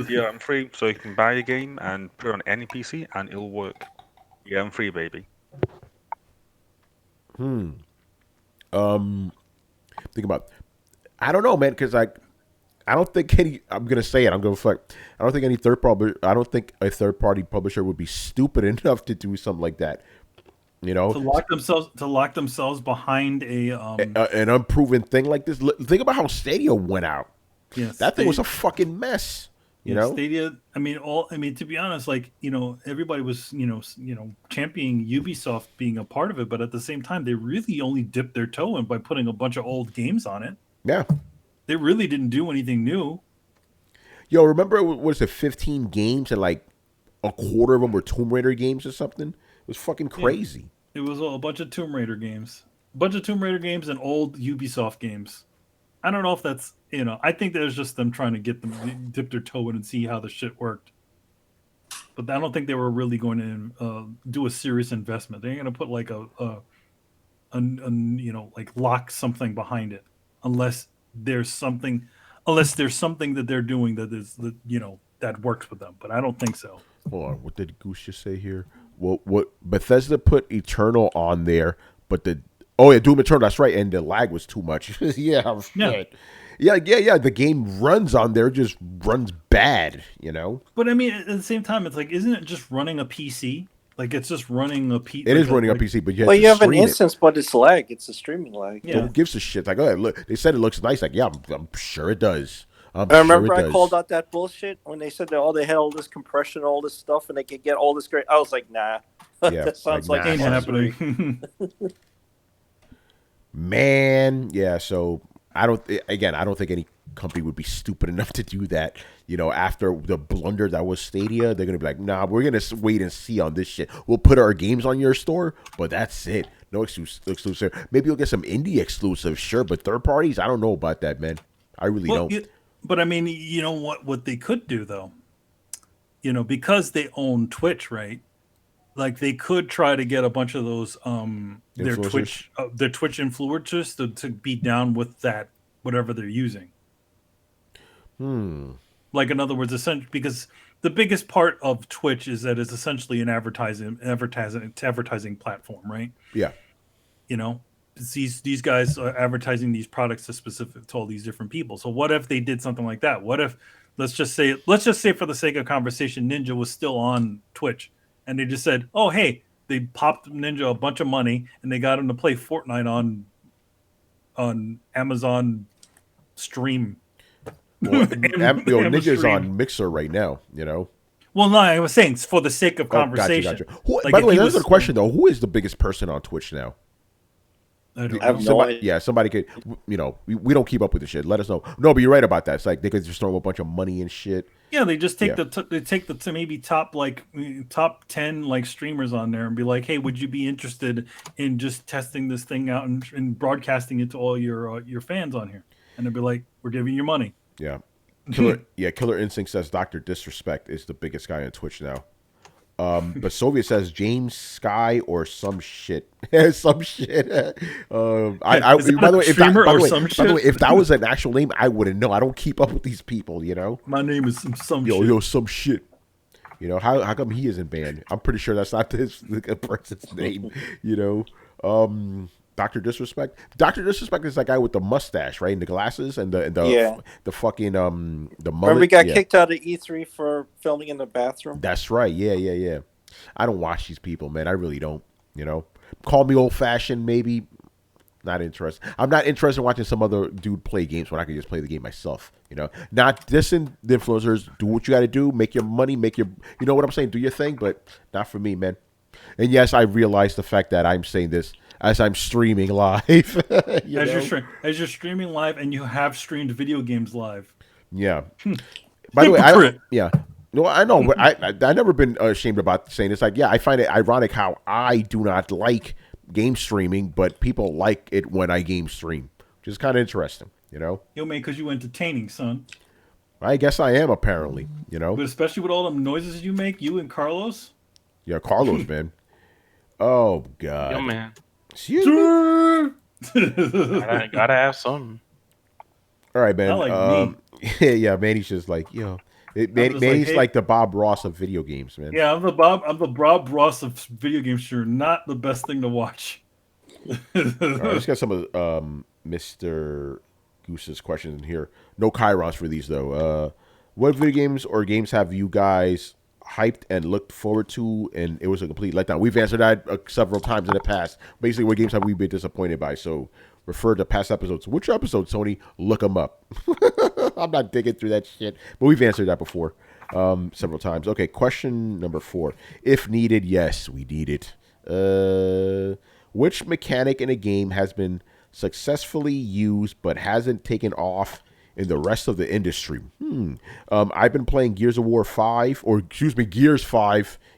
S7: Yeah, I'm free, so you can buy a game and put it on any PC and it'll work. Yeah, I'm free, baby.
S1: Think about. I don't know, man, because I don't think any. I'm gonna say it. I'm gonna fuck. I don't think any I don't think a third party publisher would be stupid enough to do something like that. To
S2: lock themselves behind
S1: an unproven thing like this. Think about how Stadia went out.
S2: Yes,
S1: that thing was a fucking mess.
S2: Stadia. I mean, to be honest, everybody was, championing Ubisoft being a part of it, but at the same time, they really only dipped their toe in by putting a bunch of old games on it.
S1: Yeah,
S2: they really didn't do anything new.
S1: Yo, remember what was it? 15 games and like a quarter of them were Tomb Raider games or something. It was fucking crazy.
S2: Yeah. It was a bunch of Tomb Raider games. And old Ubisoft games. I don't know if that's, I think that was just them trying to get them dip their toe in and see how the shit worked. But I don't think they were really going to do a serious investment. They're going to put like lock something behind it, unless there's something that they're doing that is that works with them. But I don't think so.
S1: Hold on, what did Goose just say here? What Bethesda put Eternal on there, but Doom Eternal, that's right, and the lag was too much. Yeah. The game runs on there, just runs bad,
S2: But I mean, at the same time, it's like, isn't it just running a PC? Like, it's just running a PC.
S1: It is running a PC, but
S3: you have an instance, but it's lag. It's a streaming lag.
S1: Yeah. Who gives a shit? Like, oh, look, they said it looks nice. Like, yeah, I'm sure it does.
S3: I remember I called out that bullshit when they said that they had all this compression, all this stuff, and they could get all this great. I was like, nah.
S1: Yeah,
S3: that sounds like
S2: ain't happening.
S1: Man, yeah. So I don't think any company would be stupid enough to do that. After the blunder that was Stadia, they're gonna be like, nah, we're gonna wait and see on this shit. We'll put our games on your store, but that's it. No exclusive. Maybe you'll get some indie exclusives, sure, but third parties, I don't know about that, man. I really don't.
S2: But I mean, what they could do though, because they own Twitch, right? Like they could try to get a bunch of those their Twitch influencers to be down with that whatever they're using. Like in other words, essentially, because the biggest part of Twitch is that it's essentially an advertising platform, right?
S1: Yeah.
S2: These guys are advertising these products to all these different people. So what if they did something like that? What if let's just say for the sake of conversation, Ninja was still on Twitch and they just said, oh hey, they popped Ninja a bunch of money and they got him to play Fortnite on Amazon Stream.
S1: Well, Ninja's on Mixer right now,
S2: Well, no, I was saying for the sake of conversation.
S1: Gotcha. By the way, another question though: who is the biggest person on Twitch now?
S3: I have no idea.
S1: Yeah, somebody could. We don't keep up with the shit. Let us know. No, but you're right about that. It's like they could just throw a bunch of money and shit.
S2: Yeah, they just take the maybe top 10 streamers on there and be like, hey, would you be interested in just testing this thing out and broadcasting it to all your fans on here? And they'd be like, we're giving you money.
S1: Yeah. Killer Instinct says Dr. Disrespect is the biggest guy on Twitch now. But Soviet says James Sky or some shit. Some shit. By the way, if that was an actual name, I wouldn't know. I don't keep up with these people,
S2: My name is some
S1: shit. Some shit. You know, how come he isn't banned? I'm pretty sure that's not this person's name. You know, Dr. Disrespect. Dr. Disrespect is that guy with the mustache, right, and the glasses and the fucking the mullet.
S3: Remember we got kicked out of E3 for filming in the bathroom?
S1: That's right. Yeah. I don't watch these people, man. I really don't. You know, call me old fashioned, maybe. Not interested. I'm not interested in watching some other dude play games when I can just play the game myself. You know, not dissing the influencers. Do what you got to do. Make your money. You know what I'm saying? Do your thing, but not for me, man. And yes, I realize the fact that I'm saying this as I'm streaming live.
S2: As you're streaming live, and you have streamed video games live.
S1: Yeah. By the way, No, I know, but I've never been ashamed about saying this. Like, yeah, I find it ironic how I do not like game streaming, but people like it when I game stream, which is kind of interesting, you know?
S2: Yo, man, because you entertaining, son.
S1: I guess I am, apparently, you know?
S2: But especially with all them noises you make, you and Carlos.
S1: Yeah, Carlos, man. Oh, God.
S4: Yo, man.
S1: Excuse me?
S4: Gotta have something.
S1: All right, man.
S2: Not like
S1: me. Yeah, man, he's just like, yo. Manny's like the Bob Ross of video games, man.
S2: Yeah, I'm the Bob Ross of video games. Sure, not the best thing to watch.
S1: All right, let's get some of Mr. Goose's questions in here. No Chirons for these though. What video games or games have you guys hyped and looked forward to, and it was a complete letdown? We've answered that several times in the past. Basically, what games have we been disappointed by? So refer to past episodes. Which episode, Sony? Look them up. I'm not digging through that shit, but we've answered that before several times. Okay, question number 4. If needed, yes, we need it. Which mechanic in a game has been successfully used but hasn't taken off in the rest of the industry? I've been playing Gears 5.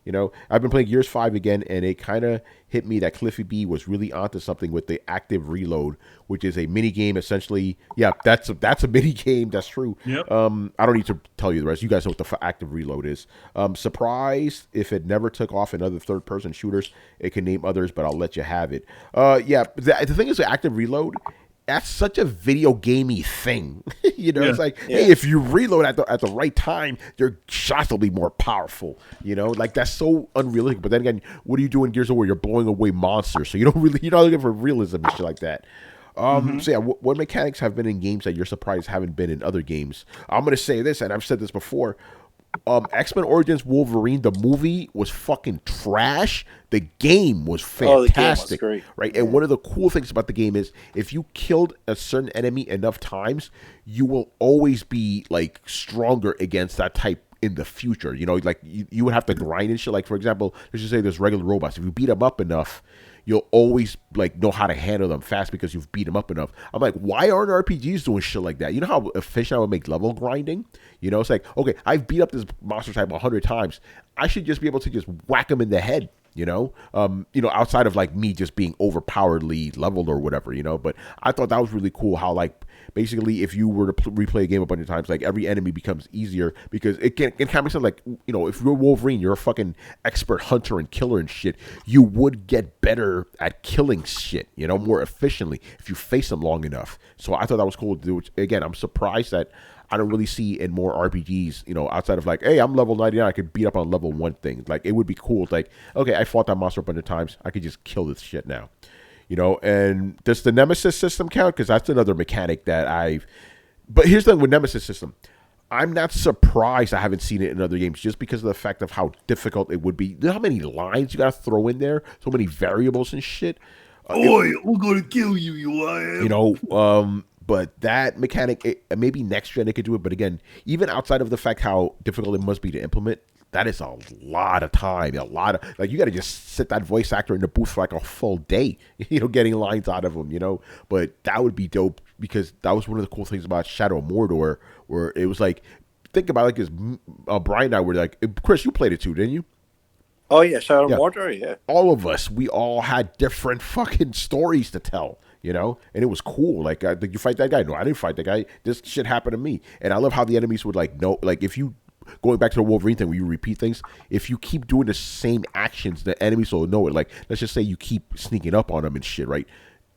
S1: You know, I've been playing Gears 5 again, and it kind of hit me that Cliffy B was really onto something with the active reload, which is a mini game essentially. Yeah, that's a mini game. That's true.
S2: Yep.
S1: I don't need to tell you the rest. You guys know what the active reload is. Surprised if it never took off in other third-person shooters. It can name others, but I'll let you have it. Yeah, the thing is, the active reload, that's such a video gamey thing. You know, it's like, hey, if you reload at the right time, your shots will be more powerful. You know, like that's so unrealistic. But then again, what do you do in Gears of War? You're blowing away monsters, so you're not looking for realism and shit like that. So yeah, what mechanics have been in games that you're surprised haven't been in other games? I'm gonna say this, and I've said this before. X-Men Origins Wolverine, the movie was fucking trash. The game was fantastic,
S3: the game was great.
S1: Right? And one of the cool things about the game is if you killed a certain enemy enough times, you will always be like stronger against that type in the future. You know, like you would have to grind and shit. Like, for example, let's just say there's regular robots. If you beat them up enough, you'll always like know how to handle them fast because you've beat them up enough. I'm like, why aren't RPGs doing shit like that? You know how efficient I would make level grinding? You know, it's like, okay, I've beat up this monster type 100 times. I should just be able to just whack him in the head. You know, outside of like me just being overpoweredly leveled or whatever, you know. But I thought that was really cool how like basically if you were to replay a game a bunch of times, like every enemy becomes easier because it kind of makes sense. Like, you know, if you're Wolverine, you're a fucking expert hunter and killer and shit. You would get better at killing shit, you know, more efficiently if you face them long enough. So I thought that was cool to do. Which, again, I'm surprised that I don't really see in more RPGs, you know, outside of like, hey, I'm level 99, I could beat up on level 1 things. Like, it would be cool. It's like, okay, I fought that monster a bunch of times. I could just kill this shit now. You know, and does the Nemesis system count? Because that's another mechanic that But here's the thing with Nemesis system. I'm not surprised I haven't seen it in other games just because of the fact of how difficult it would be. You know how many lines you got to throw in there? So many variables and shit.
S2: Oi, I'm going to kill you, you I am.
S1: You know, but that mechanic, maybe next gen it could do it. But again, even outside of the fact how difficult it must be to implement, that is a lot of time. Like, you got to just sit that voice actor in the booth for like a full day, you know, getting lines out of him, you know. But that would be dope because that was one of the cool things about Shadow of Mordor, where it was like, think about it, like, because Brian and I were like, Chris, you played it too, didn't you?
S3: Oh, yeah, Shadow of Mordor, yeah.
S1: All of us, we all had different fucking stories to tell. You know, and it was cool. Like, did you fight that guy? No, I didn't fight that guy. This shit happened to me. And I love how the enemies would like know, like if you going back to the Wolverine thing where you repeat things, if you keep doing the same actions, the enemies will know it. Like, let's just say you keep sneaking up on them and shit, right?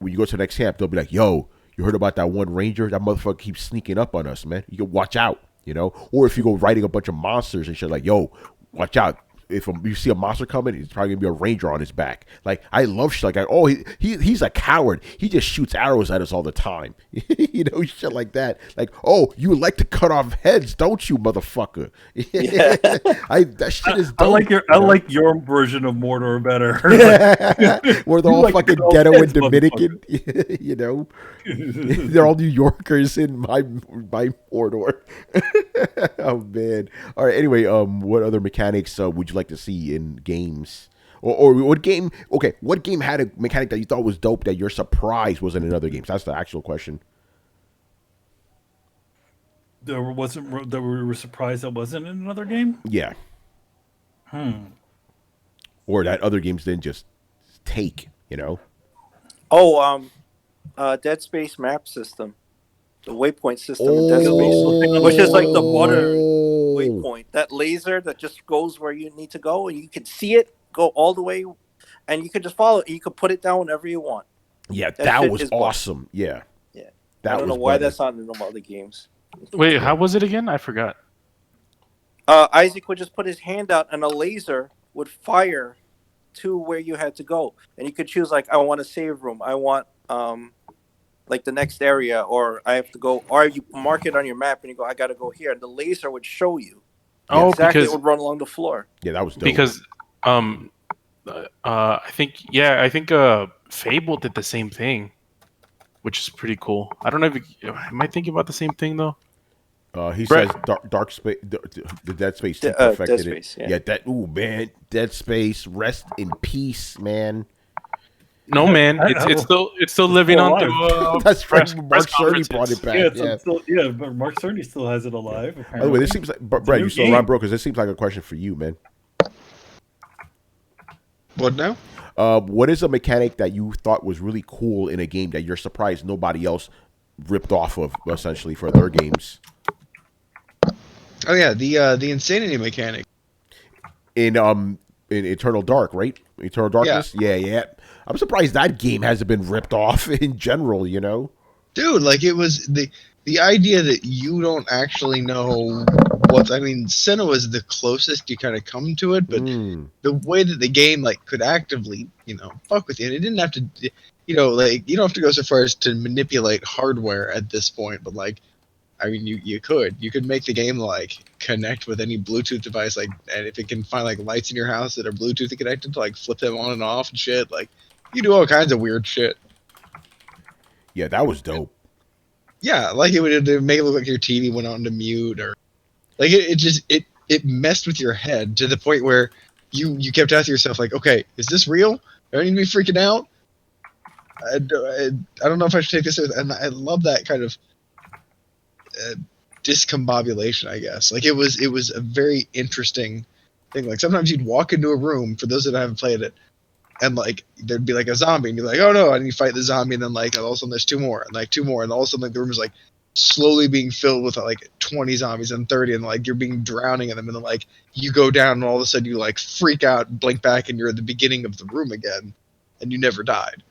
S1: When you go to the next camp, they'll be like, yo, you heard about that one ranger? That motherfucker keeps sneaking up on us, man. You can watch out, you know? Or if you go riding a bunch of monsters and shit, like, yo, watch out. If you see a monster coming, it's probably gonna be a ranger on his back. Like I love shit like, oh, he's a coward. He just shoots arrows at us all the time. Shit like that. Like, oh, you like to cut off heads, don't you, motherfucker?
S3: Yeah.
S1: That shit is dope.
S2: I like your version of Mordor better.
S1: Where they're all fucking ghetto and Dominican. They're all New Yorkers in my Mordor. Oh man. All right. Anyway, what other mechanics would you like to see in games, or what game? Okay, what game had a mechanic that you thought was dope that you're surprised wasn't in other games? That's the actual question.
S2: That we were surprised that wasn't in another game.
S1: Yeah. Or that other games didn't just take.
S3: Oh, Dead Space map system. The waypoint system in Dead Space, which is like the water waypoint. That laser that just goes where you need to go, and you can see it go all the way, and you can just follow it. You can put it down whenever you want.
S1: Yeah, that was awesome. Yeah.
S3: I don't know why that's not in the other games.
S4: Wait, how was it again? I forgot.
S3: Isaac would just put his hand out, and a laser would fire to where you had to go, and you could choose like, I want a save room. I want like the next area, or I have to go, or you mark it on your map and you go, I got to go here, and the laser would show you. Exactly, it would run along the floor.
S1: Yeah, that was dope.
S4: Because I think Fable did the same thing, which is pretty cool. I don't know am I thinking about the same thing though?
S1: He says Dark Space, the Dead Space perfected
S3: Dead Space,
S1: it. Yeah, man, Dead Space, rest in peace, man.
S4: No, man, it's still living on through.
S1: That's right. Mark Cerny brought it back.
S2: But Mark Cerny still has it alive. Apparently.
S1: By the way, this seems like, Brad, you still around, bro? Because this seems like a question for you, man.
S6: What now?
S1: What is a mechanic that you thought was really cool in a game that you're surprised nobody else ripped off of, essentially, for their games?
S6: Oh yeah, the insanity mechanic
S1: in Eternal Dark, right? Eternal Darkness. Yeah. I'm surprised that game hasn't been ripped off in general.
S6: Dude, like it was the idea that you don't actually know what. I mean, Senna was the closest you kind of come to it, but the way that the game like could actively, fuck with you, and it didn't have to, like you don't have to go so far as to manipulate hardware at this point, but like. I mean, you could make the game like connect with any Bluetooth device, like, and if it can find like lights in your house that are Bluetooth connected, to like flip them on and off and shit. Like, you do all kinds of weird shit.
S1: Yeah, that was dope.
S6: Yeah, like it would make it look like your TV went on to mute, or like it messed with your head to the point where you kept asking yourself like, okay, is this real? Do I need to be freaking out? I don't know if I should take this, and I love that kind of. Discombobulation, I guess. Like it was a very interesting thing. Like sometimes you'd walk into a room, for those that haven't played it, and like there'd be like a zombie, and you're like, oh no, and you fight the zombie, and then like all of a sudden there's two more, and all of a sudden like the room is like slowly being filled with like 20 zombies and 30, and like you're being drowning in them, and then like you go down, and all of a sudden you like freak out, blink back, and you're at the beginning of the room again, and you never died.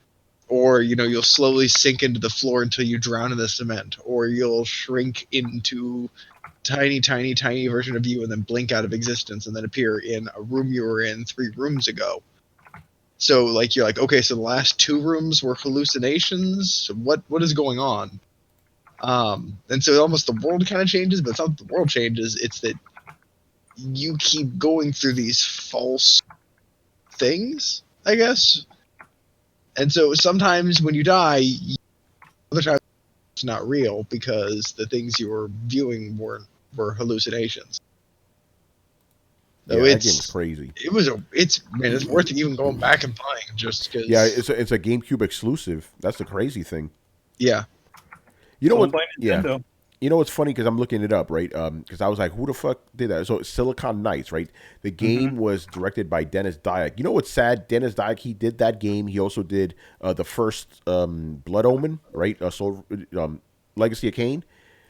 S6: Or, you'll slowly sink into the floor until you drown in the cement. Or you'll shrink into tiny, tiny, tiny version of you and then blink out of existence and then appear in a room you were in 3 rooms ago. So, like, you're like, okay, so the last 2 rooms were hallucinations? What is going on? And so almost the world kind of changes, but it's not that the world changes. It's that you keep going through these false things, I guess. And so sometimes when you die, other times it's not real because the things you were viewing were hallucinations.
S1: So that game was crazy.
S6: It's worth it even going back and playing just because.
S1: Yeah, it's a GameCube exclusive. That's the crazy thing.
S6: Yeah.
S1: You know what? Yeah. You know what's funny, because I'm looking it up, right? Because I was like, who the fuck did that? So Silicon Knights, right? The game was directed by Dennis Dyack. You know what's sad? Dennis Dyack, he did that game. He also did the first Blood Omen, right? Legacy of Kain.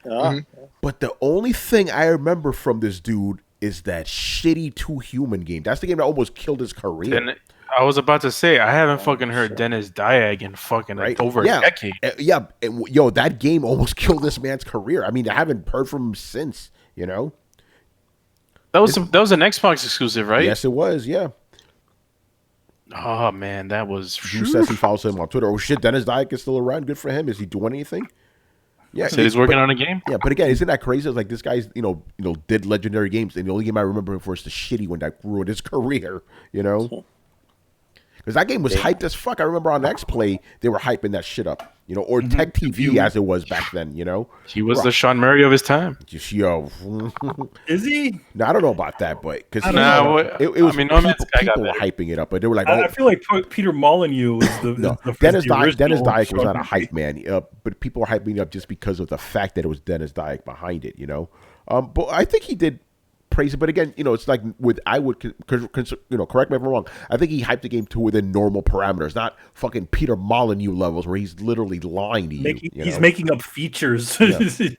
S1: But the only thing I remember from this dude is that shitty 2 Human game. That's the game that almost killed his career.
S4: I was about to say, I haven't fucking heard Dennis Dyack in fucking over a decade.
S1: Yeah, that game almost killed this man's career. I mean, I haven't heard from him since,
S4: That was an Xbox exclusive, right?
S1: Yes, it was. Yeah.
S4: Oh man, that was.
S1: Drew says he follows him on Twitter. Oh shit, Dennis Dyack is still around. Good for him. Is he doing anything? Yeah,
S4: so he's working on a game.
S1: Yeah, but again, isn't that crazy? It's like this guy's, did legendary games, and the only game I remember him for is the shitty one that ruined his career. Because that game was hyped as fuck. I remember on X-Play they were hyping that shit up, or Tech TV as it was back then.
S4: He was the Sean Murray of his time.
S1: Just
S2: Is he?
S1: No, I don't know about that, but because it was people were hyping it up, but they were like,
S2: I feel like Peter Molyneux was the
S1: Dennis Dyack was not a hype man, but people were hyping it up just because of the fact that it was Dennis Dyack behind it. But I think he did praise it, but again, it's like I would, correct me if I'm wrong. I think he hyped the game to within normal parameters, not fucking Peter Molyneux levels where he's literally lying to you.
S2: He's making up features.
S1: Yeah.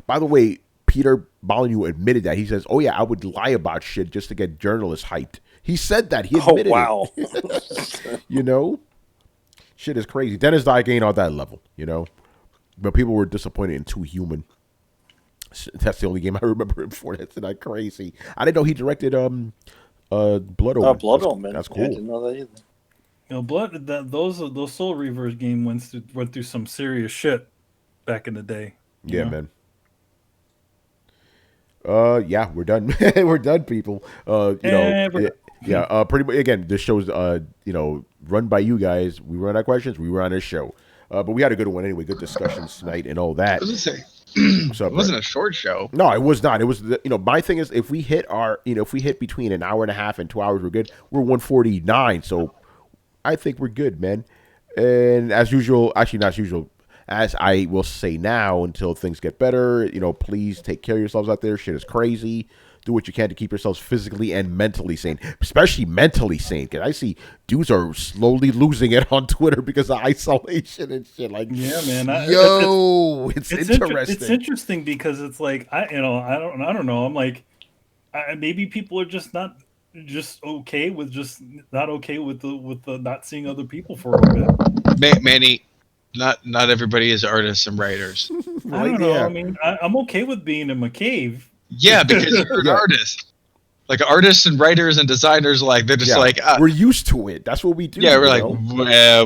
S1: By the way, Peter Molyneux admitted that. He says, "Oh yeah, I would lie about shit just to get journalists hyped." He said that. He admitted it. Shit is crazy. Dennis Dyack ain't on that level, but people were disappointed in Too Human. That's the only game I remember him for. That's not crazy. I didn't know he directed Blood Omen.
S3: Blood Omen.
S1: That's cool.
S3: Yeah, I didn't know that either.
S2: Those Soul Reavers game went through some serious shit back in the day.
S1: Yeah, man. Yeah, we're done. We're done, people. Pretty much. Again, this show's run by you guys. We run our questions. We run our show. But we had a good one anyway. Good discussions tonight and all that.
S6: I was gonna say, it wasn't a short show.
S1: No, it was not. It was, my thing is, if we hit between an hour and a half and 2 hours, we're good. We're 149, so I think we're good, man. And as usual, actually not as usual, as I will say now until things get better, please take care of yourselves out there. Shit is crazy. Do what you can to keep yourselves physically and mentally sane, especially mentally sane. Because I see dudes are slowly losing it on Twitter because of isolation and shit. Like,
S2: yeah, man.
S1: It's interesting.
S2: It's interesting because it's like I don't know. I'm like, maybe people are just not okay with the not seeing other people for a
S6: bit. Manny, not everybody is artists and writers.
S2: I don't know. Yeah. I mean, I'm okay with being in my cave.
S6: Yeah, because you're an artist. Like artists and writers and designers, like they're just like
S1: we're used to it. That's what we do.
S6: Yeah, we're like,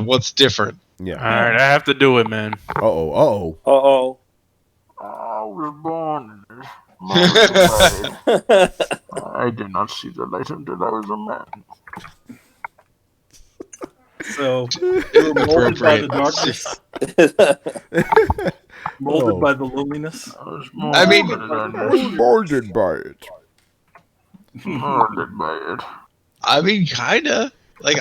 S6: what's different?
S1: Yeah.
S4: All right, I have to do it, man.
S1: Oh,
S7: I was born in this. I did not see the light until I was a man.
S2: So, molded by the darkness. Molded by the loneliness.
S6: I mean,
S1: molded by it.
S7: Molded by it.
S6: I mean, kinda. Like,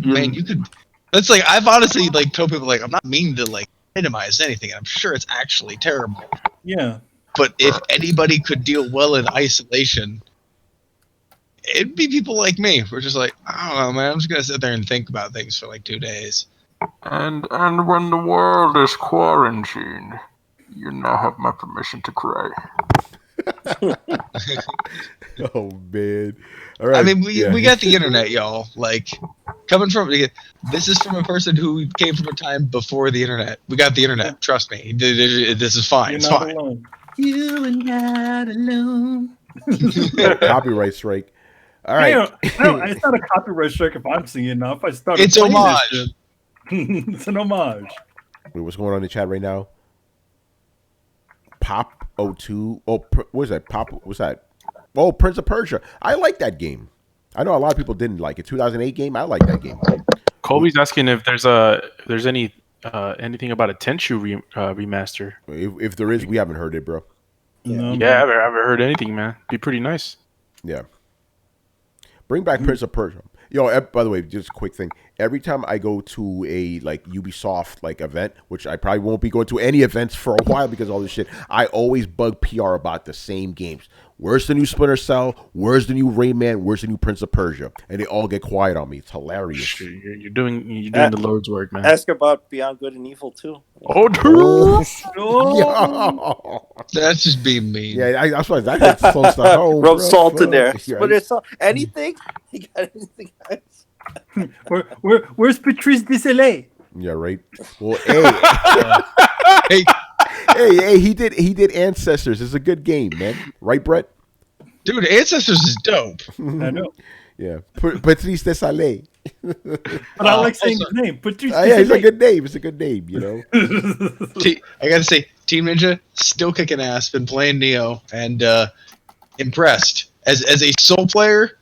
S6: man, you could. It's like I've honestly like told people like I'm not meaning to like minimize anything. I'm sure it's actually terrible.
S2: Yeah.
S6: But if anybody could deal well in isolation, it'd be people like me. We're just like, I don't know, man. I'm just gonna sit there and think about things for like 2 days.
S7: And when the world is quarantined, you now have my permission to cry.
S1: Oh man! All right.
S6: I mean, we got the internet, y'all. Like, coming from this is from a person who came from a time before the internet. We got the internet. Trust me. This is fine. It's fine.
S2: Alone. You are not alone.
S1: Copyright strike. All right.
S2: It's not a copyright strike if I'm singing now. If I start,
S6: it's homage.
S2: It's an homage.
S1: Wait, what's going on in the chat right now? Pop 02. Oh, what is that? Pop. What's that? Oh, Prince of Persia. I like that game. I know a lot of people didn't like it. 2008 game. I like that game.
S4: Colby's asking if there's any anything about a Tenchu remaster.
S1: If there is, we haven't heard it, bro.
S4: Yeah, I haven't heard anything, man. Be pretty nice.
S1: Yeah. Bring back Prince of Persia. Yo, by the way, just a quick thing. Every time I go to a like Ubisoft like event, which I probably won't be going to any events for a while because of all this shit, I always bug PR about the same games. Where's the new Splinter Cell? Where's the new Rayman? Where's the new Prince of Persia? And they all get quiet on me. It's hilarious.
S4: You're doing the Lord's work, man.
S3: Ask about Beyond Good and Evil too.
S4: Oh, dude!
S6: That's just being mean.
S1: Yeah, that's why that hits close to home.
S3: Rub salt in there.
S1: Yeah.
S3: But it's anything. You got anything, guys?
S2: Where's Patrice Desailly?
S1: Yeah, right. Well, hey, he did Ancestors. It's a good game, man. Right, Brett?
S6: Dude, Ancestors is dope.
S2: I know.
S1: Yeah, Patrice Desailly.
S2: But I like saying his name. Patrice Desailly.
S1: Yeah, it's a good name. It's a good name, you know.
S6: I gotta say, Team Ninja still kicking ass. Been playing Neo and impressed as a sole player.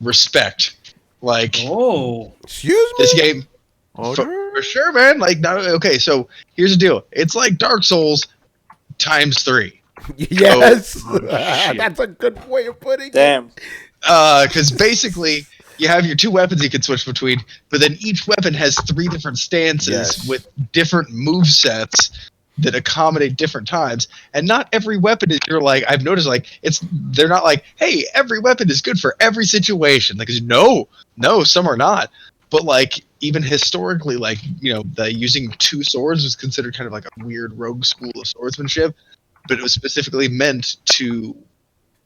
S6: Respect. Like,
S1: excuse me.
S6: This game, for sure, man. Like, no, okay. So here's the deal. It's like Dark Souls times 3.
S1: Yes, so, that's a good way of putting it.
S3: Damn.
S6: Because basically, you have your 2 weapons you can switch between, but then each weapon has 3 different stances with different move sets that accommodate different times. And not every weapon is I've noticed they're not like, hey, every weapon is good for every situation. Like, no, some are not. But like, even historically, like, you know, the using 2 swords was considered kind of like a weird rogue school of swordsmanship, but it was specifically meant to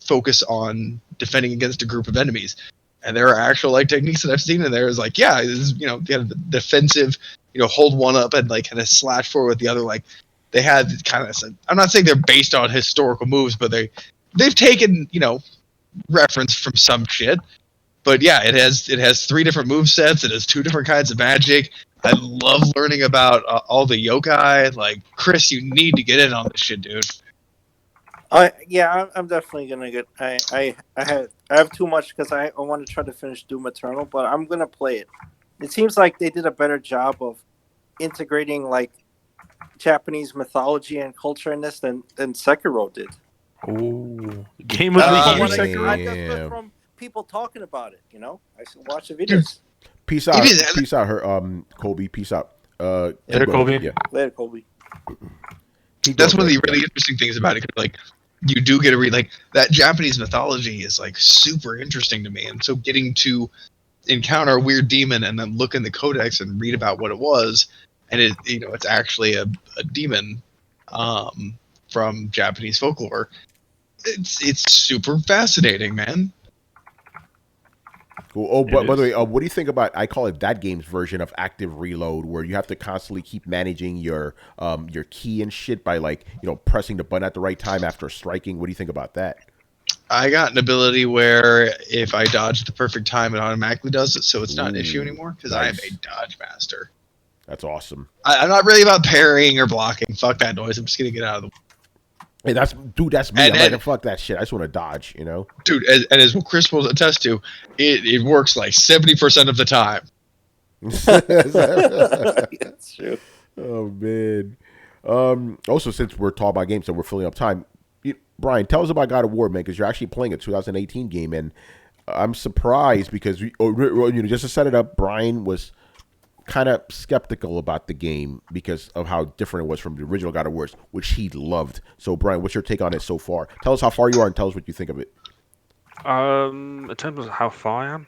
S6: focus on defending against a group of enemies. And there are actual like techniques that I've seen in there is like, yeah, this is, you know, kind of defensive, you know, hold one up and like kind of slash forward with the other. Like, they had kind of, I'm not saying they're based on historical moves, but they've taken, you know, reference from some shit. But yeah, it has 3 different move sets. It has 2 different kinds of magic. I love learning about all the yokai. Like, Chris, you need to get in on this shit, dude.
S3: Yeah, I'm definitely gonna get. I have too much because I want to try to finish Doom Eternal, but I'm gonna play it. It seems like they did a better job of integrating like Japanese mythology and culture in this than Sekiro did.
S4: Oh, game of the year, Sekiro.
S3: I just heard from people talking about it. You know, I should watch the videos.
S1: Peace out, her Colby. Peace out.
S4: Later, Colby.
S1: Yeah.
S3: Later, Colby.
S6: That's one of the really interesting things about it. Like, you do get to read like that Japanese mythology is like super interesting to me, and so getting to encounter a weird demon and then look in the codex and read about what it was, and it, you know, it's actually a demon from Japanese folklore. It's super fascinating, man.
S1: Cool. Oh, but by the way, what do you think about? I call it that game's version of active reload, where you have to constantly keep managing your key and shit by like, you know, pressing the button at the right time after striking. What do you think about that?
S6: I got an ability where if I dodge at the perfect time, it automatically does it, so it's not an issue anymore because I am a dodge master.
S1: That's awesome.
S6: I'm not really about parrying or blocking. Fuck that noise. I'm just gonna get out of the way.
S1: Hey, that's me. I'm like, fuck that shit. I just want to dodge, you know?
S6: Dude, and as Chris will attest to, it works like 70% of the time.
S3: That's true.
S1: Oh, man. Also, since we're talking about games, so we're filling up time, Brian, tell us about God of War, man, because you're actually playing a 2018 game, and I'm surprised because, just to set it up, Brian was kind of skeptical about the game because of how different it was from the original God of War, which he loved. So, Brian, what's your take on it so far? Tell us how far you are and tell us what you think of it.
S7: In terms of how far I am,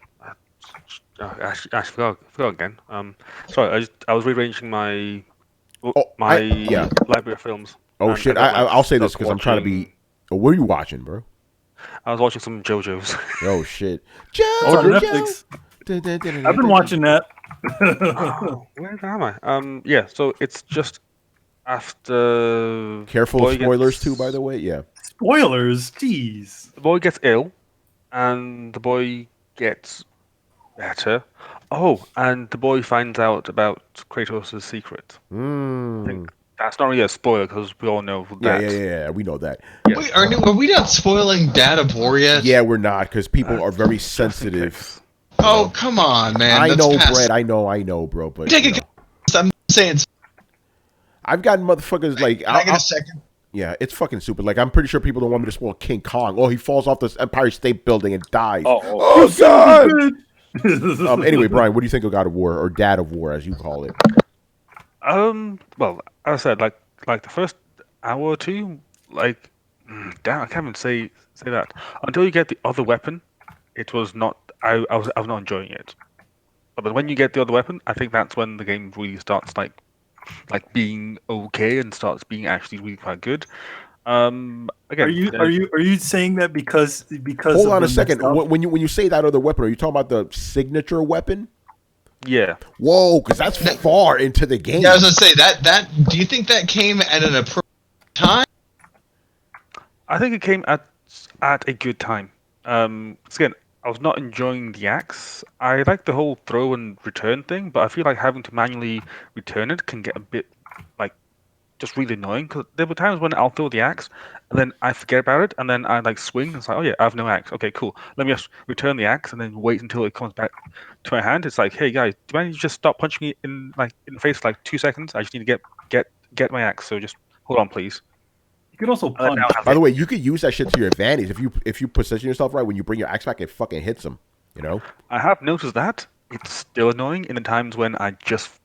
S7: I actually forgot again. Sorry, I was rearranging my library of films.
S1: Oh shit! I'll say this because I'm trying to be. Oh, what are you watching, bro?
S7: I was watching some JoJo's.
S1: Oh shit!
S2: On Netflix. I've been watching that.
S7: Where am I? Yeah. So it's just after.
S1: Careful of spoilers too, by the way. Yeah.
S2: Spoilers, jeez.
S7: The boy gets ill, and the boy gets better. Oh, and the boy finds out about Kratos' secret. I think that's not really a spoiler because we all know that.
S1: Yeah, we know that.
S6: Yeah. Wait, are we not spoiling Dad of War yet?
S1: Yeah, we're not because people are very sensitive.
S6: Oh, come on, man.
S1: I know, Brett. I know, bro. But
S6: I'm saying.
S1: I've gotten motherfuckers like.
S6: Can I get a second?
S1: Yeah, it's fucking stupid. Like, I'm pretty sure people don't want me to spoil King Kong. Oh, he falls off this Empire State Building and dies. Oh God! Anyway, Brian, what do you think of God of War, or Dad of War, as you call it?
S7: Well, as I said, like the first hour or two, like, damn, I can't even say that until you get the other weapon. It was not. I was not enjoying it. But when you get the other weapon, I think that's when the game really starts like being okay and starts being actually really quite good. Again,
S2: are you saying that because
S1: hold on a second. When you say that other weapon, are you talking about the signature weapon?
S7: Yeah.
S1: Whoa, because that's far into the game.
S6: Yeah, I was gonna say that. Do you think that came at an appropriate time?
S7: I think it came at at a good time. Again, I was not enjoying the axe. I like the whole throw and return thing, but I feel like having to manually return it can get a bit like just really annoying. Because there were times when I'll throw the axe and then I forget about it, and then I like swing. And it's like, oh yeah, I have no axe. Okay, cool. Let me just return the axe and then wait until it comes back to my hand. It's like, hey guys, do you mind if you just stop punching me in the face for like 2 seconds? I just need to get my axe. So just hold on, please.
S2: You could also punch.
S1: By the way, you could use that shit to your advantage if you position yourself right. When you bring your axe back, it fucking hits them. You know.
S7: I have noticed that it's still annoying in the times when I just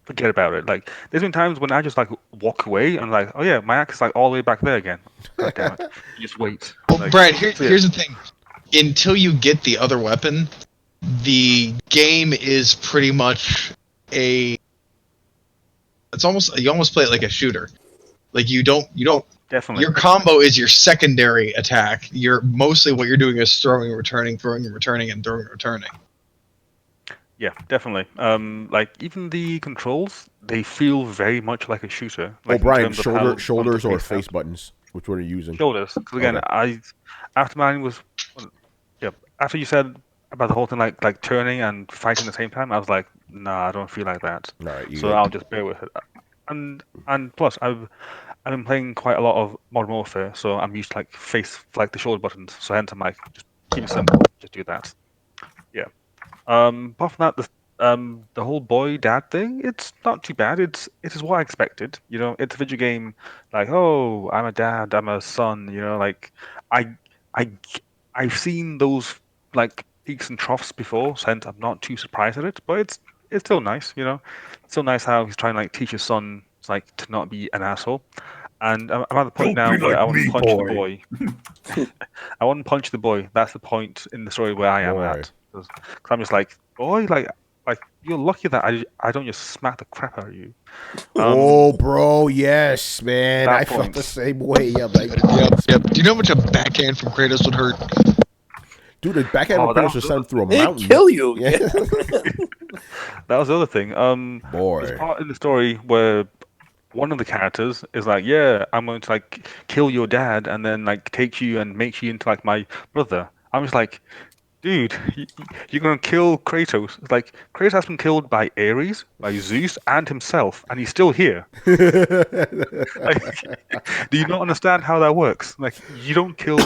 S7: forget about it. Like there's been times when I just like walk away and like, oh yeah, my axe is like all the way back there again. God damn it! You just wait.
S6: Well, Brad, here's the thing. Until you get the other weapon, the game is pretty much it's almost you almost play it like a shooter. Like you don't
S7: definitely.
S6: Your combo is your secondary attack. You're mostly what you're doing is throwing and returning, throwing and returning, and throwing and returning.
S7: Yeah, definitely. Like even the controls, they feel very much like a shooter. Like
S1: Brian, shoulders or face buttons? Which one are you using?
S7: Shoulders. Because again, after you said about the whole thing like turning and fighting at the same time, I was like, nah, I don't feel like that. So I'll just bear with it. And plus, I've been playing quite a lot of Modern Warfare, so I'm used to like the shoulder buttons. So hence I'm like, just keep it simple, just do that. Yeah. Apart from that, the whole boy dad thing, it's not too bad. It is what I expected. You know, it's a video game. Like, oh, I'm a dad, I'm a son. You know, like I I I've seen those like peaks and troughs before, so hence I'm not too surprised at it. But it's still nice. You know, it's still nice how he's trying to like teach his son like to not be an asshole. And I'm at the point now where I want to punch the boy. I want to punch the boy. That's the point in the story where I am at. Because I'm just like, boy, like you're lucky that I don't just smack the crap out of you.
S1: Oh, bro, yes, man. I felt the same way. I'm like,
S6: yep. Do you know how much a backhand from Kratos would hurt?
S1: Dude, the backhand from Kratos would send through a mountain.
S3: It'd kill you.
S1: Yeah.
S7: That was the other thing.
S1: Boy.
S7: There's part in the story where one of the characters is like, yeah, I'm going to like kill your dad and then like take you and make you into like my brother. I'm just like, dude, you're going to kill Kratos. It's like, Kratos has been killed by Ares, by Zeus, and himself, and he's still here. Like, do you not understand how that works? Like, you don't kill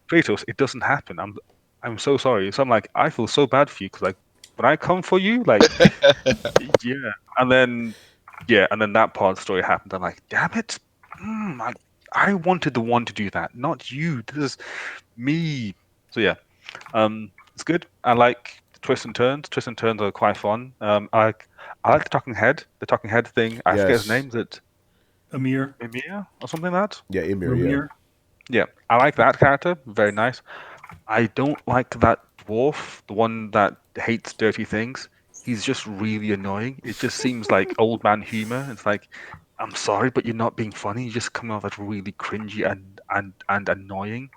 S7: Kratos, it doesn't happen. I'm so sorry. So I'm like, I feel so bad for you, because like, when I come for you, like, yeah. And then that part of the story happened. I'm like, damn it. I wanted the one to do that, not you. This is me. So yeah. It's good. I like the twists and turns. Twists and turns are quite fun. I like the talking head. The talking head thing. I forget his name. Is it
S2: Amir
S7: or something like that?
S1: Yeah, Amir.
S7: Yeah, I like that character. Very nice. I don't like that dwarf, the one that hates dirty things. He's just really annoying. It just seems like old man humor. It's like, I'm sorry, but you're not being funny. You just come off as really cringy and annoying.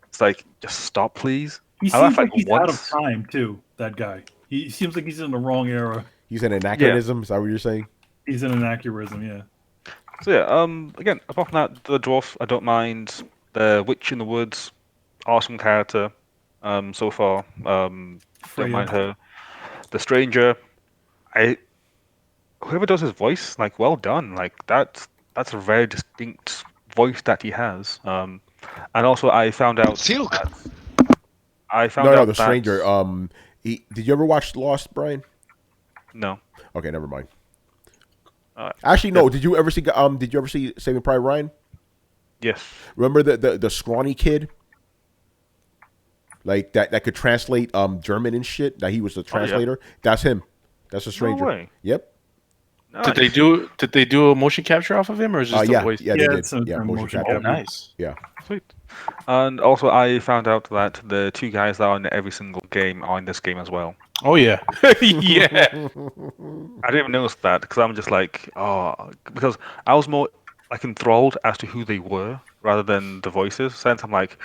S7: It's like, just stop, please.
S2: He seems like he's out of time too. That guy. He seems like he's in the wrong era.
S1: He's an anachronism. Yeah. Is that what you're saying?
S2: He's an anachronism. Yeah.
S7: So yeah. Again, apart from that, the dwarf I don't mind. The witch in the woods, awesome character. So far. Don't mind her. The stranger. Whoever does his voice, like, well done. Like that's a very distinct voice that he has. And also I found out.
S1: No, the stranger. Did you ever watch Lost, Brian?
S7: No.
S1: Okay, never mind. Actually, no. Did you ever see Saving Private Ryan?
S7: Yes.
S1: Remember the scrawny kid, like that could translate German and shit. That he was the translator. Oh, yeah. That's him. That's a stranger.
S7: No way.
S1: Yep.
S4: Nice. Did they do a motion capture off of him, or is it just the voice?
S1: Yeah, they did. Yeah, motion capture.
S4: Oh, nice.
S1: Yeah.
S7: Sweet. And also, I found out that the two guys that are in every single game are in this game as well.
S4: Oh yeah, yeah.
S7: I didn't even notice that because I'm just like, because I was more like enthralled as to who they were rather than the voices. Since I'm like,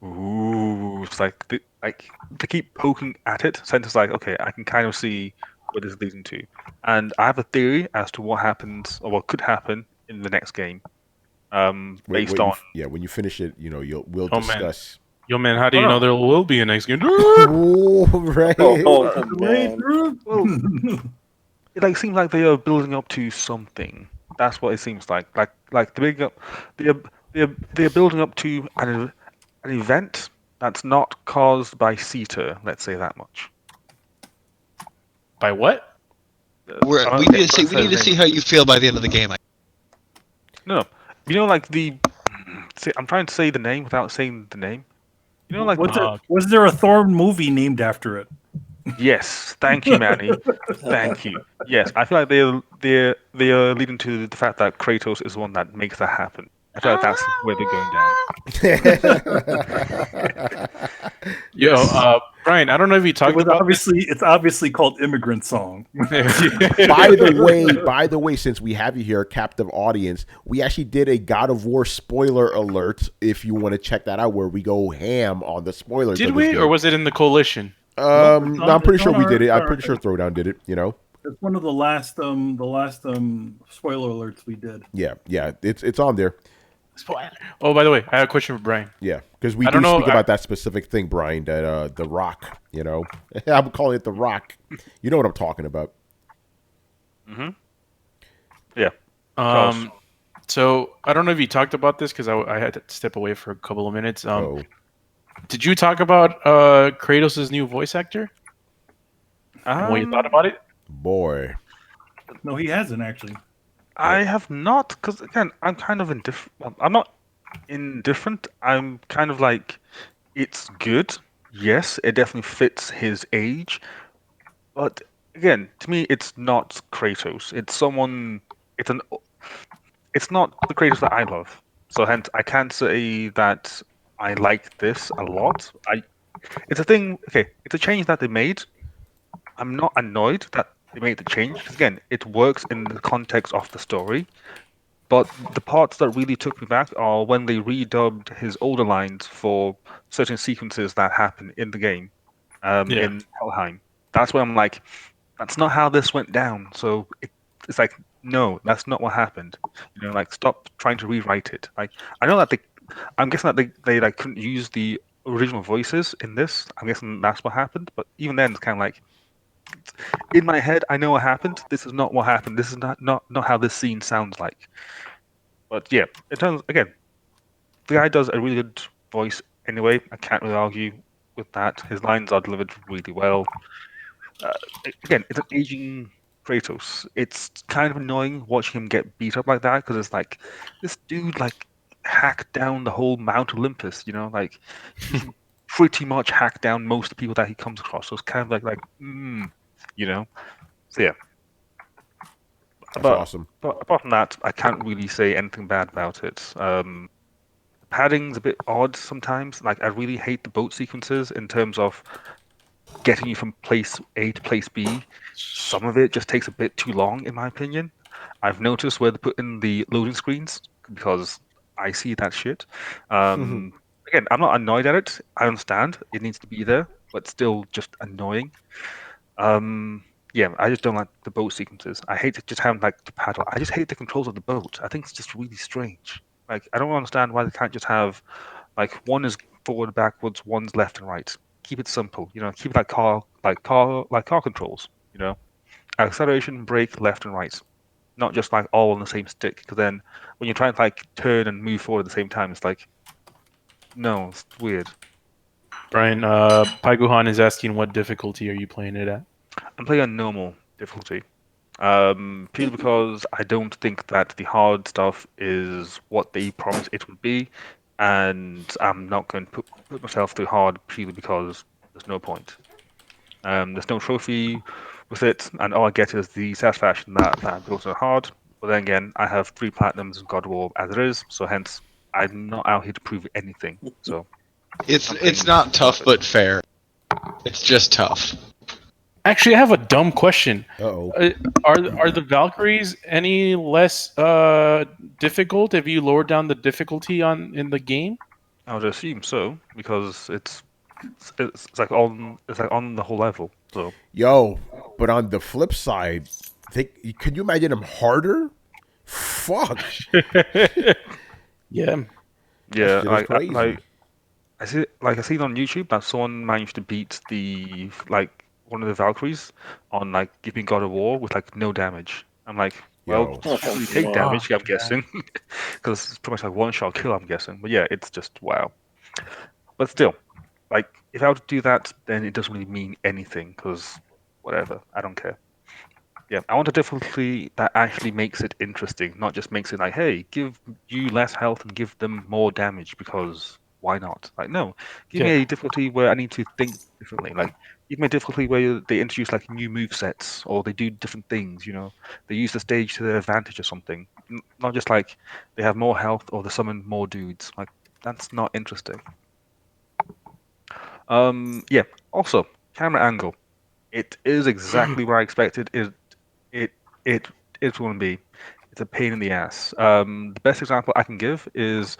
S7: ooh, it's like to keep poking at it. Since it's like, okay, I can kind of see what this is leading to, and I have a theory as to what happens or what could happen in the next game. Based on
S1: when you finish it, we'll discuss.
S4: Man. Yo, man, how do you know there will be a next game?
S1: Oh, right.
S7: Well, it seems like they are building up to something. That's what it seems like. Like they're building up to an event that's not caused by CETA. Let's say that much.
S4: By what?
S6: We need to see how you feel by the end of the game.
S7: No, I'm trying to say the name without saying the name.
S2: Was there a Thor movie named after it?
S7: Yes, thank you, Manny. Thank you. Yes, I feel like they are leading to the fact that Kratos is the one that makes that happen. I feel like that's where they're going down.
S4: Yo, Brian, I don't know if you talked about
S2: it's obviously called Immigrant Song.
S1: By the way, since we have you here, captive audience, we actually did a God of War spoiler alert. If you want to check that out, where we go ham on the spoilers.
S4: Did we, or was it in the Coalition?
S1: No, I'm pretty sure we did it. I'm pretty sure Throwdown did it.
S2: It's one of the last spoiler alerts we did.
S1: Yeah, it's on there.
S4: Oh, by the way, I have a question for Brian.
S1: Yeah, because we do speak about that specific thing, Brian, that The Rock, I'm calling it The Rock. You know what I'm talking about.
S7: Mm-hmm. Yeah.
S4: So, I don't know if you talked about this, because I had to step away for a couple of minutes. Did you talk about Kratos' new voice actor? What you thought about it?
S1: Boy.
S2: No, he hasn't, actually.
S7: I have not, because again, I'm kind of indifferent. I'm not indifferent. I'm kind of like, it's good. Yes, it definitely fits his age. But again, to me, it's not Kratos. It's not the Kratos that I love. So hence, I can't say that I like this a lot. It's a thing. Okay, it's a change that they made. I'm not annoyed that they made the change, because again, it works in the context of the story. But the parts that really took me back are when they redubbed his older lines for certain sequences that happen in the game, in Helheim. That's where I'm like, that's not how this went down. So it's like, no, that's not what happened. Stop trying to rewrite it. I know that I'm guessing that they couldn't use the original voices in this. I'm guessing that's what happened. But even then, it's kind of like, in my head, I know what happened. This is not what happened. This is not how this scene sounds like. But yeah, in terms, again, the guy does a really good voice anyway. I can't really argue with that. His lines are delivered really well. Again, it's an aging Kratos. It's kind of annoying watching him get beat up like that, because it's like, this dude hacked down the whole Mount Olympus. He pretty much hacked down most of the people that he comes across. So it's kind of So yeah.
S1: That's awesome.
S7: But apart from that, I can't really say anything bad about it. Padding's a bit odd sometimes. I really hate the boat sequences in terms of getting you from place A to place B. Some of it just takes a bit too long, in my opinion. I've noticed where they put in the loading screens, because I see that shit. Again, I'm not annoyed at it. I understand it needs to be there, but still just annoying. Yeah, I just don't like the boat sequences. I hate just having to paddle. I just hate the controls of the boat. I think it's just really strange. I don't understand why they can't just have one is forward, backwards, one's left and right. Keep it simple. Keep it like car controls. Acceleration, brake, left and right, not just all on the same stick. Because then when you're trying to turn and move forward at the same time, it's no, it's weird.
S4: Brian, Paiguhan is asking, what difficulty are you playing it at?
S7: I'm playing on normal difficulty. Purely because I don't think that the hard stuff is what they promised it would be, and I'm not going to put myself through hard purely because there's no point. There's no trophy with it, and all I get is the satisfaction that I'm built on hard. But then again, I have 3 platinums in God of War as it is, so hence I'm not out here to prove anything. So
S6: it's not tough but fair. It's just tough.
S4: Actually, I have a dumb question.
S1: Uh-oh.
S4: Are the Valkyries any less difficult if you lower down the difficulty in the game?
S7: I would assume so, because it's on the whole level. So
S1: but on the flip side, could you imagine them harder? Fuck.
S4: Yeah.
S7: Yeah,
S1: shit is crazy.
S7: I seen on YouTube that someone managed to beat the one of the Valkyries on like giving God of War with like no damage. I'm like, well,
S1: Yo.
S7: it doesn't really take damage, I'm guessing, because it's pretty much like one shot kill, I'm guessing. But yeah, it's just wow. But still, like if I were to do that, then it doesn't really mean anything because whatever, I don't care. Yeah, I want a difficulty that actually makes it interesting, not just makes it like, hey, give you less health and give them more damage because why not? Like, no, give me
S4: Yeah.
S7: a difficulty where I need to think differently. Like, give me a difficulty where they introduce like new move sets or they do different things. You know, they use the stage to their advantage or something. Not just like they have more health or they summon more dudes. Like, that's not interesting. Yeah. Also, camera angle. It is exactly what I expected. It it it will be. It's a pain in the ass. The best example I can give is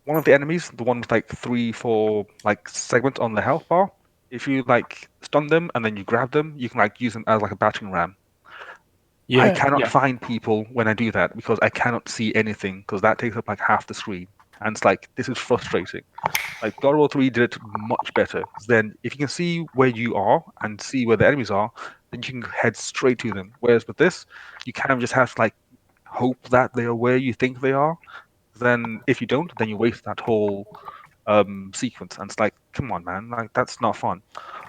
S7: one of the enemies, the one with like 3, 4 like segments on the health bar. If you like stun them and then you grab them, you can like use them as like a battering ram. I
S4: Yeah.
S7: cannot find people when I do that because I cannot see anything because that takes up like half the screen. And it's like this is frustrating. Like God of War 3 did it much better. 'Cause then if you can see where you are and see where the enemies are, then you can head straight to them. Whereas with this, you kind of just have to like hope that they are where you think they are. Then if you don't, then you waste that whole sequence. And it's like, come on, man, like that's not fun.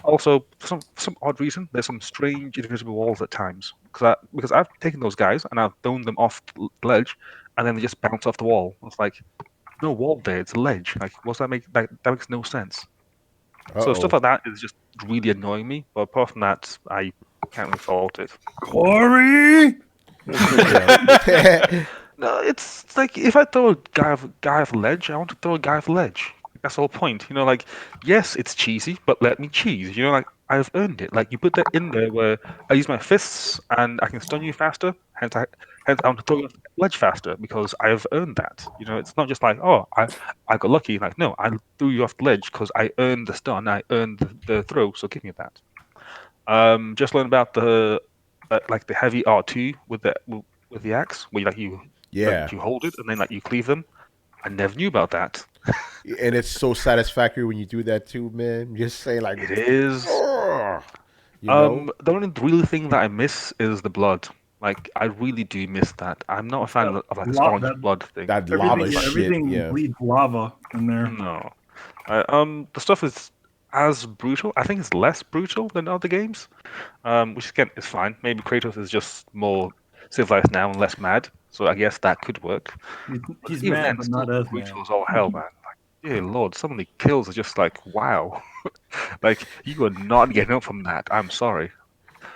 S7: Also, for some odd reason, there's some strange invisible walls at times. Because I've taken those guys and I've thrown them off the ledge, and then they just bounce off the wall. It's like no wall there; it's a ledge. Like, what's that make? That makes no sense. So stuff like that is just really annoying me. But apart from that, I can't really fault it.
S2: Corey.
S7: No, it's like if I throw a guy off a ledge, I want to throw a guy off a ledge. That's the whole point. You know, like yes, it's cheesy, but let me cheese. You know, like I've earned it. Like you put that in there where I use my fists and I can stun you faster. Hence I want to throw you off the ledge faster because I have earned that. You know, it's not just like I got lucky. Like no, I threw you off the ledge because I earned the stun. I earned the throw. So give me that. Just learned about the like the heavy R2 with the axe, where you hold it and then like you cleave them. I never knew about that.
S1: And it's so satisfactory when you do that too, man. Just say like
S7: It is.
S1: you know.
S7: The only real thing that I miss is the blood. Like I really do miss that. I'm not a fan of like this orange blood thing.
S1: That lava shit.
S2: Everything
S1: Yeah.
S2: bleeds lava in there.
S7: No. The stuff is as brutal. I think it's less brutal than other games. Which again is fine. Maybe Kratos is just more civilized now and less mad. So I guess that could work.
S2: He's
S7: Even
S2: mad,
S7: then,
S2: but
S7: still
S2: not as
S7: brutal
S2: mad.
S7: as all hell, man. Like, dear Lord, some of the kills are just like, wow. Like you are not getting up from that. I'm sorry.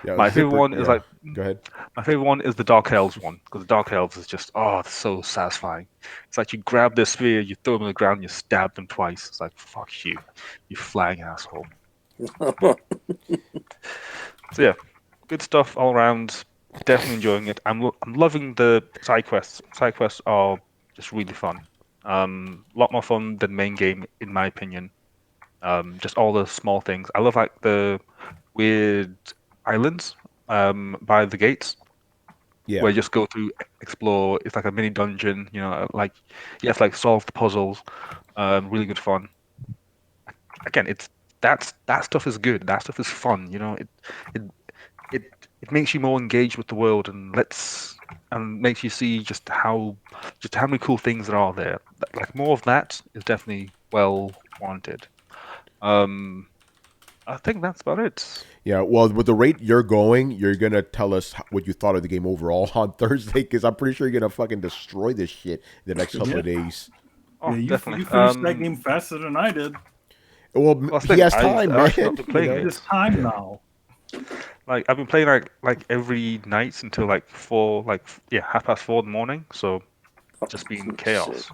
S1: Yeah,
S7: My favorite one is like
S1: Go ahead.
S7: my favorite one is the Dark Elves one because the Dark Elves is just it's so satisfying. It's like you grab their spear, you throw them on the ground, and you stab them twice. It's like fuck you, you flying asshole. So yeah, good stuff all around. Definitely enjoying it. I'm loving the side quests. Side quests are just really fun. A lot more fun than main game in my opinion. Just all the small things. I love like the weird islands by the gates
S1: Yeah.
S7: where you just go through, explore. It's like a mini dungeon. You know, like you have to like solve the puzzles. Really good fun. Again, that stuff is good. That stuff is fun. You know, it it it makes you more engaged with the world and makes you see just how many cool things there are there. Like more of that is definitely well wanted. Um, I think that's about it.
S1: Yeah, well, with the rate you're going, you're gonna tell us what you thought of the game overall on Thursday, because I'm pretty sure you're gonna fucking destroy this shit the next couple of days.
S7: Oh,
S2: Yeah,
S7: definitely.
S2: you finished that game faster than I did.
S1: Well, he has time,
S7: I've actually
S1: man.
S7: not been playing
S2: It's time now.
S7: Like I've been playing like every night until like 4:30 in the morning. So just been chaos.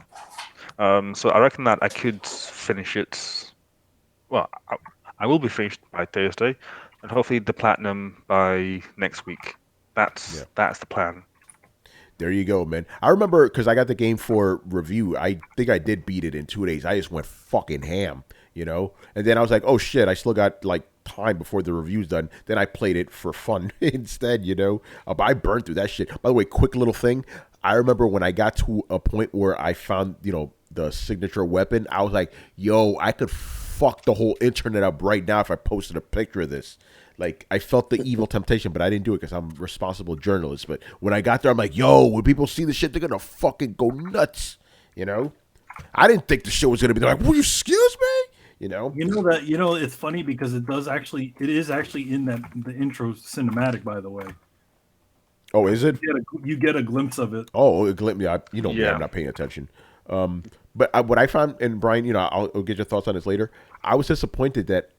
S7: So I reckon that I could finish it. Well, I will be finished by Thursday, and hopefully the platinum by next week. That's the plan.
S1: There you go, man. I remember because I got the game for review. I think I did beat it in 2 days. I just went fucking ham, you know? And then I was like, oh shit, I still got like time before the review's done. Then I played it for fun instead, you know? But I burned through that shit. By the way, quick little thing. I remember when I got to a point where I found, the signature weapon, I was like, yo, I could fuck the whole internet up right now if I posted a picture of this. Like, I felt the evil temptation, but I didn't do it because I'm a responsible journalist. But when I got there, I'm like, yo, when people see this shit, they're going to fucking go nuts, I didn't think the show was going to be like, well, excuse me?
S2: It's funny because it is actually in the intro cinematic, by the way.
S1: Oh, is it?
S2: You get a glimpse of it.
S1: Oh, a glimpse. Yeah, me, I'm not paying attention. But what I found, and Brian, I'll get your thoughts on this later. I was disappointed that,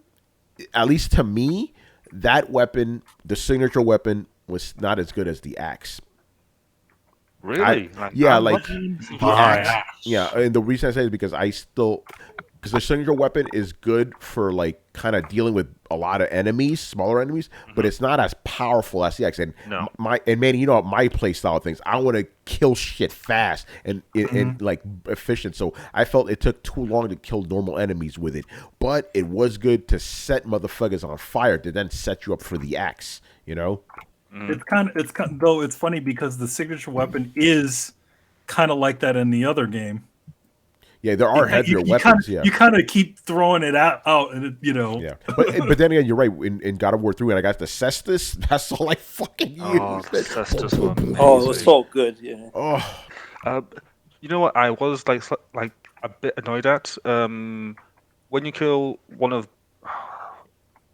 S1: at least to me, that weapon, the signature weapon, was not as good as the axe.
S7: Really?
S1: Yeah, and the reason I say it is because because the signature weapon is good for like kind of dealing with a lot of enemies, smaller enemies, but it's not as powerful as the axe. And Manny, my play style of things, I want to kill shit fast and like efficient. So I felt it took too long to kill normal enemies with it, but it was good to set motherfuckers on fire to then set you up for the axe.
S2: It's funny because the signature weapon is kind of like that in the other game.
S1: Yeah, there are heavier weapons.
S2: You kind of keep throwing it out, and
S1: Yeah, but then again, you're right. In God of War 3, when I got the Cestus, that's all I fucking used.
S7: Oh, the Cestus one.
S3: Oh, it was so good. Yeah.
S1: Oh,
S7: you know what? I was like a bit annoyed at when you kill one of.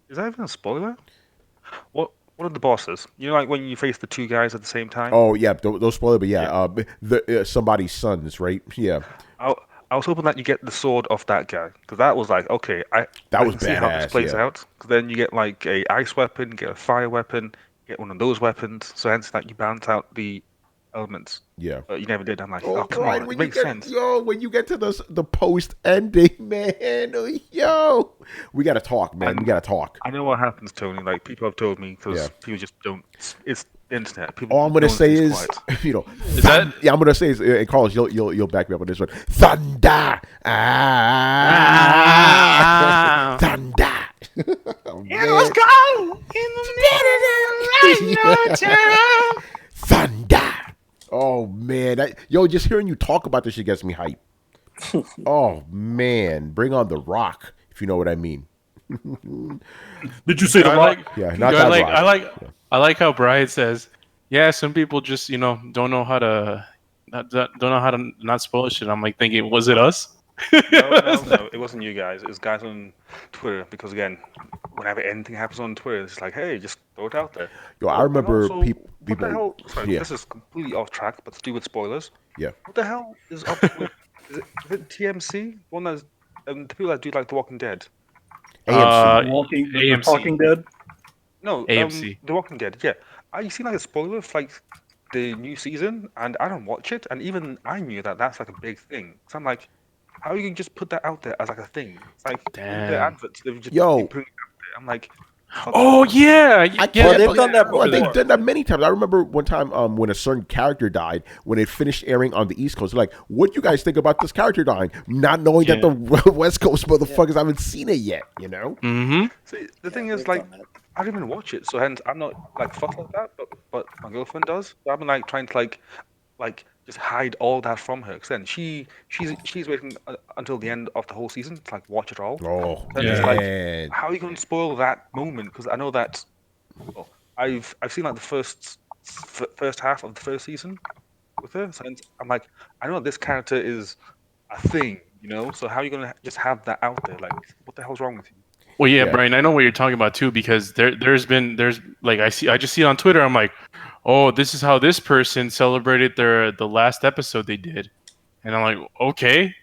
S7: Is that even a spoiler? What? One of the bosses. Like when you face the two guys at the same time.
S1: Oh yeah, those spoiler, but yeah. Somebody's sons, right? Yeah.
S7: I was hoping that you get the sword off that guy because that was like okay.
S1: That was
S7: can see how this plays out. Because then you get like a ice weapon, get a fire weapon, get one of those weapons. So hence that you balance out the elements.
S1: Yeah.
S7: But you never did. I'm like, come on, it makes sense.
S1: Yo, when you get to the post ending, man, yo, we gotta talk, man. We gotta talk.
S7: I know what happens, Tony. Like people have told me because people just don't. It's the internet. People
S1: all I'm gonna say is,
S4: is that?
S1: Yeah, I'm gonna say is, and Carlos, you'll back me up on this one. Thunder, thunder.
S6: Let's go in the middle.
S1: Thunder. Oh man, just hearing you talk about this shit gets me hype. Oh man, bring on the Rock, if you know what I mean.
S2: Did you say the Rock?
S1: Yeah, not that Rock.
S4: I like how Brian says, yeah, some people just don't know how to not spoil shit. I'm like thinking, was it us?
S7: No, it wasn't you guys. It was guys on Twitter because again, whenever anything happens on Twitter, it's like, hey, just throw it out there.
S1: Yo, I remember people.
S7: What the hell? Sorry, this is completely off track, but to do with spoilers.
S1: Yeah.
S7: What the hell is up with? Is it TMC? One that's the people that do like The Walking Dead.
S1: AMC.
S2: The Talking Dead.
S7: No,
S4: AMC.
S7: The Walking Dead. Yeah, you seen like a spoiler for like the new season, and I don't watch it, and even I knew that that's like a big thing. So I'm like, how are you gonna just put that out there as like a thing? It's like the adverts. They've just been putting it out there. I'm like.
S4: Oh yeah,
S3: they've done that before.
S1: They've done that many times. I remember one time when a certain character died, when it finished airing on the East Coast, they're like, what do you guys think about this character dying? Not knowing that the West Coast motherfuckers haven't seen it yet,
S4: Mm-hmm.
S7: See, the thing is, like, I didn't even watch it, so hence I'm not like fucked like that, but my girlfriend does. So I've been like trying to like just hide all that from her. Because then she's waiting until the end of the whole season to like watch it all.
S1: Oh,
S7: and it's like, how are you going to spoil that moment? Because I know that I've seen like the first half of the first season with her. So I'm like, I know this character is a thing, So how are you going to just have that out there? Like, what the hell's wrong with you?
S4: Well, yeah, Brian, I know what you're talking about too, because there's like I just see it on Twitter. I'm like, oh, this is how this person celebrated the last episode they did, and I'm like, okay,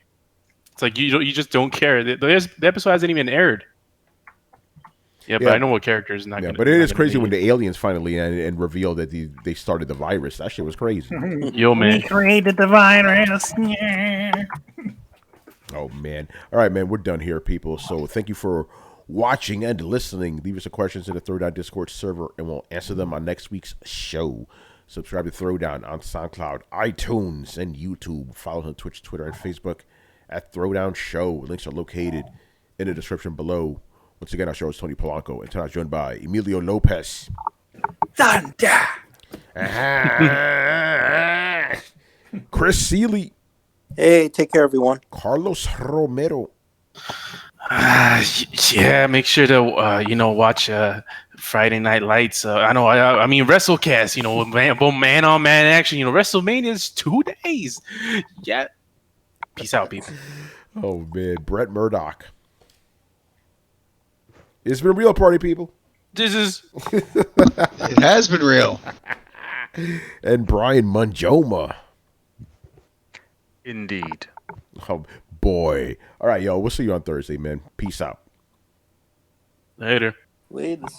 S4: it's like you just don't care. The episode hasn't even aired. Yeah, but I know what characters not.
S1: Yeah, but it is crazy when the aliens finally and revealed that they started the virus. That shit was crazy.
S4: Yo, man,
S2: we created the virus. Yeah.
S1: Oh man! All right, man, we're done here, people. So thank you for watching and listening. Leave us some questions in the Throwdown Discord server, and we'll answer them on next week's show. Subscribe to Throwdown on SoundCloud, iTunes, and YouTube. Follow us on Twitch, Twitter, and Facebook at Throwdown Show. Links are located in the description below. Once again, our show is Tony Polanco, and tonight joined by Emilio Lopez.
S2: Thunder!
S1: Chris Seeley.
S3: Hey, take care, everyone.
S1: Carlos Romero.
S4: Yeah, make sure to watch Friday Night Lights. I mean WrestleCast. Man on man action. WrestleMania is 2 days. Yeah. Peace out, people.
S1: Oh man, Brett Murdoch. It's been real, party people.
S6: It has been real.
S1: And Brian Manjoma.
S7: Indeed.
S1: Oh boy. All right, yo, we'll see you on Thursday, man. Peace out.
S4: Later.
S3: Latest.